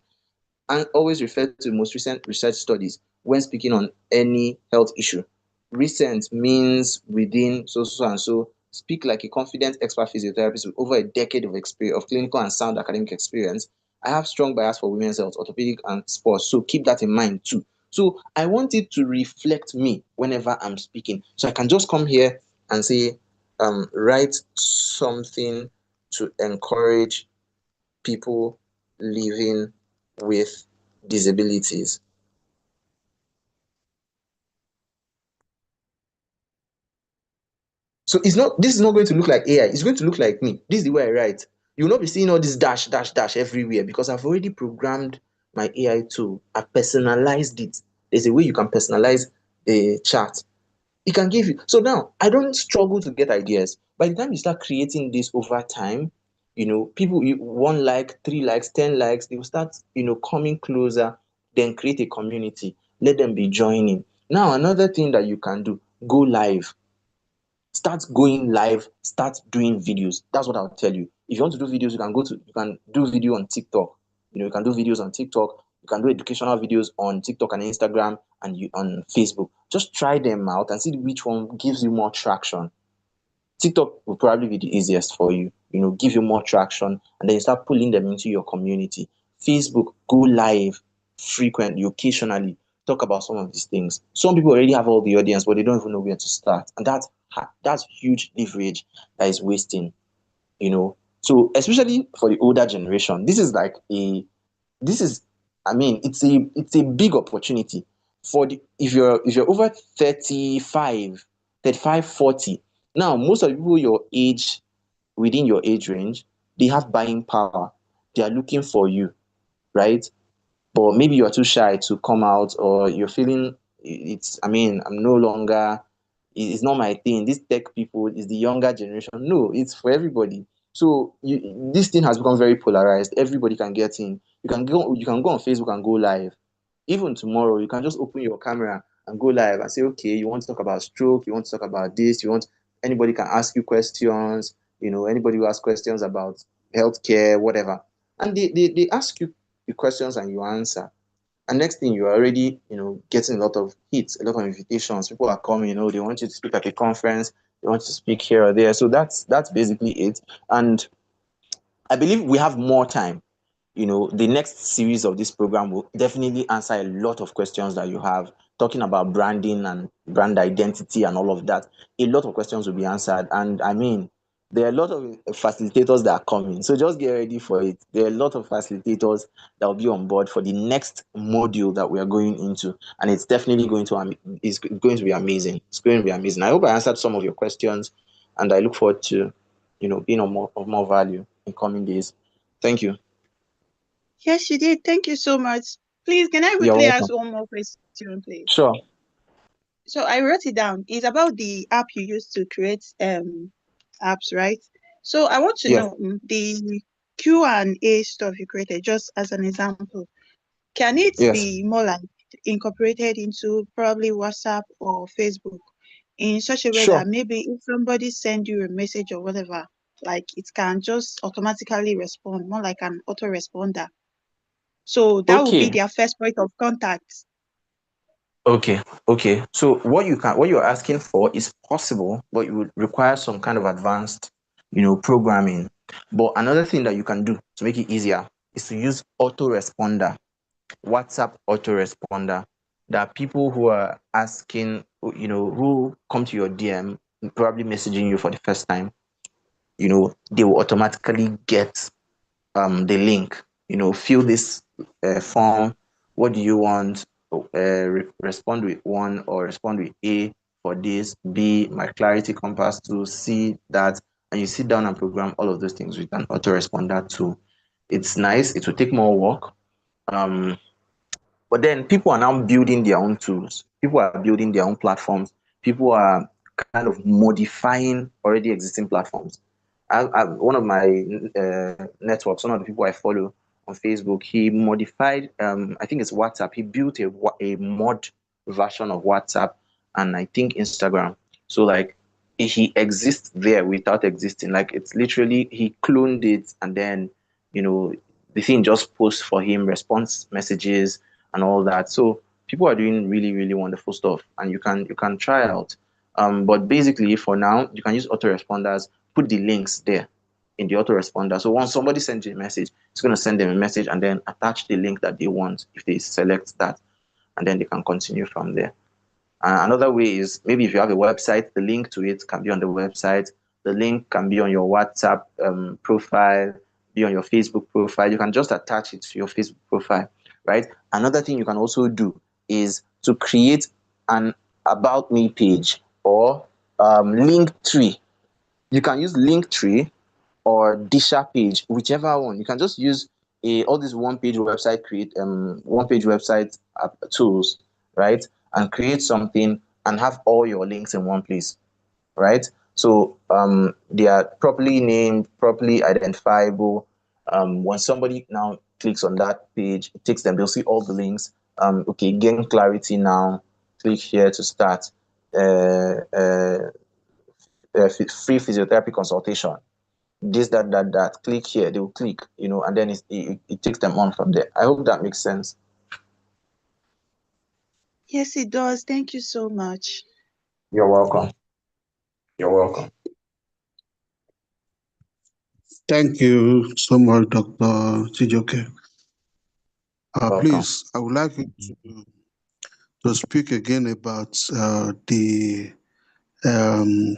Speaker 2: and always refer to most recent research studies when speaking on any health issue. Recent means within so and so. Speak like a confident expert physiotherapist with over a decade of experience of clinical and sound academic experience. I have strong bias for women's health, orthopedic, and sports, so keep that in mind too. So I want it to reflect me whenever I'm speaking. So I can just come here and say, write something to encourage people living with disabilities. So this is not going to look like AI, it's going to look like me. This is the way I write. You will not be seeing all this dash, dash, dash everywhere, because I've already programmed my AI tool. I've personalized it. There's a way you can personalize a chart. It can give you. So now I don't struggle to get ideas. By the time you start creating this over time, people, one like, three likes, 10 likes, they will start, coming closer, then create a community. Let them be joining. Now, another thing that you can do, go live. Start going live, start doing videos. That's what I'll tell you. If you want to do videos, you can do video on TikTok. You can do videos on TikTok. You can do educational videos on TikTok and Instagram and on Facebook. Just try them out and see which one gives you more traction. TikTok will probably be the easiest for you, give you more traction, and then you start pulling them into your community. Facebook, go live frequently, occasionally, talk about some of these things. Some people already have all the audience, but they don't even know where to start. And that's huge leverage that is wasting, So especially for the older generation, this is it's a big opportunity for the if you're over 35, 35, 40. Now most of the people your age, within your age range, they have buying power. They are looking for you, right? But maybe you're too shy to come out, or you're feeling I'm no longer, it's not my thing. This tech people is the younger generation. No, it's for everybody. So this thing has become very polarized. Everybody can get in. You can go on Facebook and go live. Even tomorrow, you can just open your camera and go live and say, okay, you want to talk about stroke, you want to talk about this, anybody can ask you questions, anybody who asks questions about healthcare, whatever. And they ask you the questions and you answer. And next thing, you're already, getting a lot of hits, a lot of invitations. People are coming, they want you to speak at a conference, they want you to speak here or there. So that's basically it. And I believe we have more time. the next series of this program will definitely answer a lot of questions that you have, talking about branding and brand identity and all of that. A lot of questions will be answered. And I mean, there are a lot of facilitators that are coming. So just get ready for it. There are a lot of facilitators that will be on board for the next module that we are going into. And it's definitely it's going to be amazing. It's going to be amazing. I hope I answered some of your questions, and I look forward to, being of more value in coming days. Thank you.
Speaker 4: Yes, you did. Thank you so much. Please, can I
Speaker 2: You're
Speaker 4: quickly ask
Speaker 2: welcome.
Speaker 4: one more question, please?
Speaker 2: Sure.
Speaker 4: So I wrote it down. It's about the app you use to create apps, right? So I want to
Speaker 2: Yes.
Speaker 4: know the Q&A stuff you created, just as an example. Can it
Speaker 2: Yes.
Speaker 4: be more like incorporated into probably WhatsApp or Facebook in such a way
Speaker 2: Sure.
Speaker 4: that maybe if somebody send you a message or whatever, like it can just automatically respond, more like an autoresponder. So that would be
Speaker 2: Okay.
Speaker 4: their first point of contact.
Speaker 2: Okay. Okay. So what you're asking for is possible, but it would require some kind of advanced, programming. But another thing that you can do to make it easier is to use autoresponder, WhatsApp autoresponder. There are people who are asking, who come to your DM, probably messaging you for the first time. They will automatically get the link. Fill this form. What do you want? Respond with 1 or respond with A for this. B, my clarity compass to C, that. And you sit down and program all of those things with an autoresponder tool. It's nice. It will take more work. But then people are now building their own tools. People are building their own platforms. People are kind of modifying already existing platforms. One of my networks, one of the people I follow on Facebook, he modified, I think it's WhatsApp. He built a mod version of WhatsApp and I think Instagram. So like he exists there without existing. Like it's literally he cloned it and then you know the thing just posts for him response messages and all that. So people are doing really, really wonderful stuff, and you can try out. But basically, for now, you can use autoresponders. Put the links there in the autoresponder. So once somebody sends you a message, it's going to send them a message and then attach the link that they want if they select that, and then they can continue from there. Another way is maybe if you have a website, the link to it can be on the website. The link can be on your WhatsApp profile, be on your Facebook profile. You can just attach it to your Facebook profile, right? Another thing you can also do is to create an About Me page or link tree. You can use Linktree or Disha page, whichever one. You can just use all these one page website tools, right? And create something and have all your links in one place, right? So they are properly named, properly identifiable. When somebody now clicks on that page, it takes them, they'll see all the links. Okay, gain clarity now. Click here to start. Free physiotherapy consultation, this, that, click here, they will click, and then it takes them on from there. I hope that makes sense.
Speaker 4: Yes, it does. Thank you so much.
Speaker 2: You're welcome. You're welcome.
Speaker 7: Thank you so much, Dr. Chijoke.
Speaker 2: Welcome.
Speaker 7: Please, I would like you to speak again about the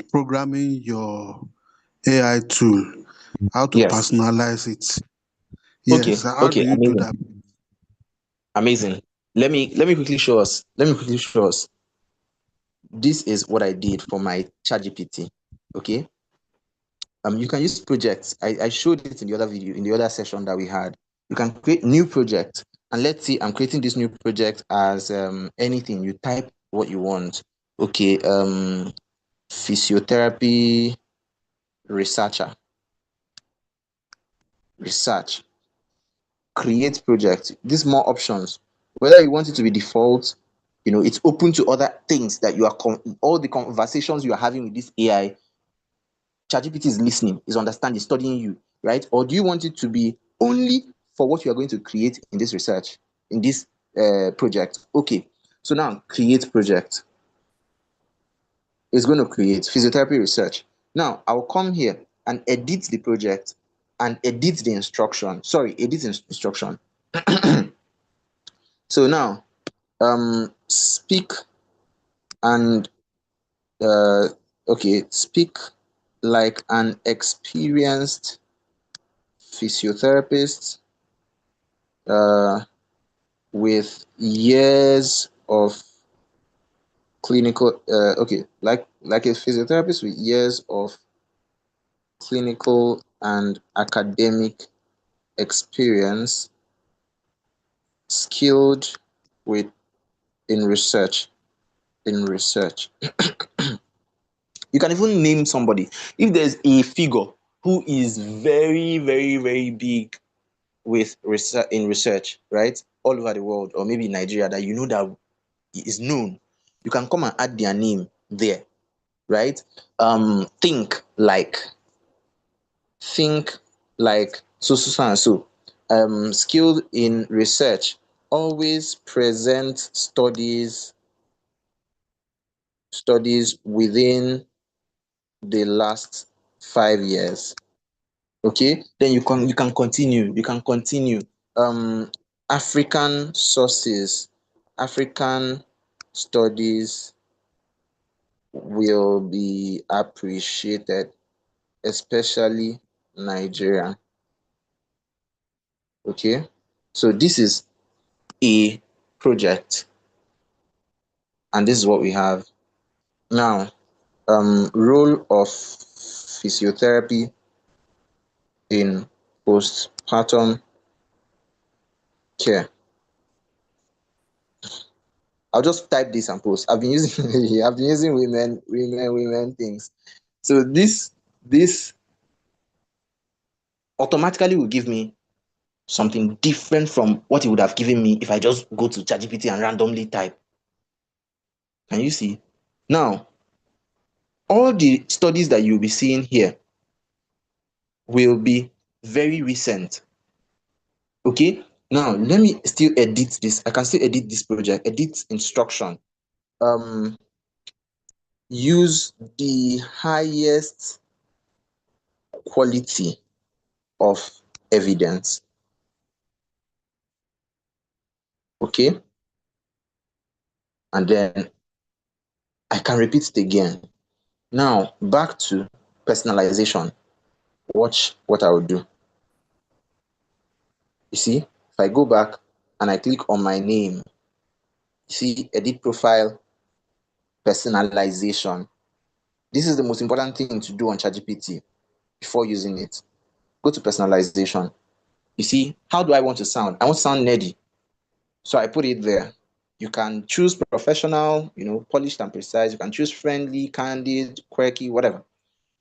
Speaker 7: programming your AI tool, how to
Speaker 2: Yes.
Speaker 7: personalize it.
Speaker 2: Okay.
Speaker 7: Yes, how do
Speaker 2: Okay.
Speaker 7: you do
Speaker 2: Amazing.
Speaker 7: that?
Speaker 2: Amazing. Let me quickly show us. This is what I did for my ChatGPT. Okay. You can use projects. I showed it in the other video, in the other session that we had. You can create new projects. And let's see, I'm creating this new project as anything. You type what you want. Okay, physiotherapy researcher. Research. Create project. These more options. Whether you want it to be default, it's open to other things that you are all the conversations you are having with this AI. ChatGPT is listening, is understanding, studying you, right? Or do you want it to be only for what you are going to create in this research, in this project? Okay, so now create project. It's going to create physiotherapy research. Now I'll come here and edit the project. and edit the instruction. Sorry, edit instruction. So now, speak and speak like an experienced physiotherapist with years of clinical like a physiotherapist with years of clinical and academic experience, skilled with in research. You can even name somebody. If there's a figure who is very, very, very big with research, right, all over the world, or maybe in Nigeria, that you know that is known, you can come and add their name there, right? Think like so and so. Skilled in research, always present studies within the last 5 years. Okay, then you can continue. um African sources, African studies will be appreciated, especially Nigeria. Okay, so this is a project, and this is what we have now. Role of physiotherapy in postpartum care. I'll just type this and post. I've been using I've been using women things. So this automatically will give me something different from what it would have given me if I just go to ChatGPT and randomly type. Can you see? Now, all the studies that you'll be seeing here will be very recent. Okay? Now, let me still edit this. I can still edit this project, edit instruction. Use the highest quality of evidence. Okay, and then I can repeat it again. Now back to personalization. Watch what I will do. You see, if I go back and I click on my name, you see edit profile, personalization. This is the most important thing to do on ChatGPT before using it. Go to personalization. You see, how do I want to sound? I want to sound nerdy. So I put it there. You can choose professional, polished and precise. You can choose friendly, candid, quirky, whatever,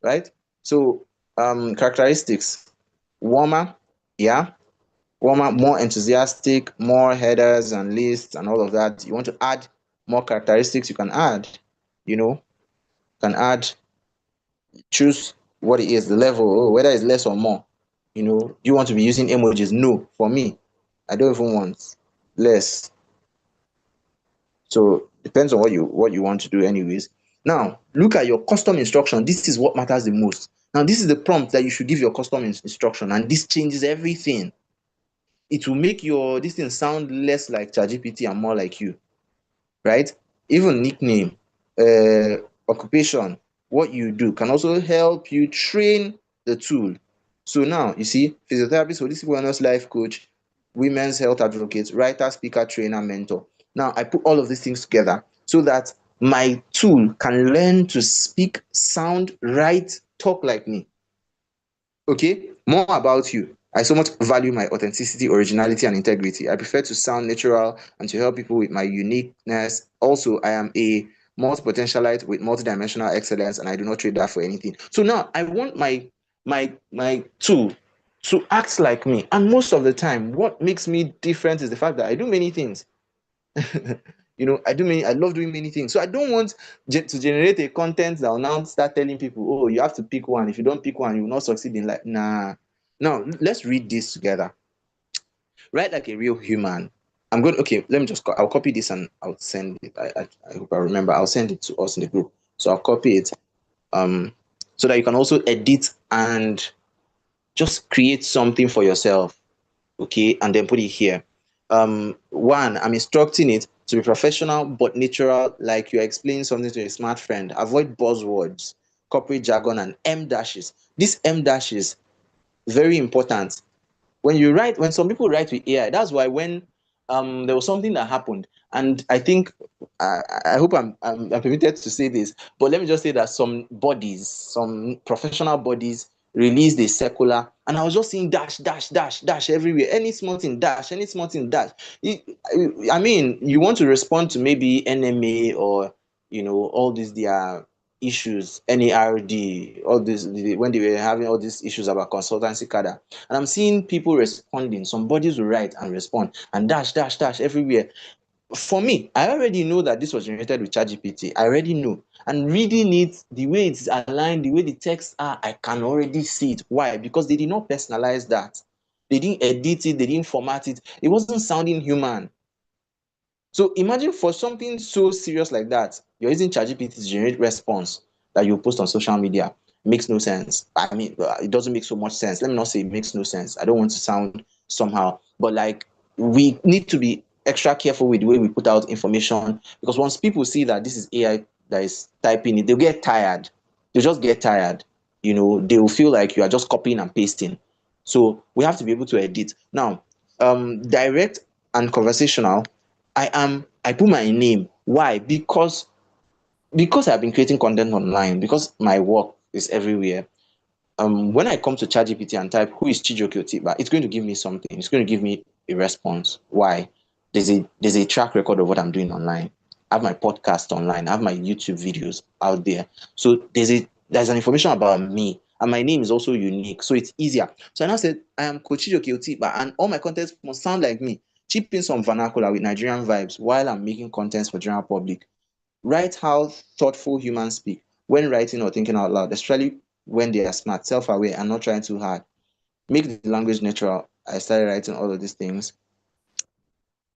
Speaker 2: right? So characteristics: warmer, yeah, warmer, more enthusiastic, more headers and lists and all of that. You want to add more characteristics, you can add, choose what it is, the level, whether it's less or more. You want to be using emojis? No, for me, I don't even want less. So depends on what you want to do anyways. Now look at your custom instruction. This is what matters the most. Now this is the prompt that you should give your custom instruction, and this changes everything. It will make this thing sound less like ChatGPT and more like you, right? Even nickname, occupation, what you do can also help you train the tool. So now you see, physiotherapist, holistic wellness life coach, women's health advocate, writer, speaker, trainer, mentor. Now I put all of these things together so that my tool can learn to speak, sound, write, talk like me. Okay, more about you. I so much value my authenticity, originality, and integrity. I prefer to sound natural and to help people with my uniqueness. Also, I am a multi-potentialite with multidimensional excellence, and I do not trade that for anything. So now I want my tool to act like me. And most of the time, what makes me different is the fact that I do many things. I love doing many things. So I don't want to generate a content that will now start telling people, oh, you have to pick one. If you don't pick one, you will not succeed in life. Nah. Now let's read this together. Write like a real human. Let me I'll copy this and I'll send it. I hope I remember. I'll send it to us in the group. So I'll copy it so that you can also edit and just create something for yourself, okay, and then put it here. One, I'm instructing it to be professional but natural, like you're explaining something to a smart friend. Avoid buzzwords, corporate jargon, and M dashes. These M dashes, very important. When some people write with AI, that's why when there was something that happened, and I think I hope I'm permitted to say this, but let me just say that some professional bodies released a circular, and I was just seeing dash dash dash dash everywhere, any small thing dash, any small thing dash. I mean, you want to respond to maybe NMA or all these their issues, NARD, all this when they were having all these issues about consultancy cadre, and I'm seeing people responding. Some bodies will write and respond and dash, dash, dash everywhere. For me, I already know that this was generated with ChatGPT. I already know. And reading it, the way it's aligned, the way the texts are, I can already see it. Why? Because they did not personalize that. They didn't edit it, they didn't format it. It wasn't sounding human. So imagine for something so serious like that, you're using ChatGPT to generate response that you post on social media. Makes no sense. I mean, it doesn't make so much sense. Let me not say it makes no sense. I don't want to sound somehow, but like we need to be extra careful with the way we put out information, because once people see that this is AI that is typing it, they'll get tired. They'll just get tired. They will feel like you are just copying and pasting. So we have to be able to edit. Now, direct and conversational, I put my name. Why? Because I've been creating content online, because my work is everywhere. When I come to ChatGPT and type who is Chijoke Otiba, it's going to give me something. It's going to give me a response. Why? There's a track record of what I'm doing online. I have my podcast online. I have my YouTube videos out there. So there's an information about me, and my name is also unique, so it's easier. So I now said I am Coach Chijoke Otiba, and all my content must sound like me. Chip in some vernacular with Nigerian vibes while I'm making contents for general public. Write how thoughtful humans speak when writing or thinking out loud, especially when they are smart, self-aware, and not trying too hard. Make the language natural. I started writing all of these things.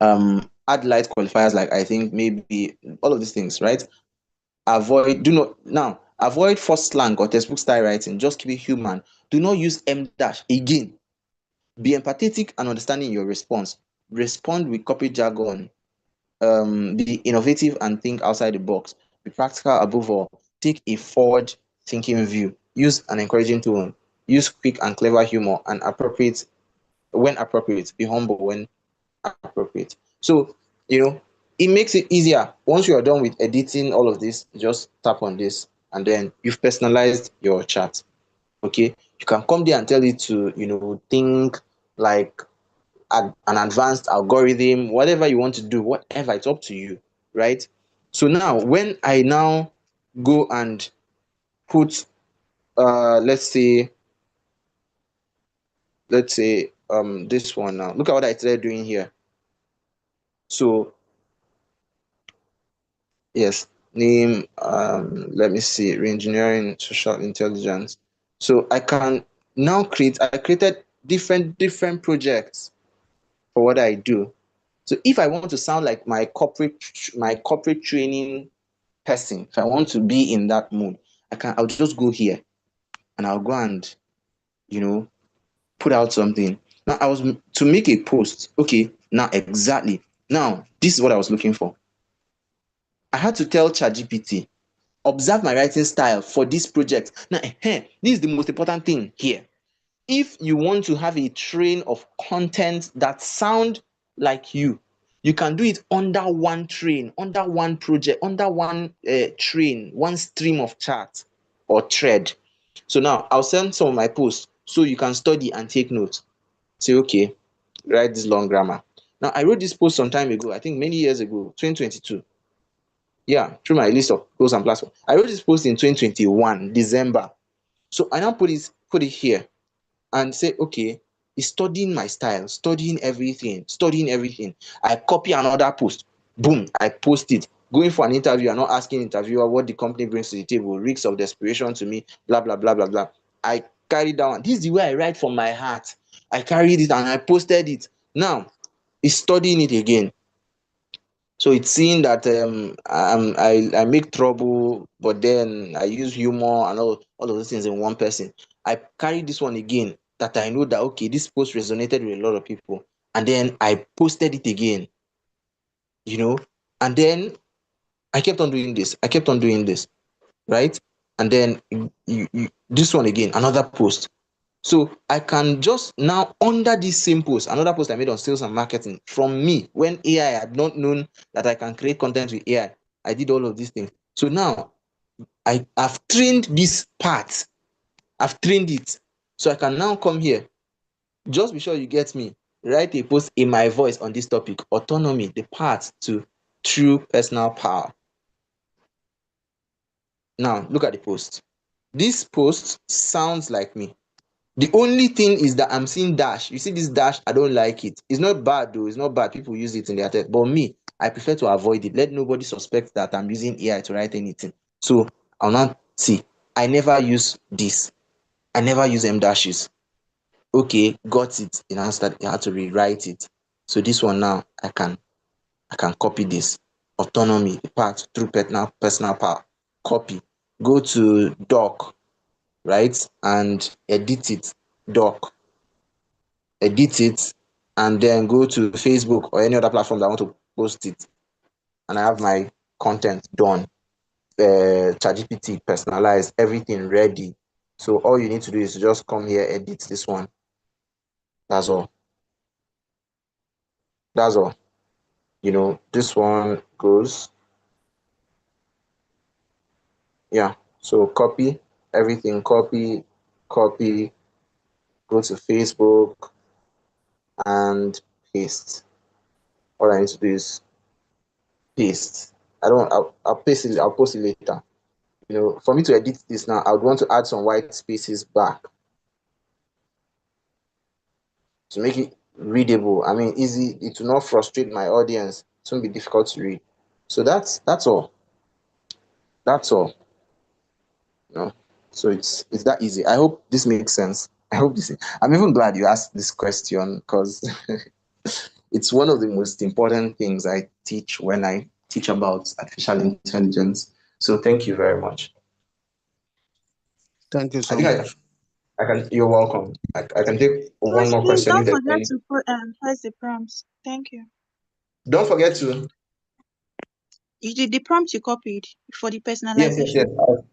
Speaker 2: Add light qualifiers, like I think maybe all of these things, right? Avoid forced slang or textbook style writing. Just keep it human. Do not use M dash again. Be empathetic and understanding your response. Respond with copy jargon. Be innovative and think outside the box. Be practical above all. Take a forward thinking view. Use an encouraging tone. Use quick and clever humor and appropriate when appropriate. Be humble when appropriate. So, it makes it easier. Once you are done with editing all of this, just tap on this and then you've personalized your chat. Okay. You can come there and tell it to, think like an advanced algorithm, whatever you want to do, whatever, it's up to you, right? So now, when I now go and put, let's say, this one now. Look at what I started doing here. So yes, name, let me see, reengineering social intelligence. So I can now I created different projects for what I do. So if I want to sound like my corporate training person, if I want to be in that mood, I'll just go here and I'll go and put out something. Now I was to make a post. Okay, now exactly. Now this is what I was looking for. I had to tell ChatGPT, observe my writing style for this project. Now, this is the most important thing here. If you want to have a train of content that sound like you can do it under one train, under one project, under one train, one stream of chart or thread. So now I'll send some of my posts so you can study and take notes. Say, okay, write this long grammar. Now I wrote this post some time ago, I think many years ago, 2022. Yeah, through my list of goals and platforms. I wrote this post in 2021, December. So I now put it here and say, okay, it's studying my style, studying everything, studying everything. I copy another post, boom, I post it. Going for an interview and not asking interviewer what the company brings to the table, risks of desperation to me, blah, blah, blah, blah, blah. I carry down. This is the way I write from my heart. I carried it and I posted it. Now, it's studying it again. So it's seeing that I make trouble, but then I use humor and all of those things in one person. I carry this one again. that I know that, okay, this post resonated with a lot of people. And then I posted it again, and then I kept on doing this. I kept on doing this, right? And then this one again, another post. So I can just now, under this same post, another post I made on sales and marketing from me when AI had not known that I can create content with AI. I did all of these things. So now I've trained this part. I've trained it. So I can now come here. Just be sure you get me. Write a post in my voice on this topic, autonomy, the path to true personal power. Now, look at the post. This post sounds like me. The only thing is that I'm seeing dash. You see this dash, I don't like it. It's not bad though. It's not bad. People use it in their text. But me, I prefer to avoid it. Let nobody suspect that I'm using AI to write anything. So I'll not see. I never use this. I never use M dashes. Okay, got it. You understand? You have to rewrite it. So this one now, I can copy this. Autonomy, the path through personal power. Copy. Go to doc, right? And edit it. Doc. Edit it, and then go to Facebook or any other platform that I want to post it. And I have my content done. ChatGPT, personalized, everything ready. So all you need to do is just come here, edit this one. That's all. That's all. This one goes. Yeah. So copy everything, copy, go to Facebook and paste. All I need to do is paste. I'll paste it, I'll post it later. For me to edit this now, I would want to add some white spaces back to make it readable. I mean, easy. It will not frustrate my audience. It won't be difficult to read. So that's all. That's all. So it's that easy. I hope this makes sense. I hope this. I'm even glad you asked this question because it's one of the most important things I teach when I teach about artificial intelligence. So thank you very much.
Speaker 7: Thank you
Speaker 2: I
Speaker 7: so
Speaker 2: think
Speaker 7: much.
Speaker 2: I can. You're welcome. I can take one
Speaker 4: Coach,
Speaker 2: more
Speaker 4: please
Speaker 2: question
Speaker 4: don't
Speaker 2: if there's
Speaker 4: forget
Speaker 2: any.
Speaker 4: to press the prompts. Thank you.
Speaker 2: Don't forget to.
Speaker 4: You did the prompt you copied for the
Speaker 2: Yes, yes, yes.
Speaker 4: personalization.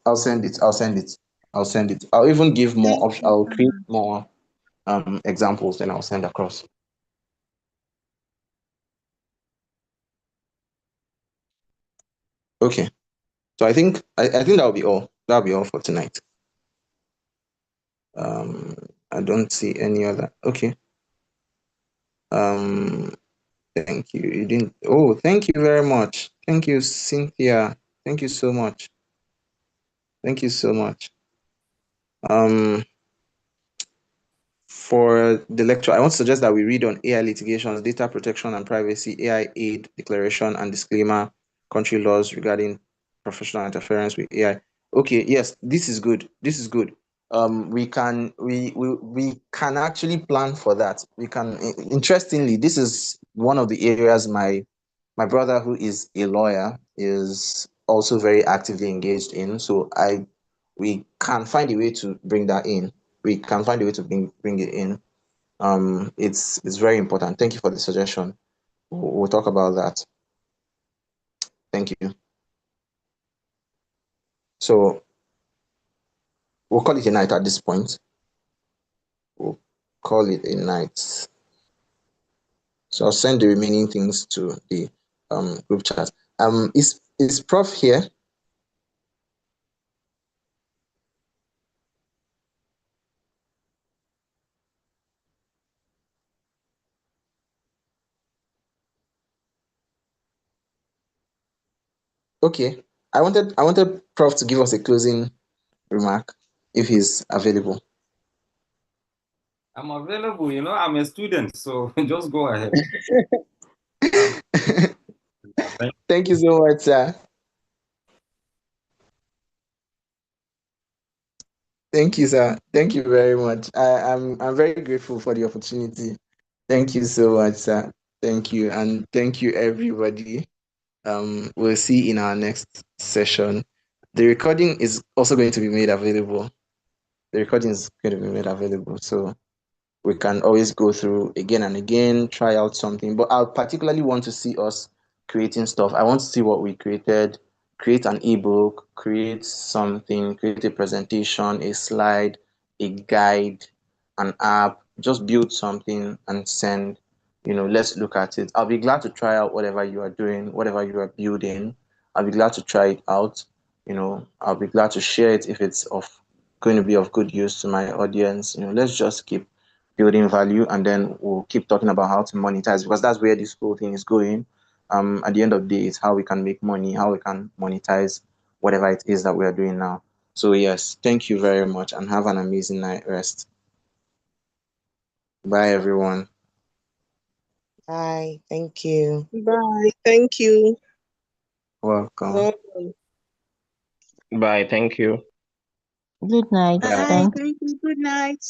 Speaker 2: I'll send it. I'll send it. I'll send it. I'll even give more
Speaker 4: Thank
Speaker 2: options.
Speaker 4: you
Speaker 2: I'll
Speaker 4: so
Speaker 2: create
Speaker 4: much.
Speaker 2: more examples, then I'll send across. Okay. So I think that'll be all. That'll be all for tonight. Um, I don't see any other. Okay. Um, thank you. You didn't. Oh, thank you very much. Thank you, Cynthia. Thank you so much. Thank you so much. For the lecture, I want to suggest that we read on AI litigations, data protection and privacy, AI aid declaration and disclaimer, country laws regarding professional interference with AI. Okay, yes, this is good. This is good. We can actually plan for that. We can. Interestingly, this is one of the areas my brother, who is a lawyer, is also very actively engaged in. So we can find a way to bring that in. We can find a way to bring it in. It's very important. Thank you for the suggestion. We'll talk about that. Thank you. So we'll call it a night at this point. We'll call it a night. So I'll send the remaining things to the group chat. Is Prof here? Okay. I wanted Prof to give us a closing remark if he's available.
Speaker 8: I'm available. I'm a student, so just go ahead. Um, yeah,
Speaker 2: Thank you so much, sir. Thank you, sir. Thank you very much. I'm very grateful for the opportunity. Thank you so much, sir. Thank you, and thank you everybody. We'll see you in our next session. The recording is also going to be made available. the recording is going to be made available. So we can always go through again and again, try out something. But I particularly want to see us creating stuff. I want to see what we created, create an ebook, create something, create a presentation, a slide, a guide, an app, just build something and send. Let's look at it. I'll be glad to try out whatever you are doing, whatever you are building. I'll be glad to try it out. I'll be glad to share it if it's going to be of good use to my audience. Let's just keep building value, and then we'll keep talking about how to monetize, because that's where this whole thing is going. At the end of the day, it's how we can make money, how we can monetize whatever it is that we are doing now. So yes, thank you very much and have an amazing night rest. Bye everyone.
Speaker 9: Bye. Thank you.
Speaker 5: Bye. Thank you.
Speaker 2: Welcome.
Speaker 5: Welcome.
Speaker 3: Bye. Thank you.
Speaker 10: Good night.
Speaker 2: Yeah.
Speaker 4: Bye.
Speaker 10: Thanks.
Speaker 4: Thank you. Good night.